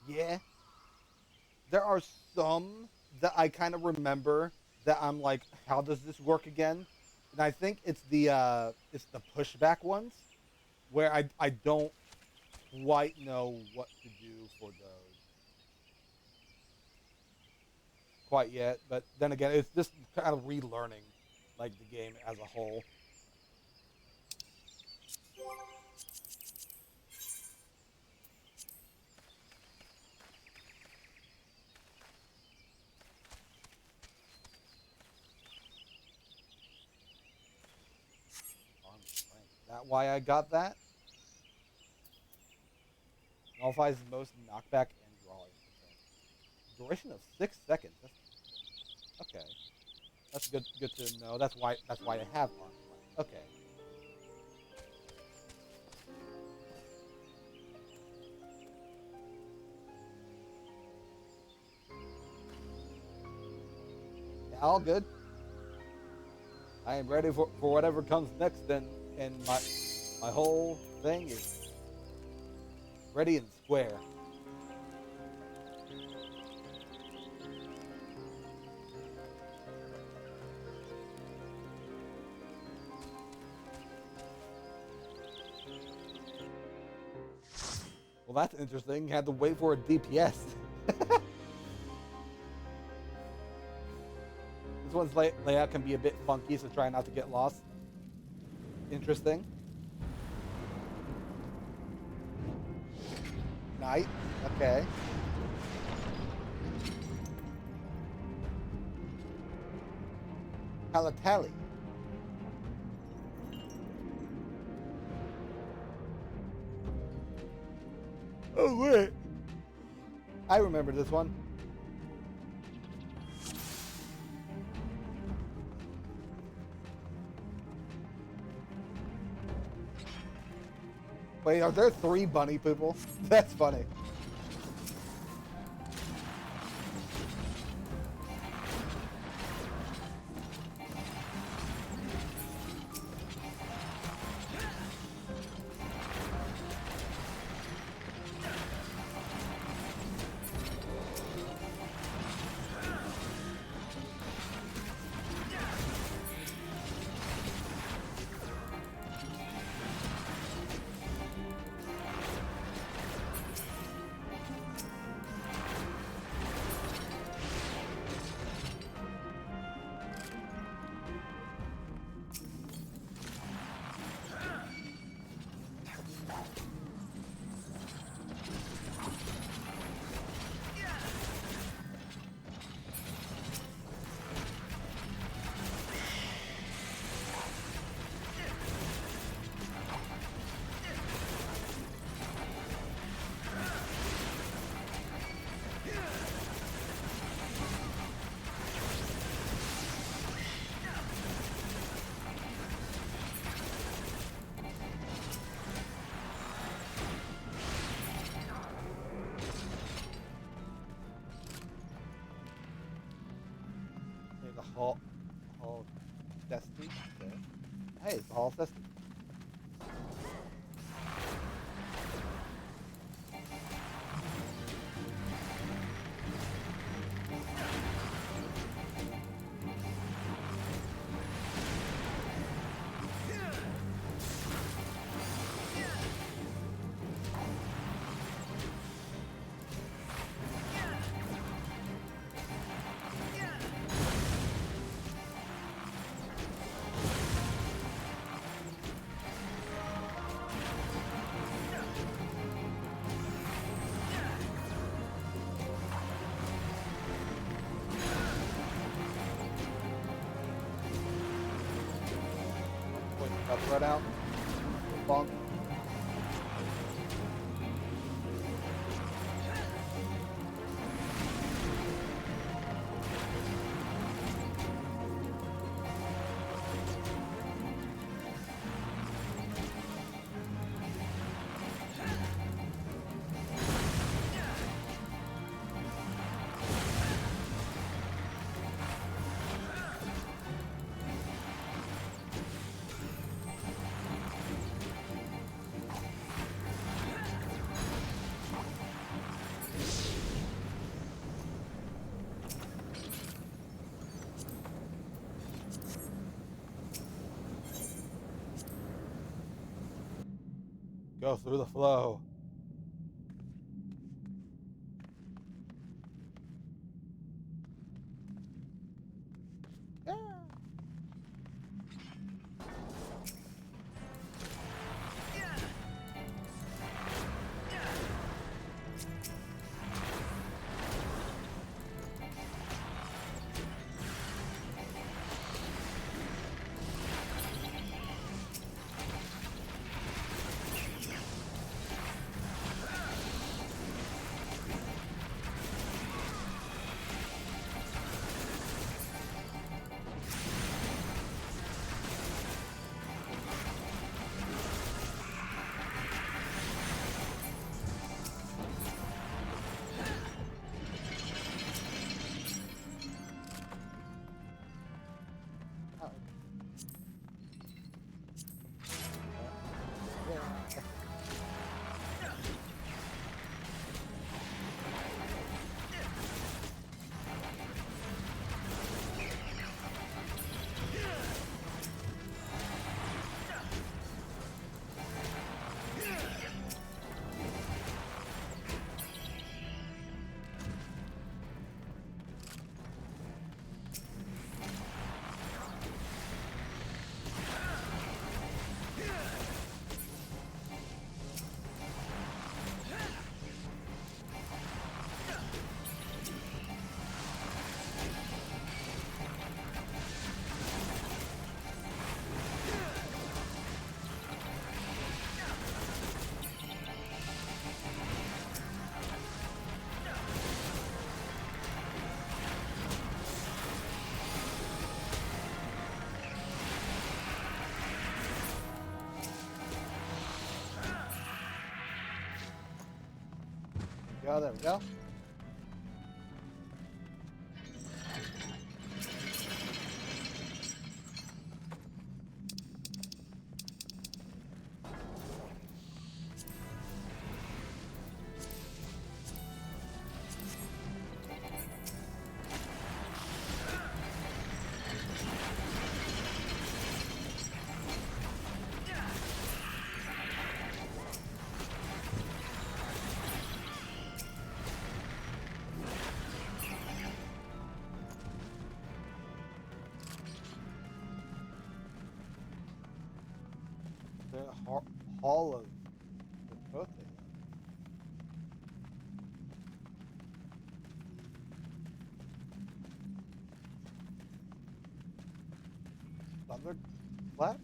[SPEAKER 3] Yeah, there are some that I kind of remember that I'm like, how does this work again? And I think it's the pushback ones where I don't quite know what to do for those quite yet. But then again, it's just kind of relearning like the game as a whole. Arm strength. Is that why I got that? Nullifies most knockback and drawing effects. Duration of 6 seconds. That's okay. That's good to know. That's why I have arm strength. Okay. Yeah, all good. I am ready for whatever comes next then, and my whole thing is ready and square. Well, that's interesting. Had to wait for a DPS. This one's layout can be a bit funky, so try not to get lost. Interesting. Knight. Okay. Palatali. Oh wait. I remember this one. Wait, are there 3 bunny people? That's funny. The Hall of Destiny. Okay. Hey, it's the Hall of Destiny. Point the right out. Bonk. Go through the flow. Yeah. Oh. Yeah. Go, there we go. The Hall of Dakota. Thunder Clap?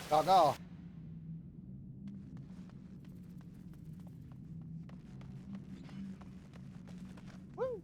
[SPEAKER 3] Go, go. Woo.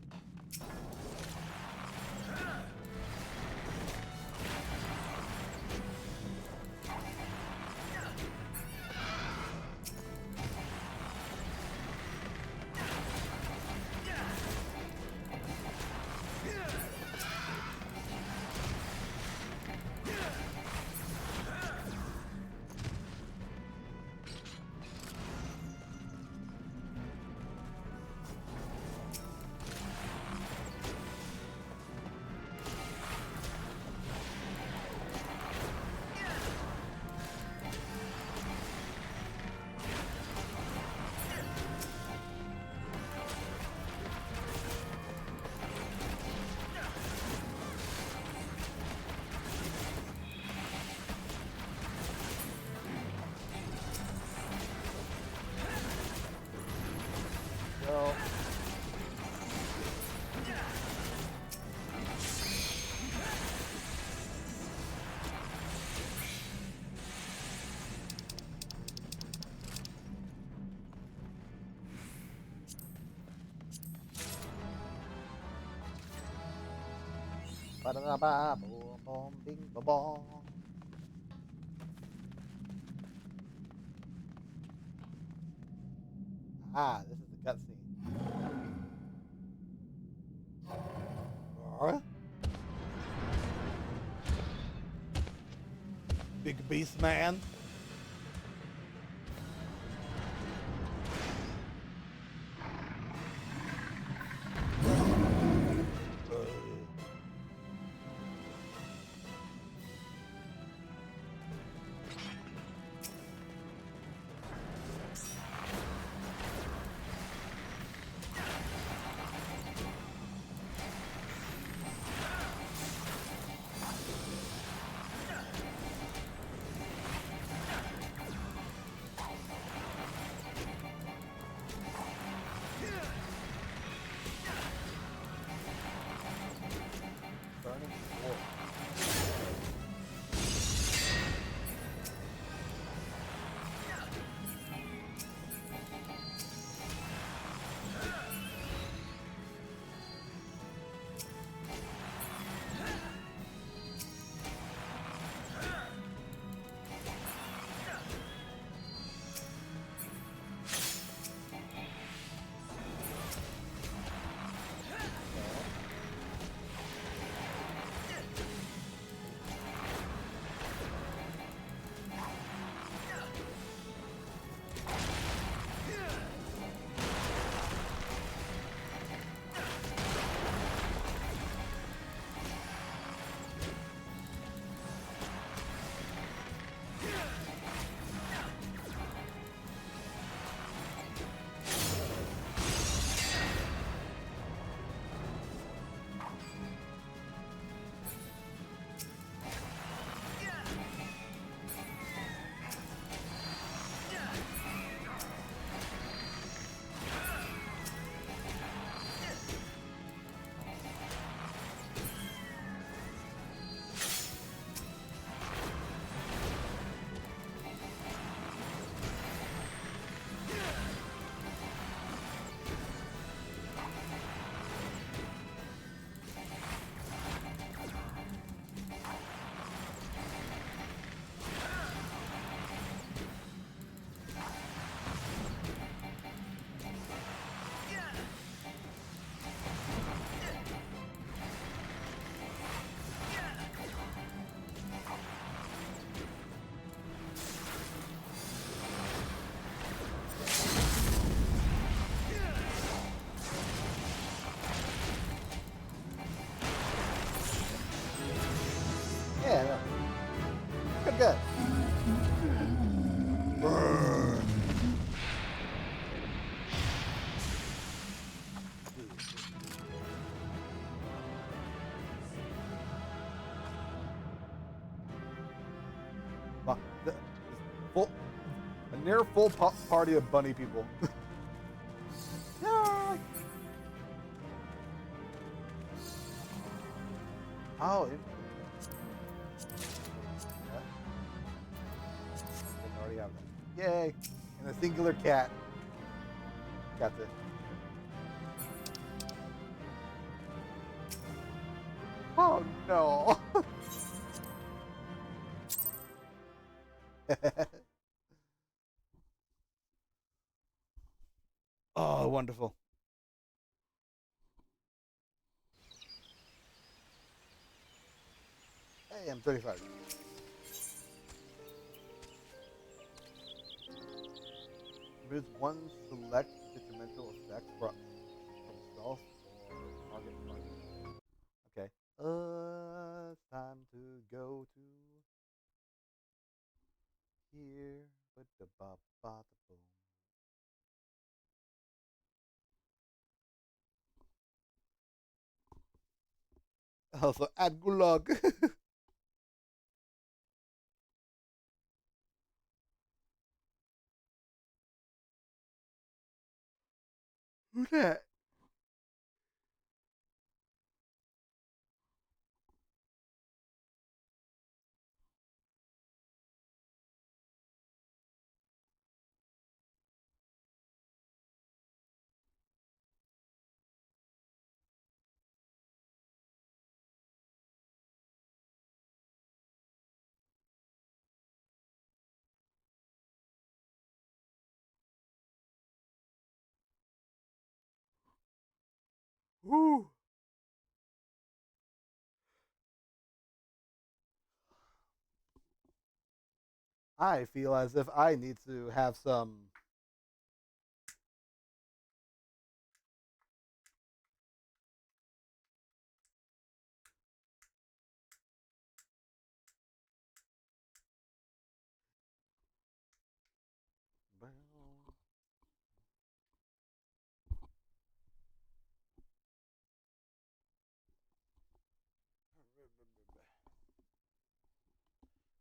[SPEAKER 3] Ba-da-da-ba, boom, boom, bing, ba bong. Ah, this is the cutscene. Big beast man. Burning sword. Yeah, no. Good, good. Wow, this full, a near full party of bunny people. Yeah. Oh, yeah. I already have that. Yay! And a singular cat. Got this. Oh no! Oh, wonderful. Hey, I'm 35. Remove one select detrimental effect from spells or target target. Okay. It's time to go to here. But the ba ba the boom. Also, add gulag. Who's that? Woo. I feel as if I need to have some.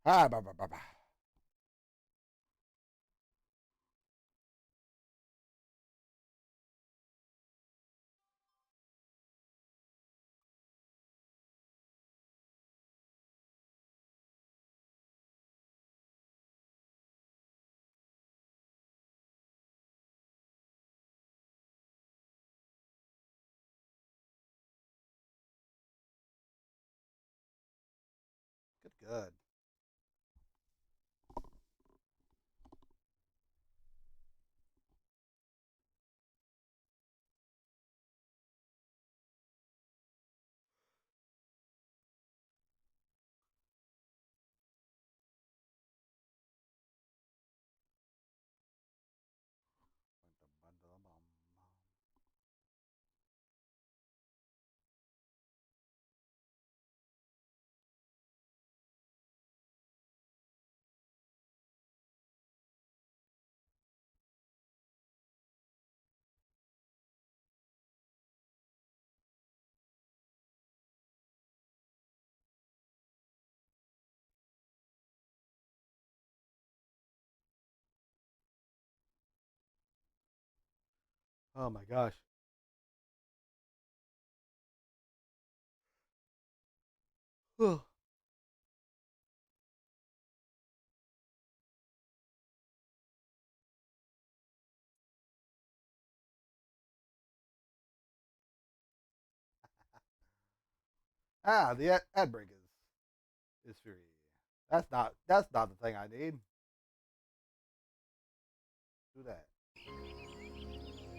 [SPEAKER 3] Ah, bah, bah, bah, bah. Good, good. Oh my gosh. Ah, the ad break is free. That's not the thing I need. Do that.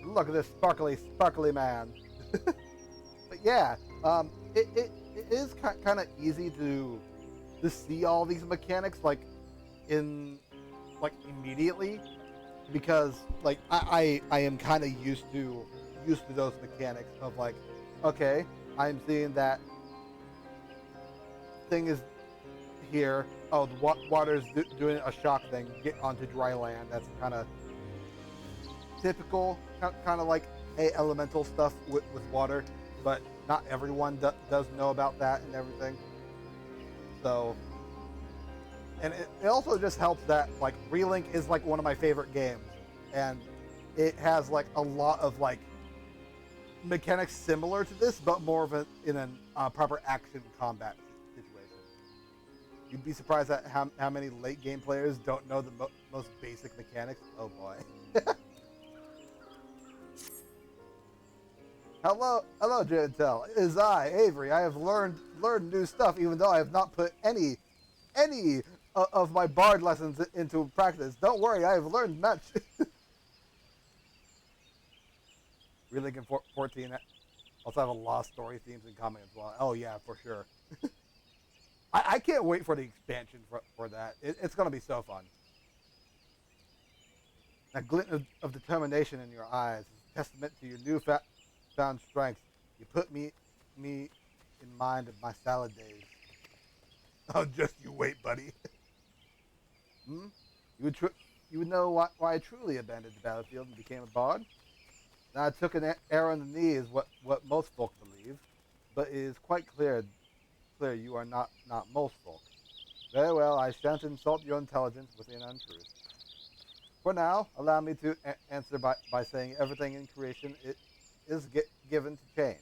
[SPEAKER 3] Look at this sparkly man. But yeah, it is kind of easy to see all these mechanics like in like immediately because like I am kind of used to those mechanics of like okay, I'm seeing that thing is here. Oh, the water's doing a shock thing. Get onto dry land. That's kind of typical, kind of like a elemental stuff with water, but not everyone does know about that and everything. So, and it also just helps that like Relink is like one of my favorite games, and it has like a lot of like mechanics similar to this, but more of a in a proper action combat situation. You'd be surprised at how many late game players don't know the most basic mechanics. Oh boy. Hello, Jantel. It is I, Avery. I have learned new stuff, even though I have not put any of my bard lessons into practice. Don't worry, I have learned much. Relink in 14 also have a lot of story themes in common as well. Oh yeah, for sure. I can't wait for the expansion for that. It's gonna be so fun. That glint of determination in your eyes is a testament to your newfound strength. You put me in mind of my salad days. Oh, just you wait, buddy. Hmm? You would you would know why I truly abandoned the battlefield and became a bard. Now I took an arrow in the knee is what most folk believe, but it is quite clear you are not most folk. Very well, I shan't insult your intelligence with an untruth. For now, allow me to answer by saying everything in creation is given to change,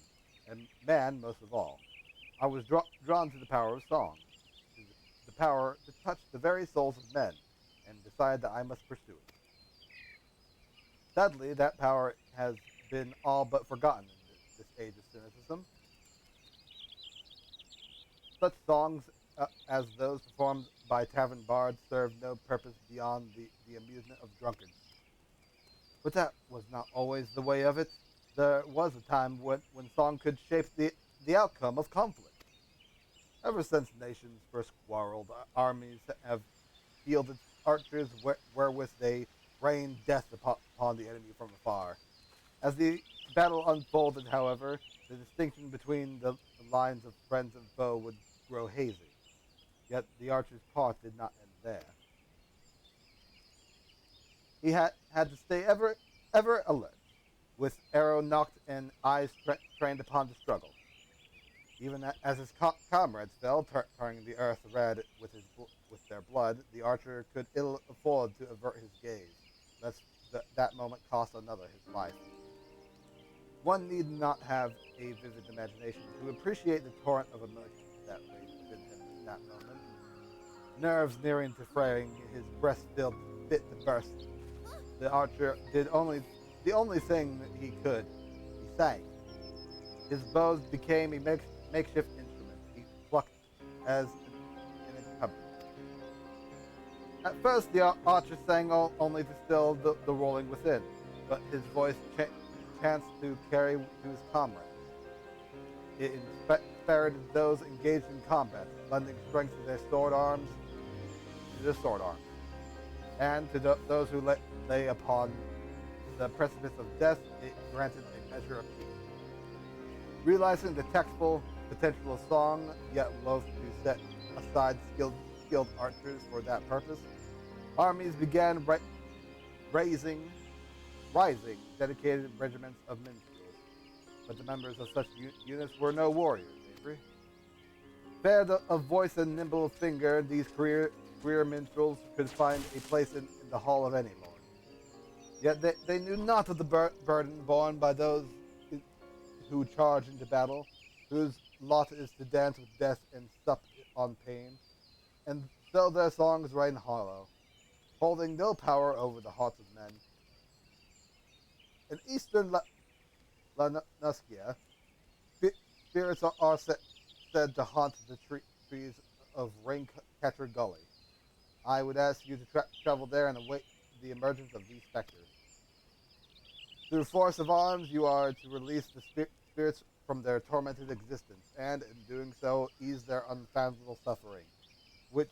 [SPEAKER 3] and man most of all. I was drawn to the power of song, the power to touch the very souls of men, and decided that I must pursue it. Sadly, that power has been all but forgotten in this age of cynicism. Such songs as those performed by tavern bards serve no purpose beyond the amusement of drunkards. But that was not always the way of it. there was a time when song could shape the outcome of conflict. Ever since nations first quarreled, armies have fielded archers wherewith they rained death upon the enemy from afar. As the battle unfolded, however, the distinction between the lines of friends and foe would grow hazy. Yet the archer's part did not end there. He had to stay ever alert, with arrow nocked and eyes trained upon the struggle. Even as his comrades fell, turning the earth red with their blood, the archer could ill afford to avert his gaze, lest that moment cost another his life. One need not have a vivid imagination to appreciate the torrent of emotion that raged within him in that moment. Nerves nearing to fraying, his breast filled fit to burst. The archer did the only thing that he could. He sang. His bows became a makeshift instrument. He plucked as an accompaniment. At first, the archer sang only to still the rolling within, but his voice chanced to carry to his comrades. It inspired those engaged in combat, lending strength to their sword arms, and to those who lay upon the precipice of death. It granted a measure of peace. Realizing the tactful potential of song, yet loath to set aside skilled archers for that purpose, armies began rising dedicated regiments of minstrels. But the members of such units were no warriors, Avery. Fair of voice and nimble of finger, these career minstrels could find a place in the hall of any lord. Yet they knew not of the burden borne by those who charge into battle, whose lot is to dance with death and sup on pain. And though their songs rang hollow, holding no power over the hearts of men, in eastern Lanuskia, spirits are said to haunt the trees of Raincatcher Gully. I would ask you to travel there and await the emergence of these specters. Through force of arms, you are to release the spirits from their tormented existence, and in doing so, ease their unfathomable suffering, which,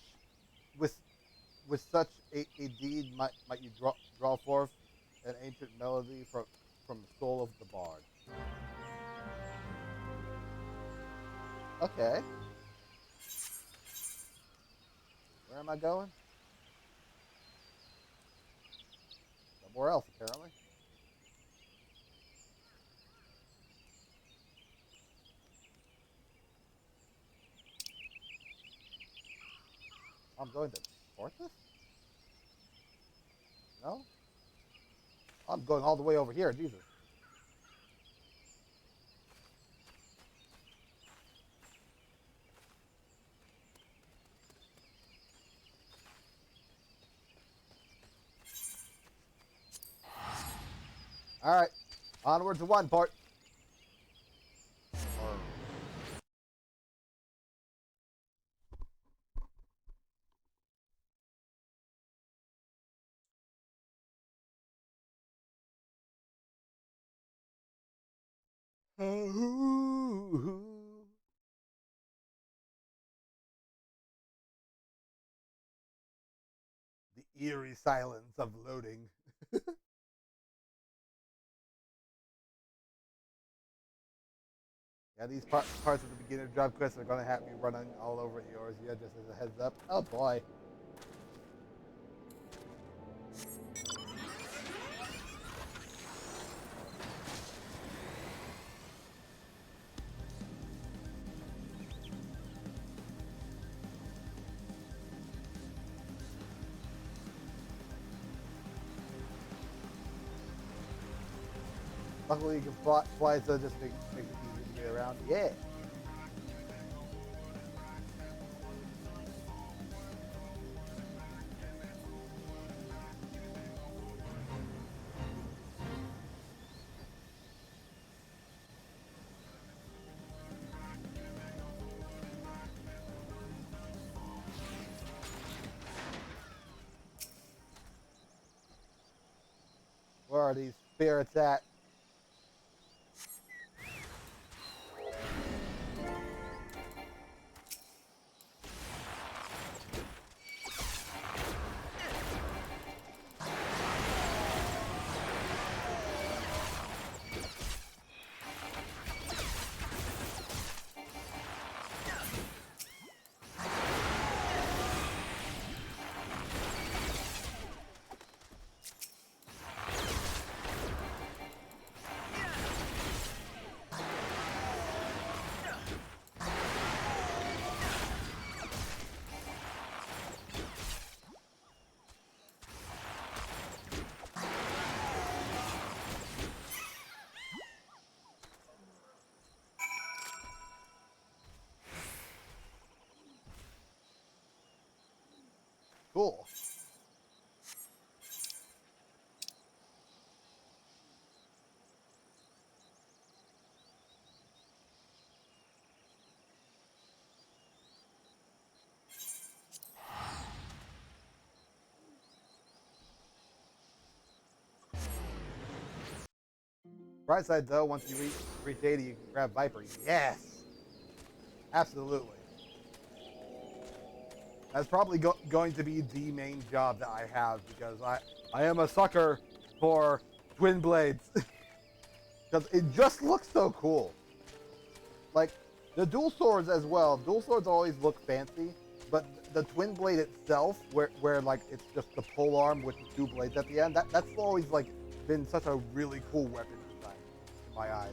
[SPEAKER 3] with such a deed, might you draw forth an ancient melody from the soul of the bard. Okay. Where am I going? Somewhere else, apparently. I'm going to Portsmouth? No? I'm going all the way over here, Jesus. Alright. Onward to one port. Or the eerie silence of loading. Yeah, these parts of the beginner job quests are going to have me running all over yours. Yeah, just as a heads up. Oh boy. Luckily, you can fly, so just makes it easy to get around. Yeah. Where are these spirits at? cool. Bright side though, once you reach 80, you can grab Viper. Yes, absolutely. That's probably going to be the main job that I have because I am a sucker for twin blades because it just looks so cool. Like the dual swords as well. Dual swords always look fancy, but the twin blade itself, where like it's just the pole arm with the two blades at the end, that's always like been such a really cool weapon design in my eyes.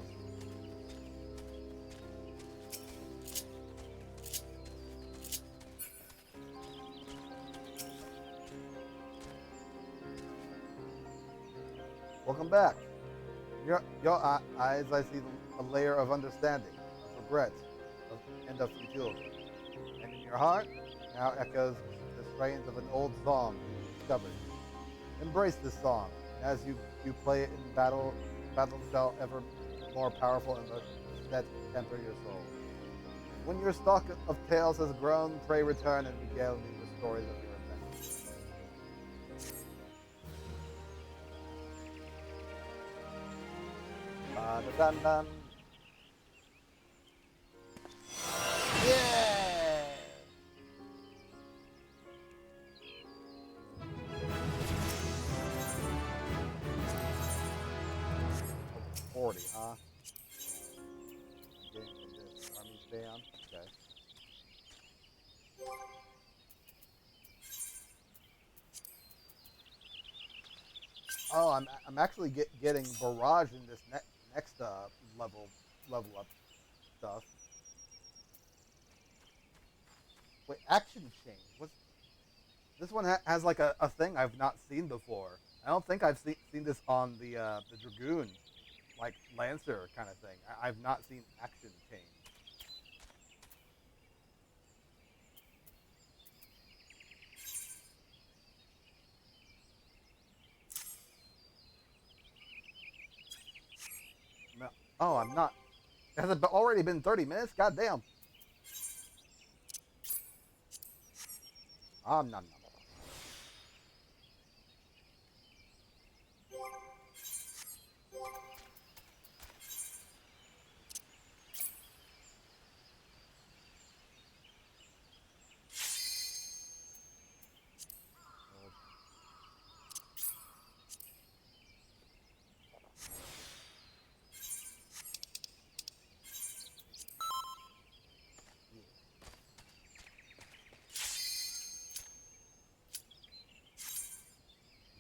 [SPEAKER 3] Welcome back. Your eyes, I see a layer of understanding, of regret, and of futility. And in your heart now echoes the strains of an old song you discovered. Embrace this song. As you play it in battle shall ever more powerful and that enter your soul. When your stock of tales has grown, pray return and regale me with stories of your adventures. Ba-da-dun-dun. Yeah! 40, huh? Getting from this army band. Okay. Oh, I'm actually getting barrage in this next level up stuff. Wait, action change. What's this one has like a thing I've not seen before. I don't think I've seen this on the Dragoon, like Lancer kind of thing. I've not seen action change. No. Oh, I'm not. Has it already been 30 minutes? God damn. Nom nom.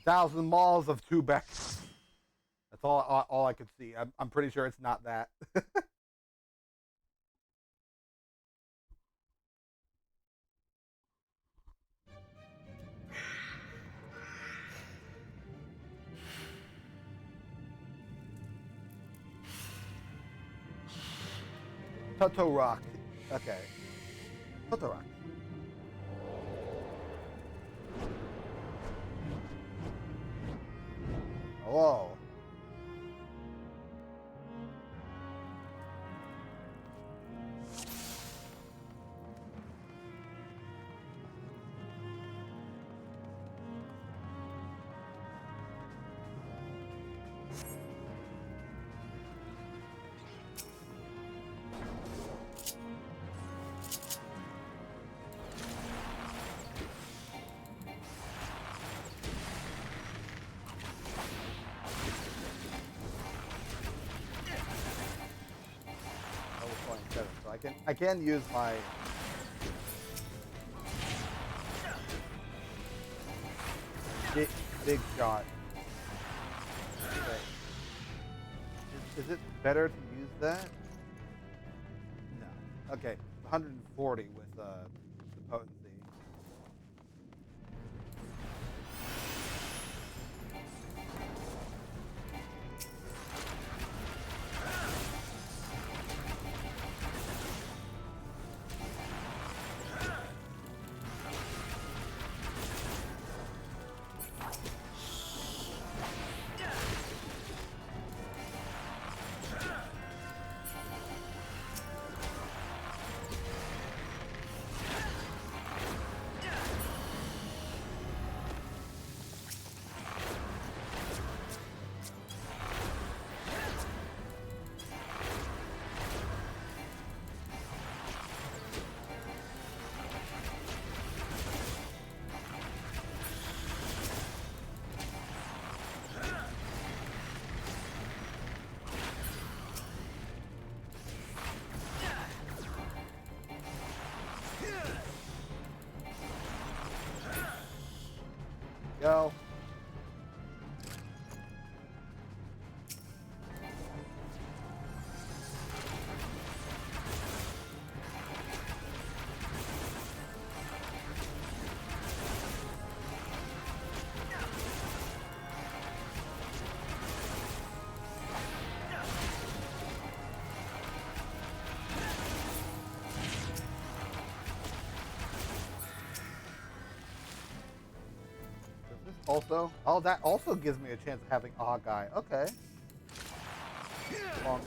[SPEAKER 3] 1,000 malls of 2 Becks. That's all I could see. I'm pretty sure it's not that. Totorock. Okay. Totorock. Hello. So I can use my big shot. Okay. Is it better to use that? No. Okay. 140 with the potency. go. Also, oh, that also gives me a chance of having Hawkeye. Okay. Long.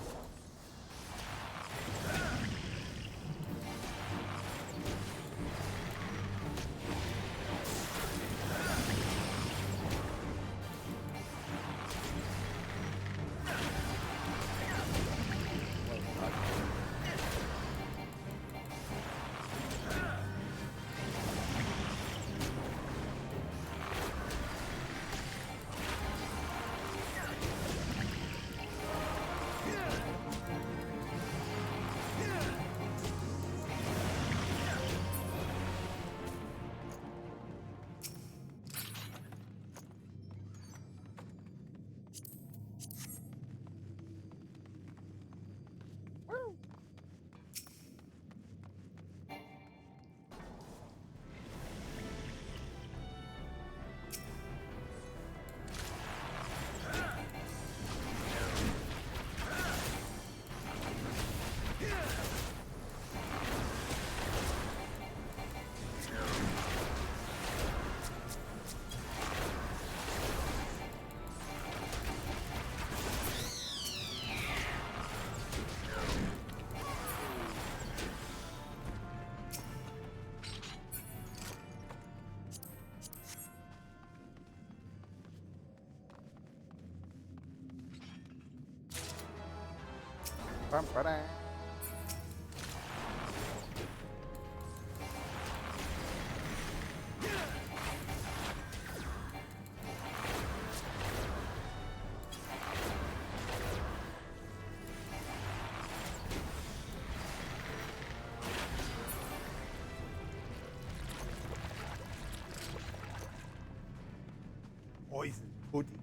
[SPEAKER 3] Bum-ba-da. Poison pudding.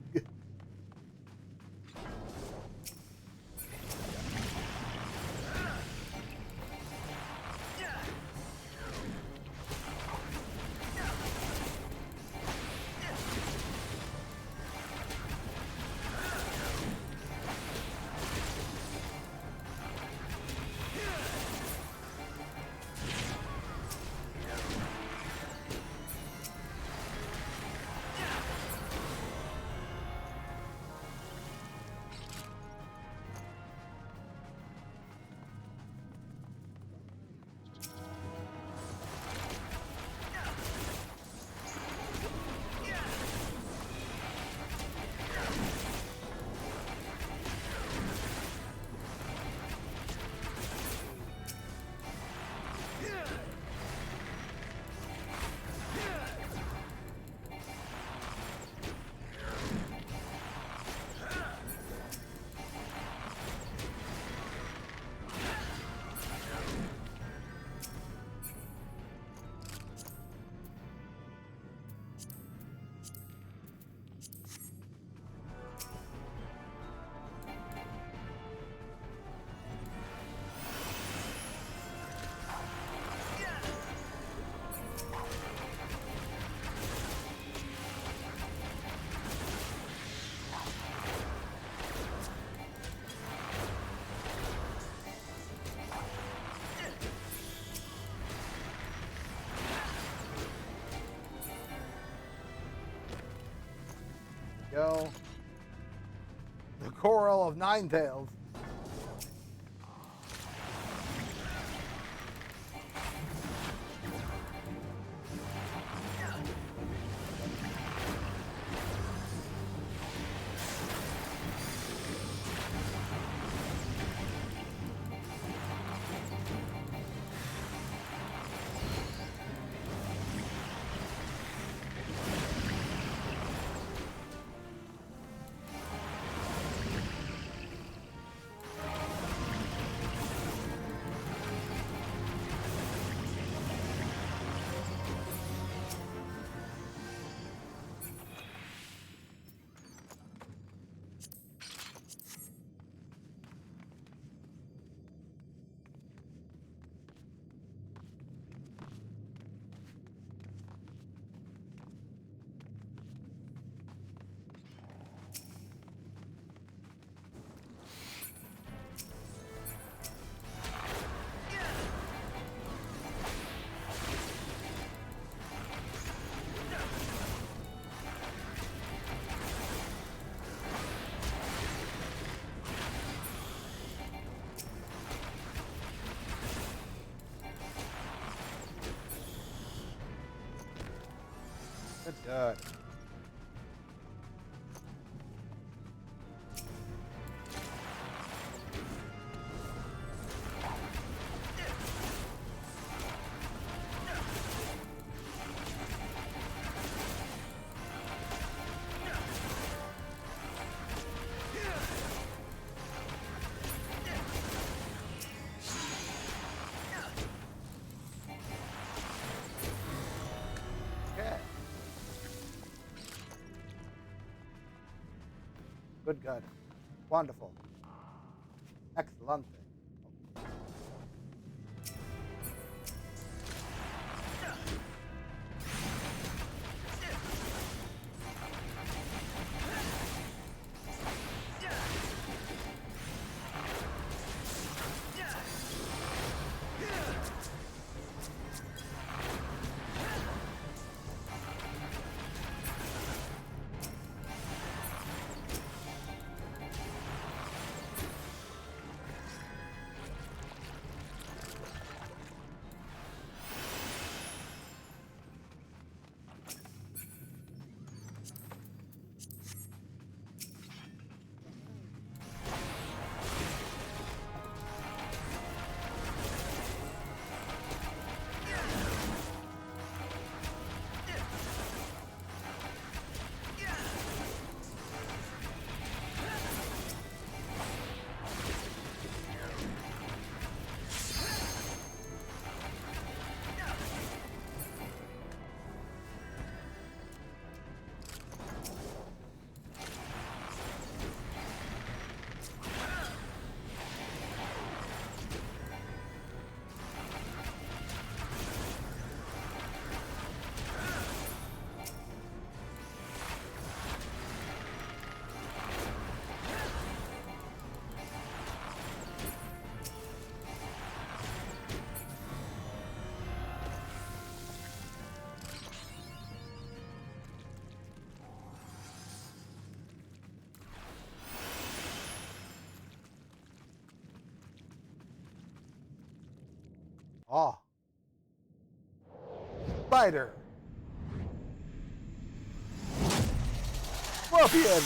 [SPEAKER 3] Go. The Coral of Ninetales. Good. Okay. Good, good. Wonderful. Excellent. Oh. Spider. Scorpion.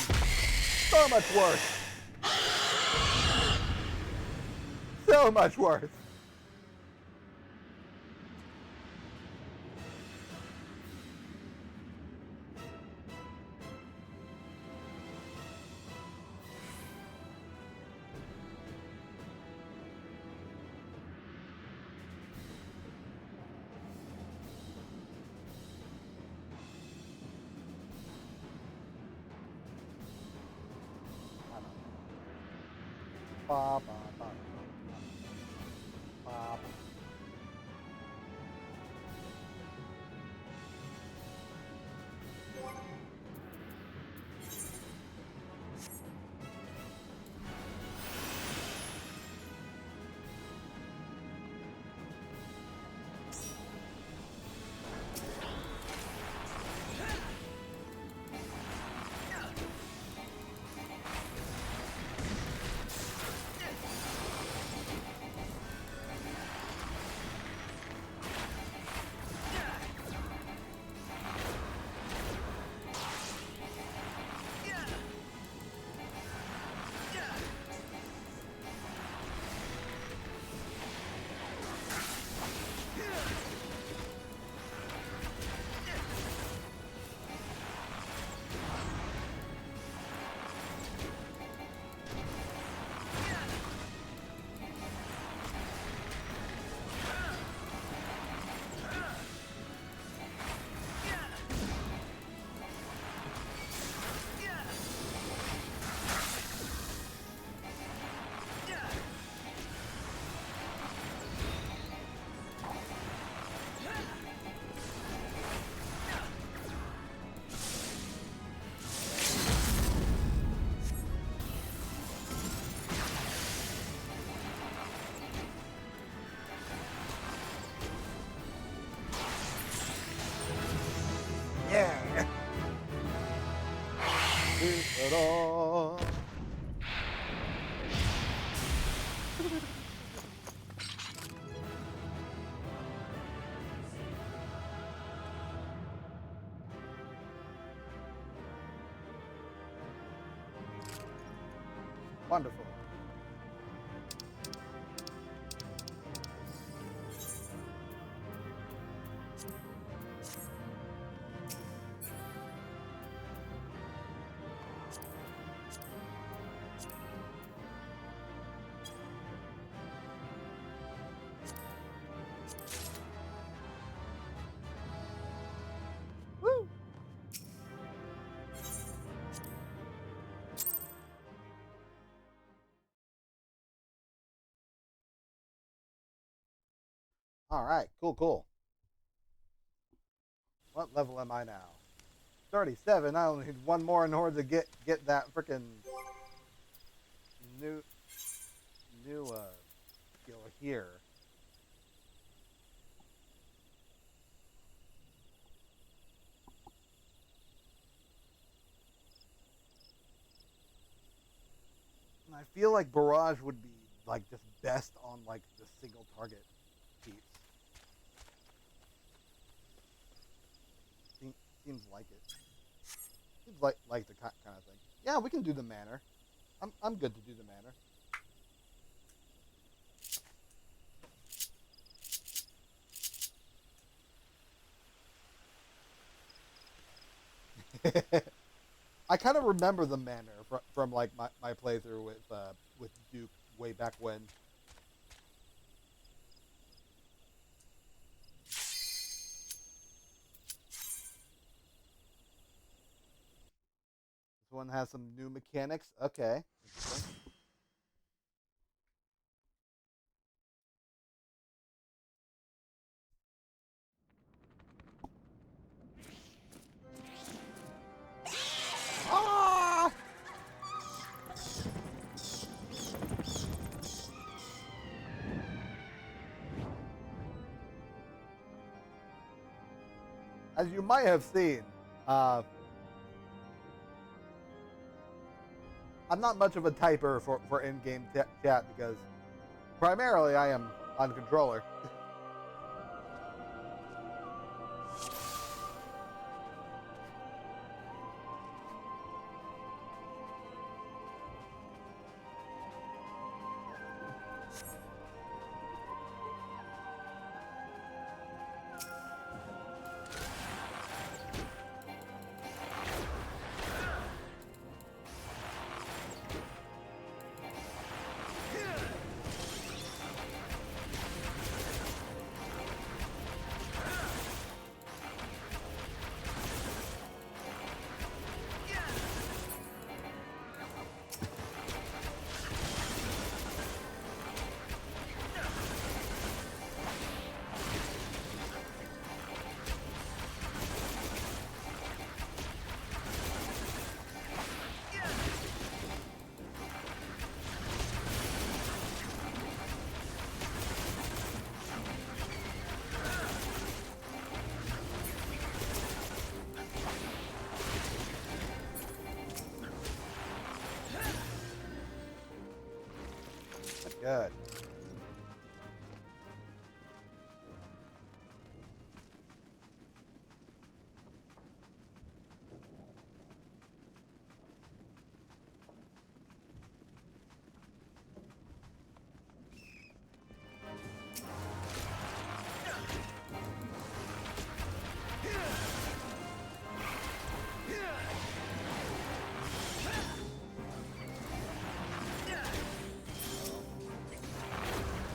[SPEAKER 3] So much worse. So much worse. Ba, ba, ba, ba, ba. Yeah. Ta-da. Wonderful. Woo! All right, cool. What level am I now? 37. I only need one more in order to get that freaking new skill here. And I feel like Barrage would be like just best on like the single target piece. Seems like it. Seems like the kind of thing. Yeah, we can do the manor. I'm good to do the manor. I kind of remember the manor from like my playthrough with Duke way back when. This one has some new mechanics. Okay. Ah! As you might have seen, I'm not much of a typer for in-game chat because primarily I am on controller. Good.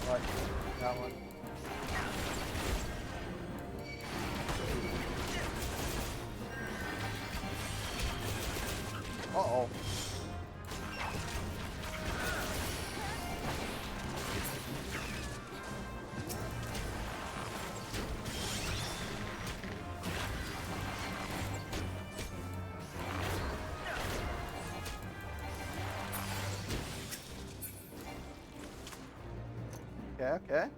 [SPEAKER 3] Right. That one. Uh-oh. Okay.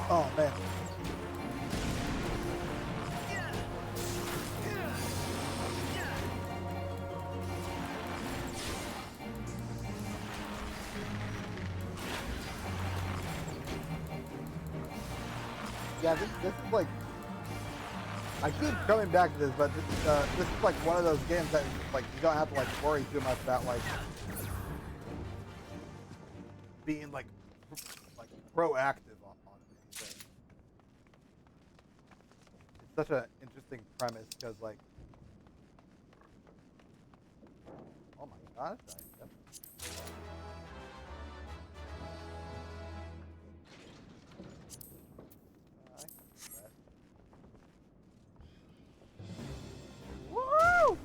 [SPEAKER 3] Oh man. Yeah, this is like, I keep coming back to this, but this is like one of those games that like you don't have to like worry too much about like being like proactive on anything. It's such an interesting premise because like, oh my gosh, yep. I can see that. Woo!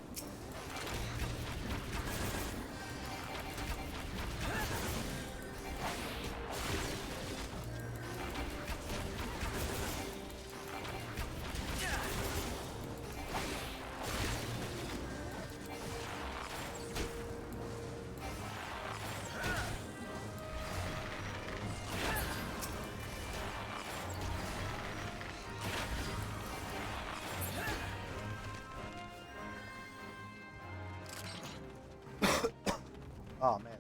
[SPEAKER 3] Oh man.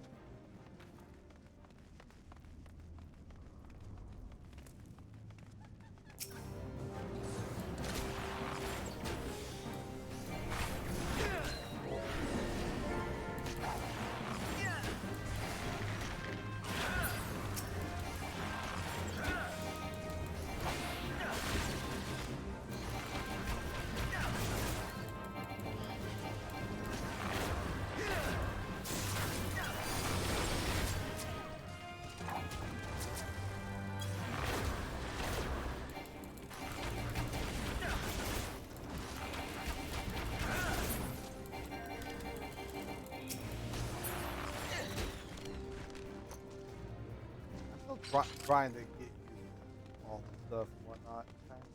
[SPEAKER 3] I'm still trying to get used to all this stuff and whatnot. Trying to.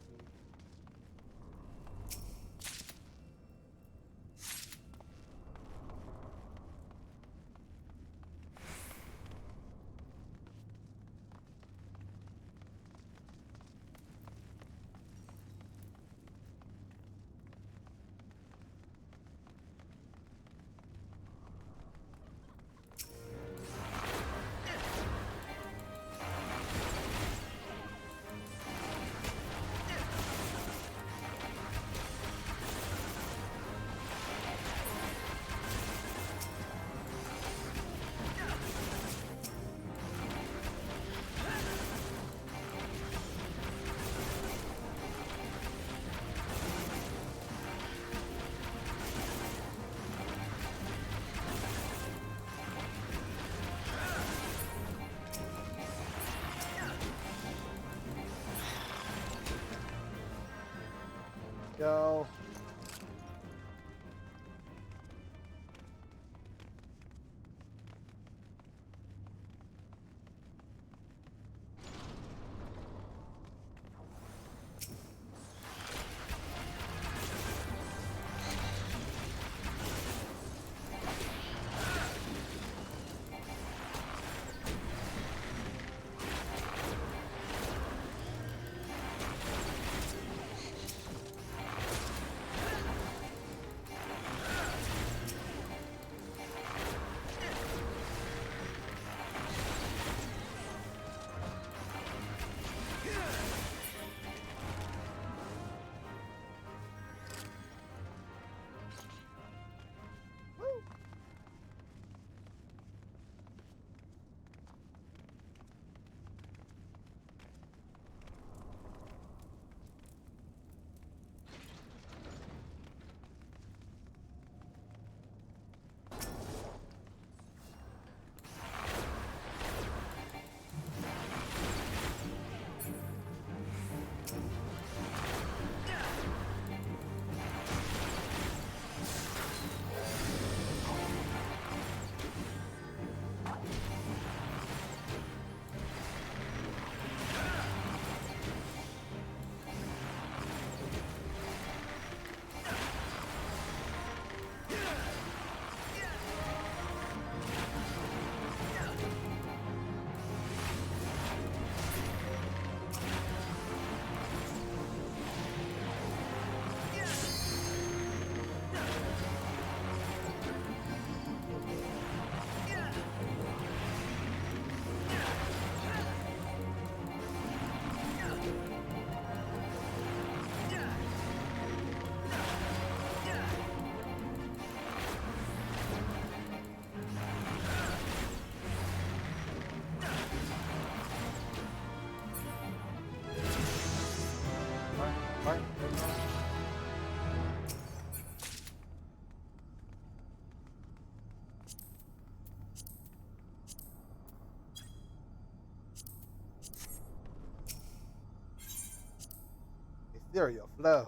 [SPEAKER 3] ethereal flow.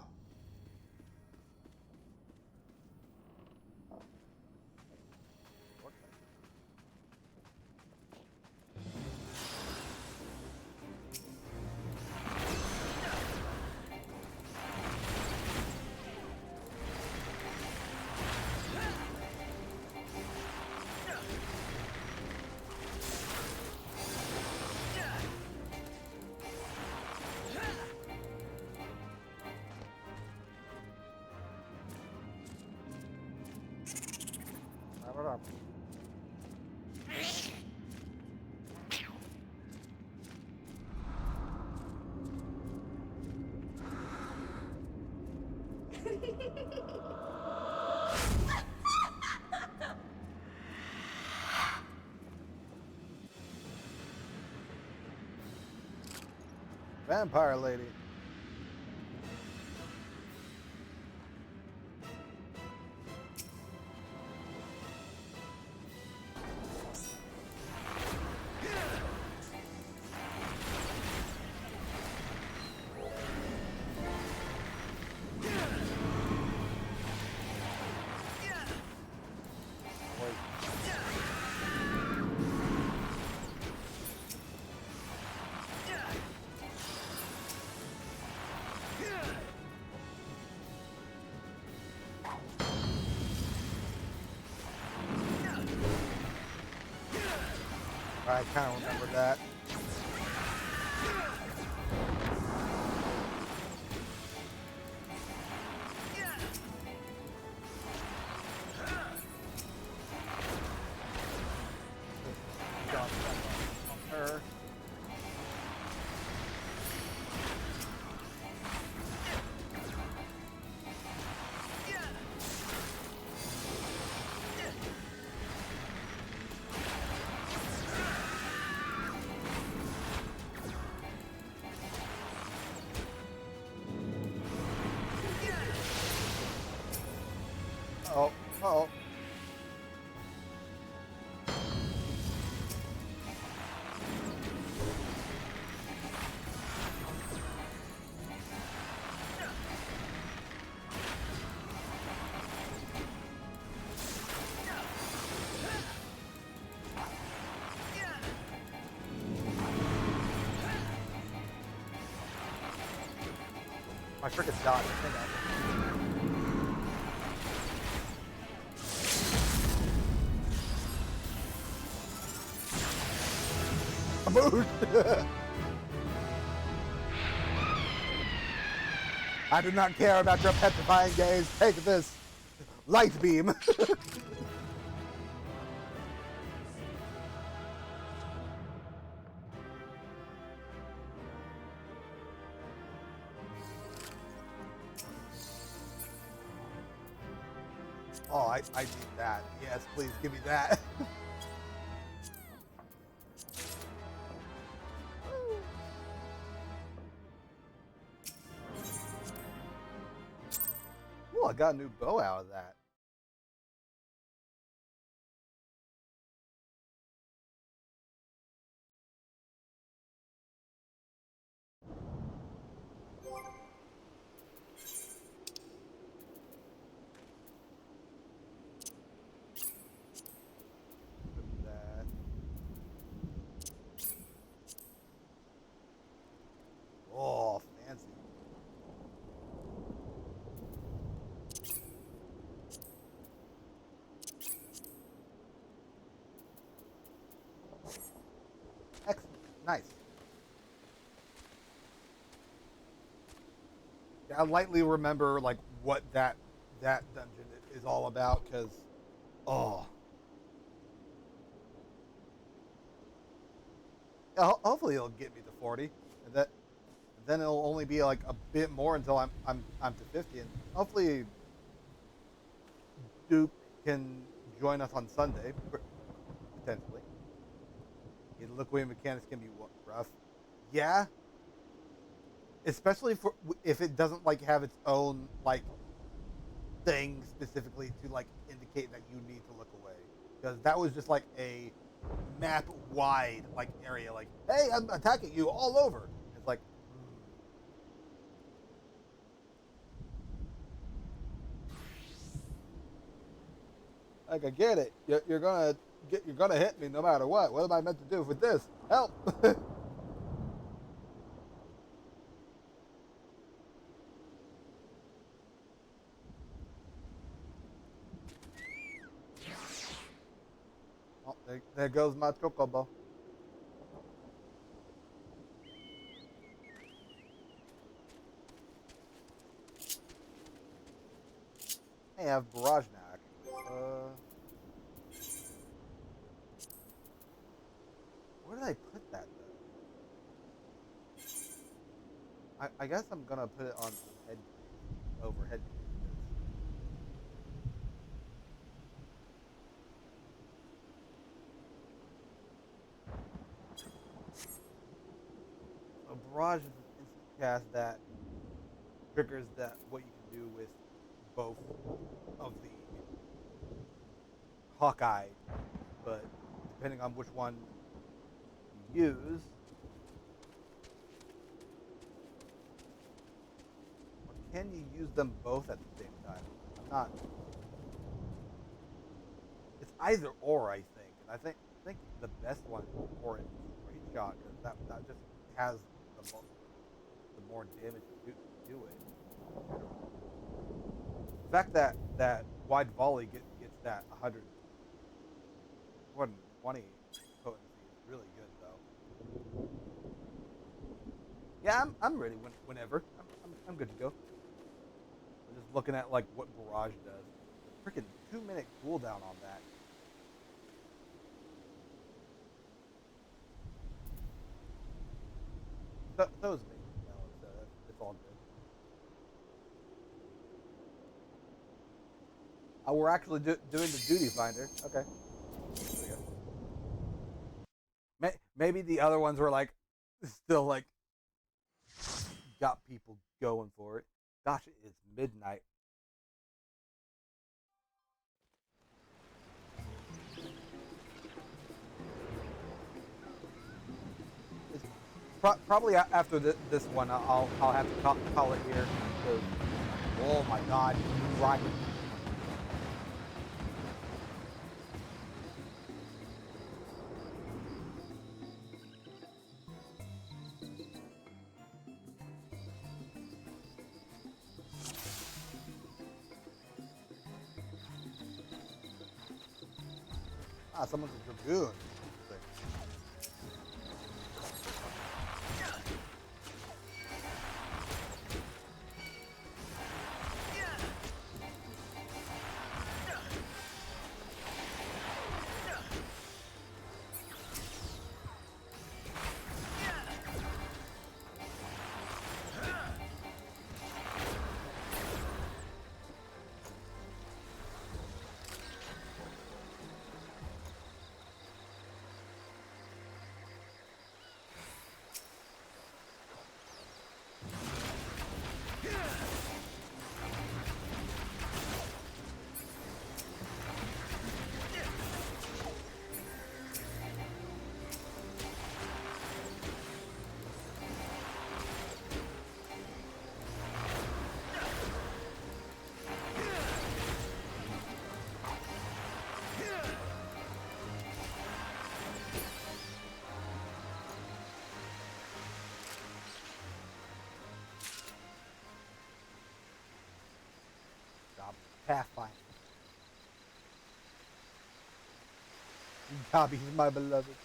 [SPEAKER 3] Vampire lady. I kind of remember that. Her. Oh, oh. My frickin' dodge. Hang on. Moved. I do not care about your petrifying gaze. Take this light beam. Oh, I need that. Yes, please give me that. Oh, I got a new bow out of that. That. Oh, fancy. Excellent. Nice. Yeah, I lightly remember like what that dungeon is all about because, oh, yeah, hopefully it'll get me to 40, and then it'll only be like a bit more until I'm to 50, and hopefully Duke can join us on Sunday potentially. Yeah, the liquidating mechanics can be rough. Yeah, especially for if it doesn't like have its own like thing specifically to like indicate that you need to look away, because that was just like a map wide like area, like, hey, I'm attacking you all over. It's like, Like I get it. You're gonna hit me no matter what. What am I meant to do with this? Help! Oh, there goes my chocobo. Hey, I have barrage now. Where did I put that though? I guess I'm gonna put it on head overhead. A barrage is an instant cast that triggers that what you can do with both of the Hawkeye, but depending on which one you use, or can you use them both at the same time? I'm not. It's either or, I think, and I think the best one for it is Great Shot because that just has the more damage to do it. The fact that wide volley gets that 120 potency is really good though. Yeah, I'm ready whenever. I'm good to go. I'm just looking at like what barrage does. Freaking 2-minute cooldown on that. So is me. No, it's all good. Oh, we're actually doing the duty finder. Okay. There we go. Maybe the other ones were like still like got people going for it. Gosh, it's midnight. It's probably after this one, I'll have to call it here. Because, oh my God, right. Ah, someone's a dragoon. Pathfinder. Gobby, my beloved.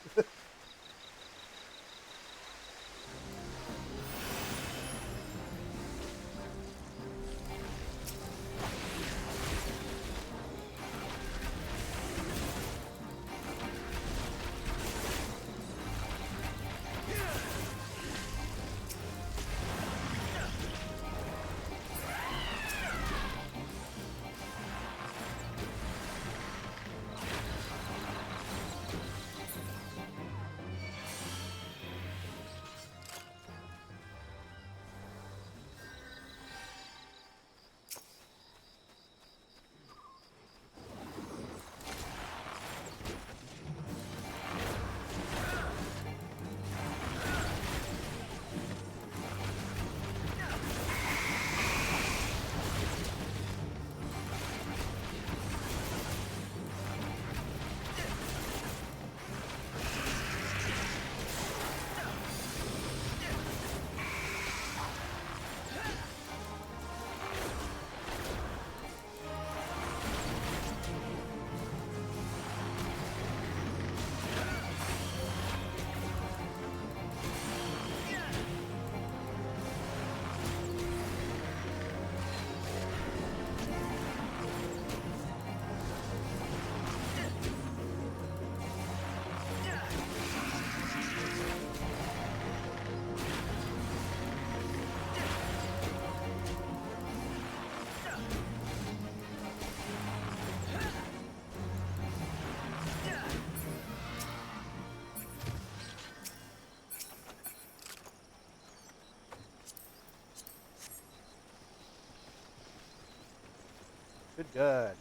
[SPEAKER 3] Good, good, good.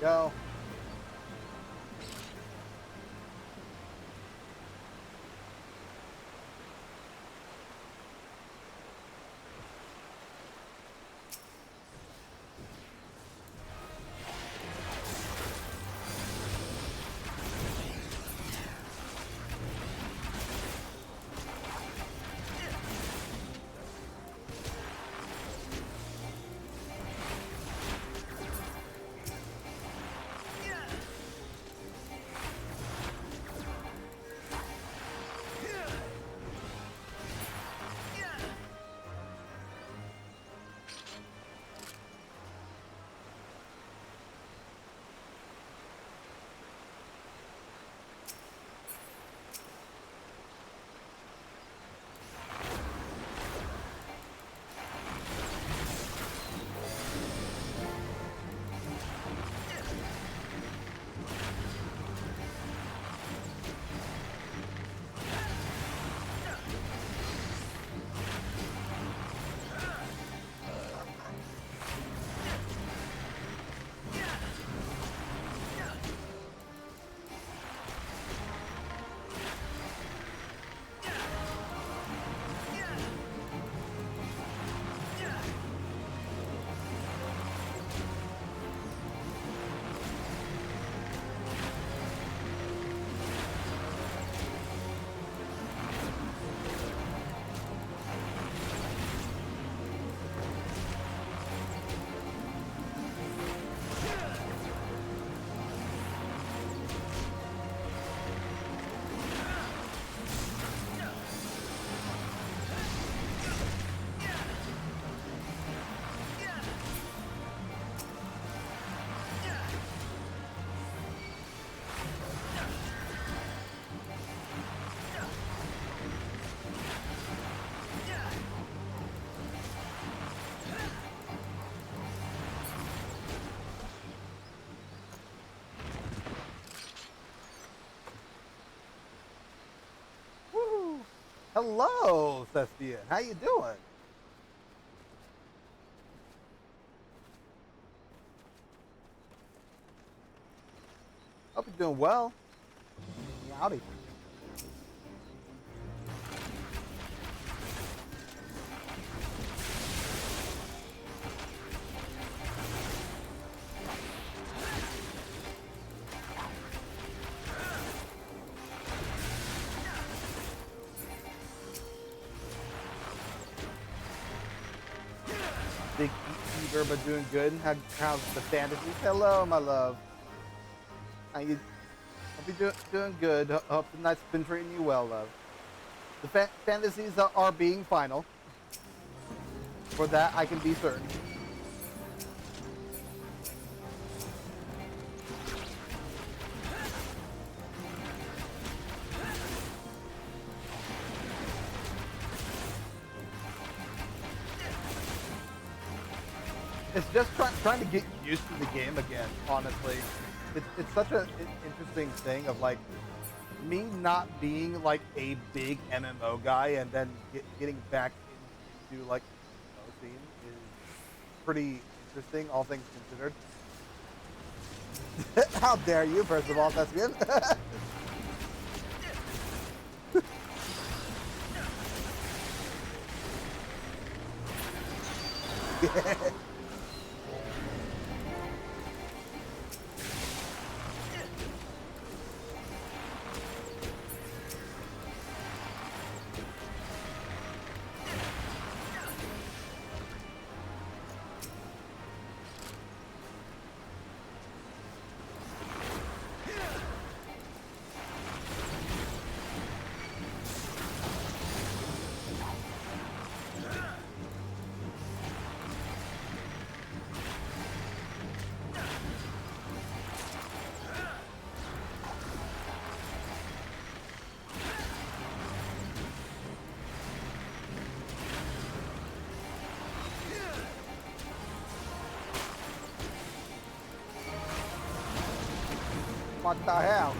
[SPEAKER 3] Go. Woo! Hello, Thespian. How you doing? Hope you're doing well. Howdy. Big Eater, but doing good. How's the fantasies? Hello, my love. How you? Hope you're doing good. Hope the night's been treating you well, love. The fantasies are being final. For that, I can be certain. It's just trying to get used to the game again, honestly. It's such an interesting thing of like me not being like a big MMO guy and then getting back into like the MMO scene is pretty interesting, all things considered. How dare you, first of all, Thespian? What the hell?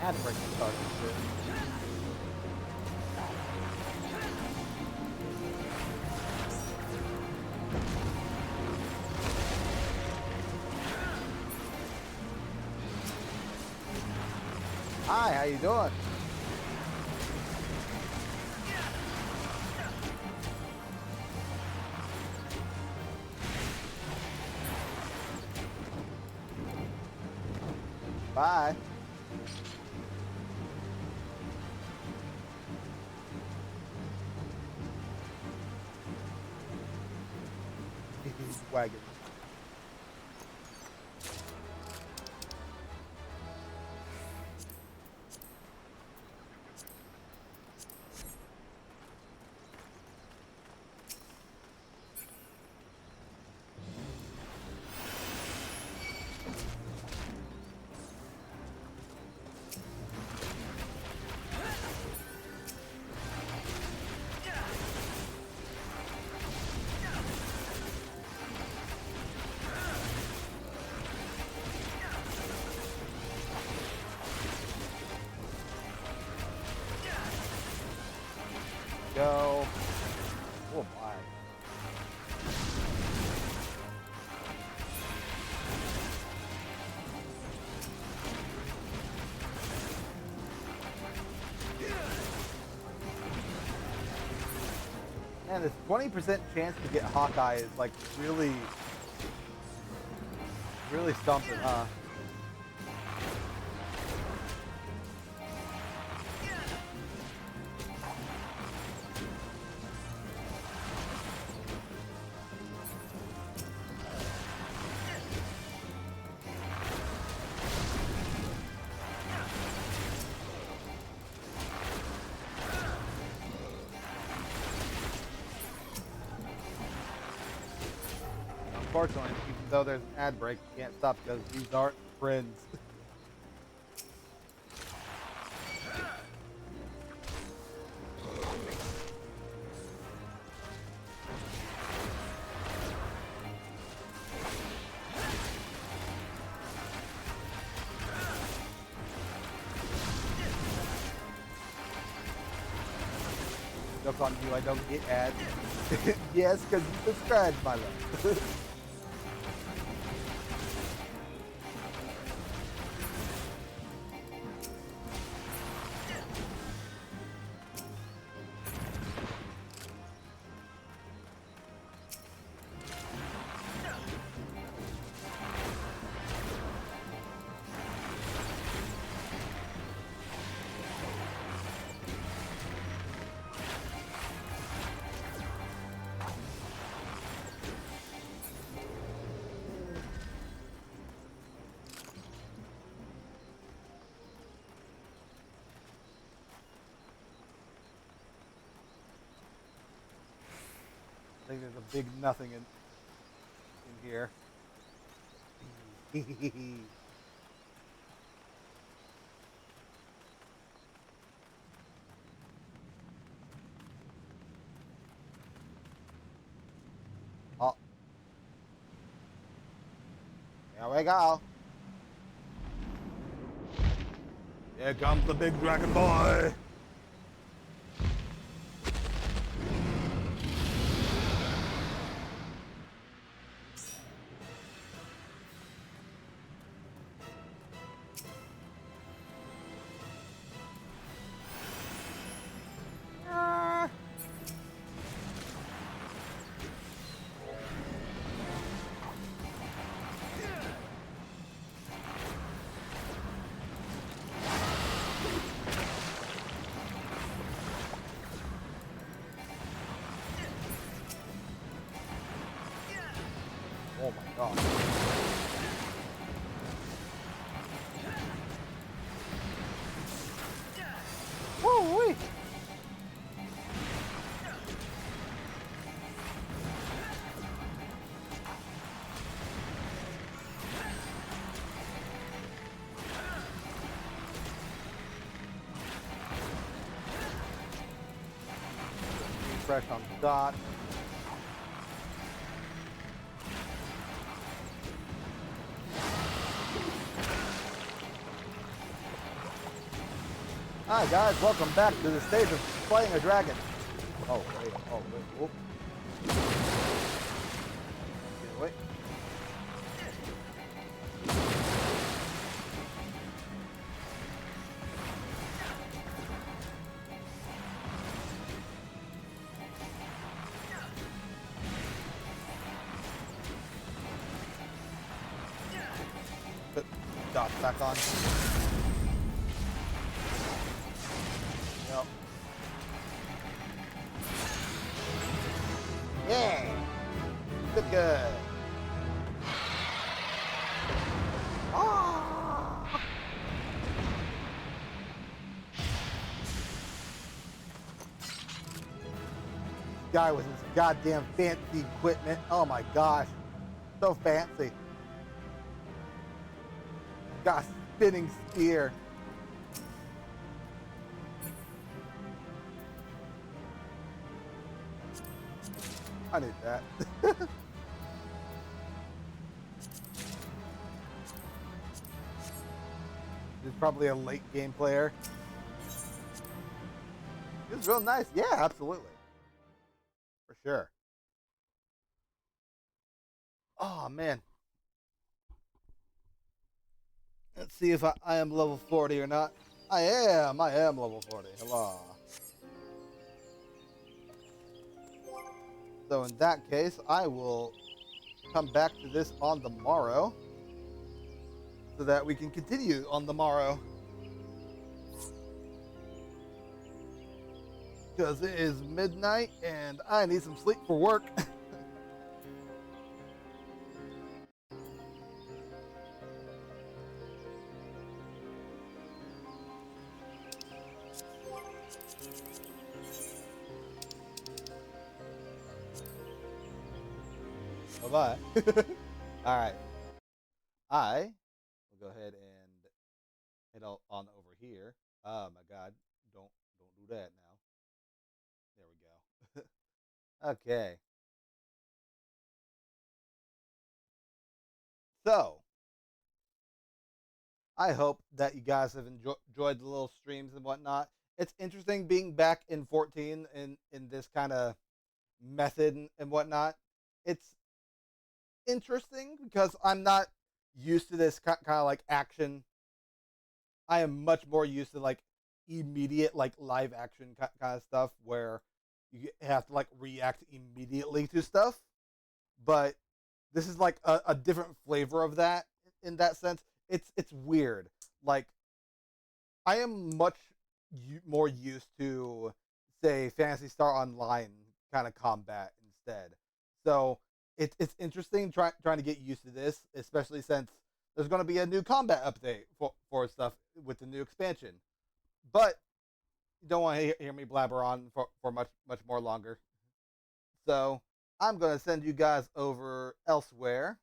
[SPEAKER 3] Ad break started too. Hi, how you doing? Bye. Wagon. Go. Oh my. Man, this 20% chance to get Hawkeye is like really something, huh? Unfortunately, even though there's an ad break, you can't stop because these aren't friends. Joke on you, I don't get ads. Yes, because you subscribed, my love. I think there's a big nothing in here. Oh. Here we go. Here comes the big dragon boy. Oh my god. Woo-wee. fresh on stock. Hi guys, welcome back to the stage of Slaying a Dragon. Oh wait, whoop. Get away. Put dot back on. Yep. Yeah. Good. Ah. Guy with his goddamn fancy equipment. Oh my gosh. So fancy. Got a spinning spear. I need that. He's probably a late game player. He was real nice. Yeah, absolutely. For sure. Oh, man. Let's see if I am level 40 or not. I am level 40. Hello. So in that case, I will come back to this on the morrow so that we can continue on the morrow. Because it is midnight and I need some sleep for work. Bye-bye. All right. I will go ahead and head on over here. Oh my God! Don't do that now. There we go. Okay. So I hope that you guys have enjoyed the little streams and whatnot. It's interesting being back in 14 in this kind of method and whatnot. It's interesting because I'm not used to this kind of like action. I am much more used to like immediate like live action kind of stuff where you have to like react immediately to stuff. But this is like a different flavor of that in that sense. It's weird. Like I am much more used to say Phantasy Star Online kind of combat instead. So it's interesting trying to get used to this, especially since there's going to be a new combat update for stuff with the new expansion. But you don't want to hear me blabber on for much more longer. So I'm going to send you guys over elsewhere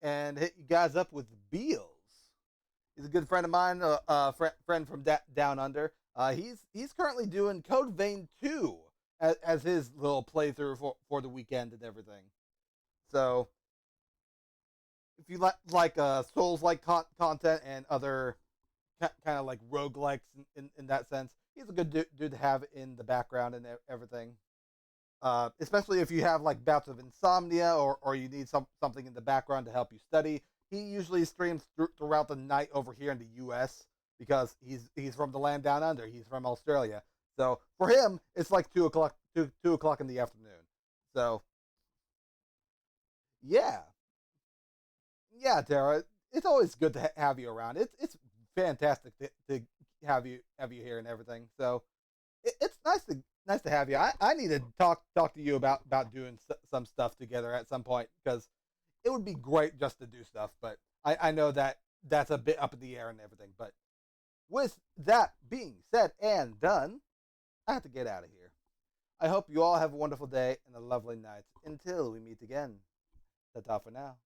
[SPEAKER 3] and hit you guys up with Beals. He's a good friend of mine, friend from down under. He's currently doing Code Vein 2 as his little playthrough for the weekend and everything. So if you like Souls-like content and other kind of like roguelikes in that sense, he's a good dude to have in the background and everything. Especially if you have like bouts of insomnia or you need something in the background to help you study. He usually streams throughout the night over here in the U.S. because he's from the land down under. He's from Australia, so for him it's like 2 o'clock in the afternoon. So yeah, Tara, it's always good to have you around. It's fantastic to have you here and everything. So it's nice to have you. I need to talk to you about doing some stuff together at some point because it would be great just to do stuff. But I know that that's a bit up in the air and everything. But with that being said and done, I have to get out of here. I hope you all have a wonderful day and a lovely night. Until we meet again. Ta-ta for now.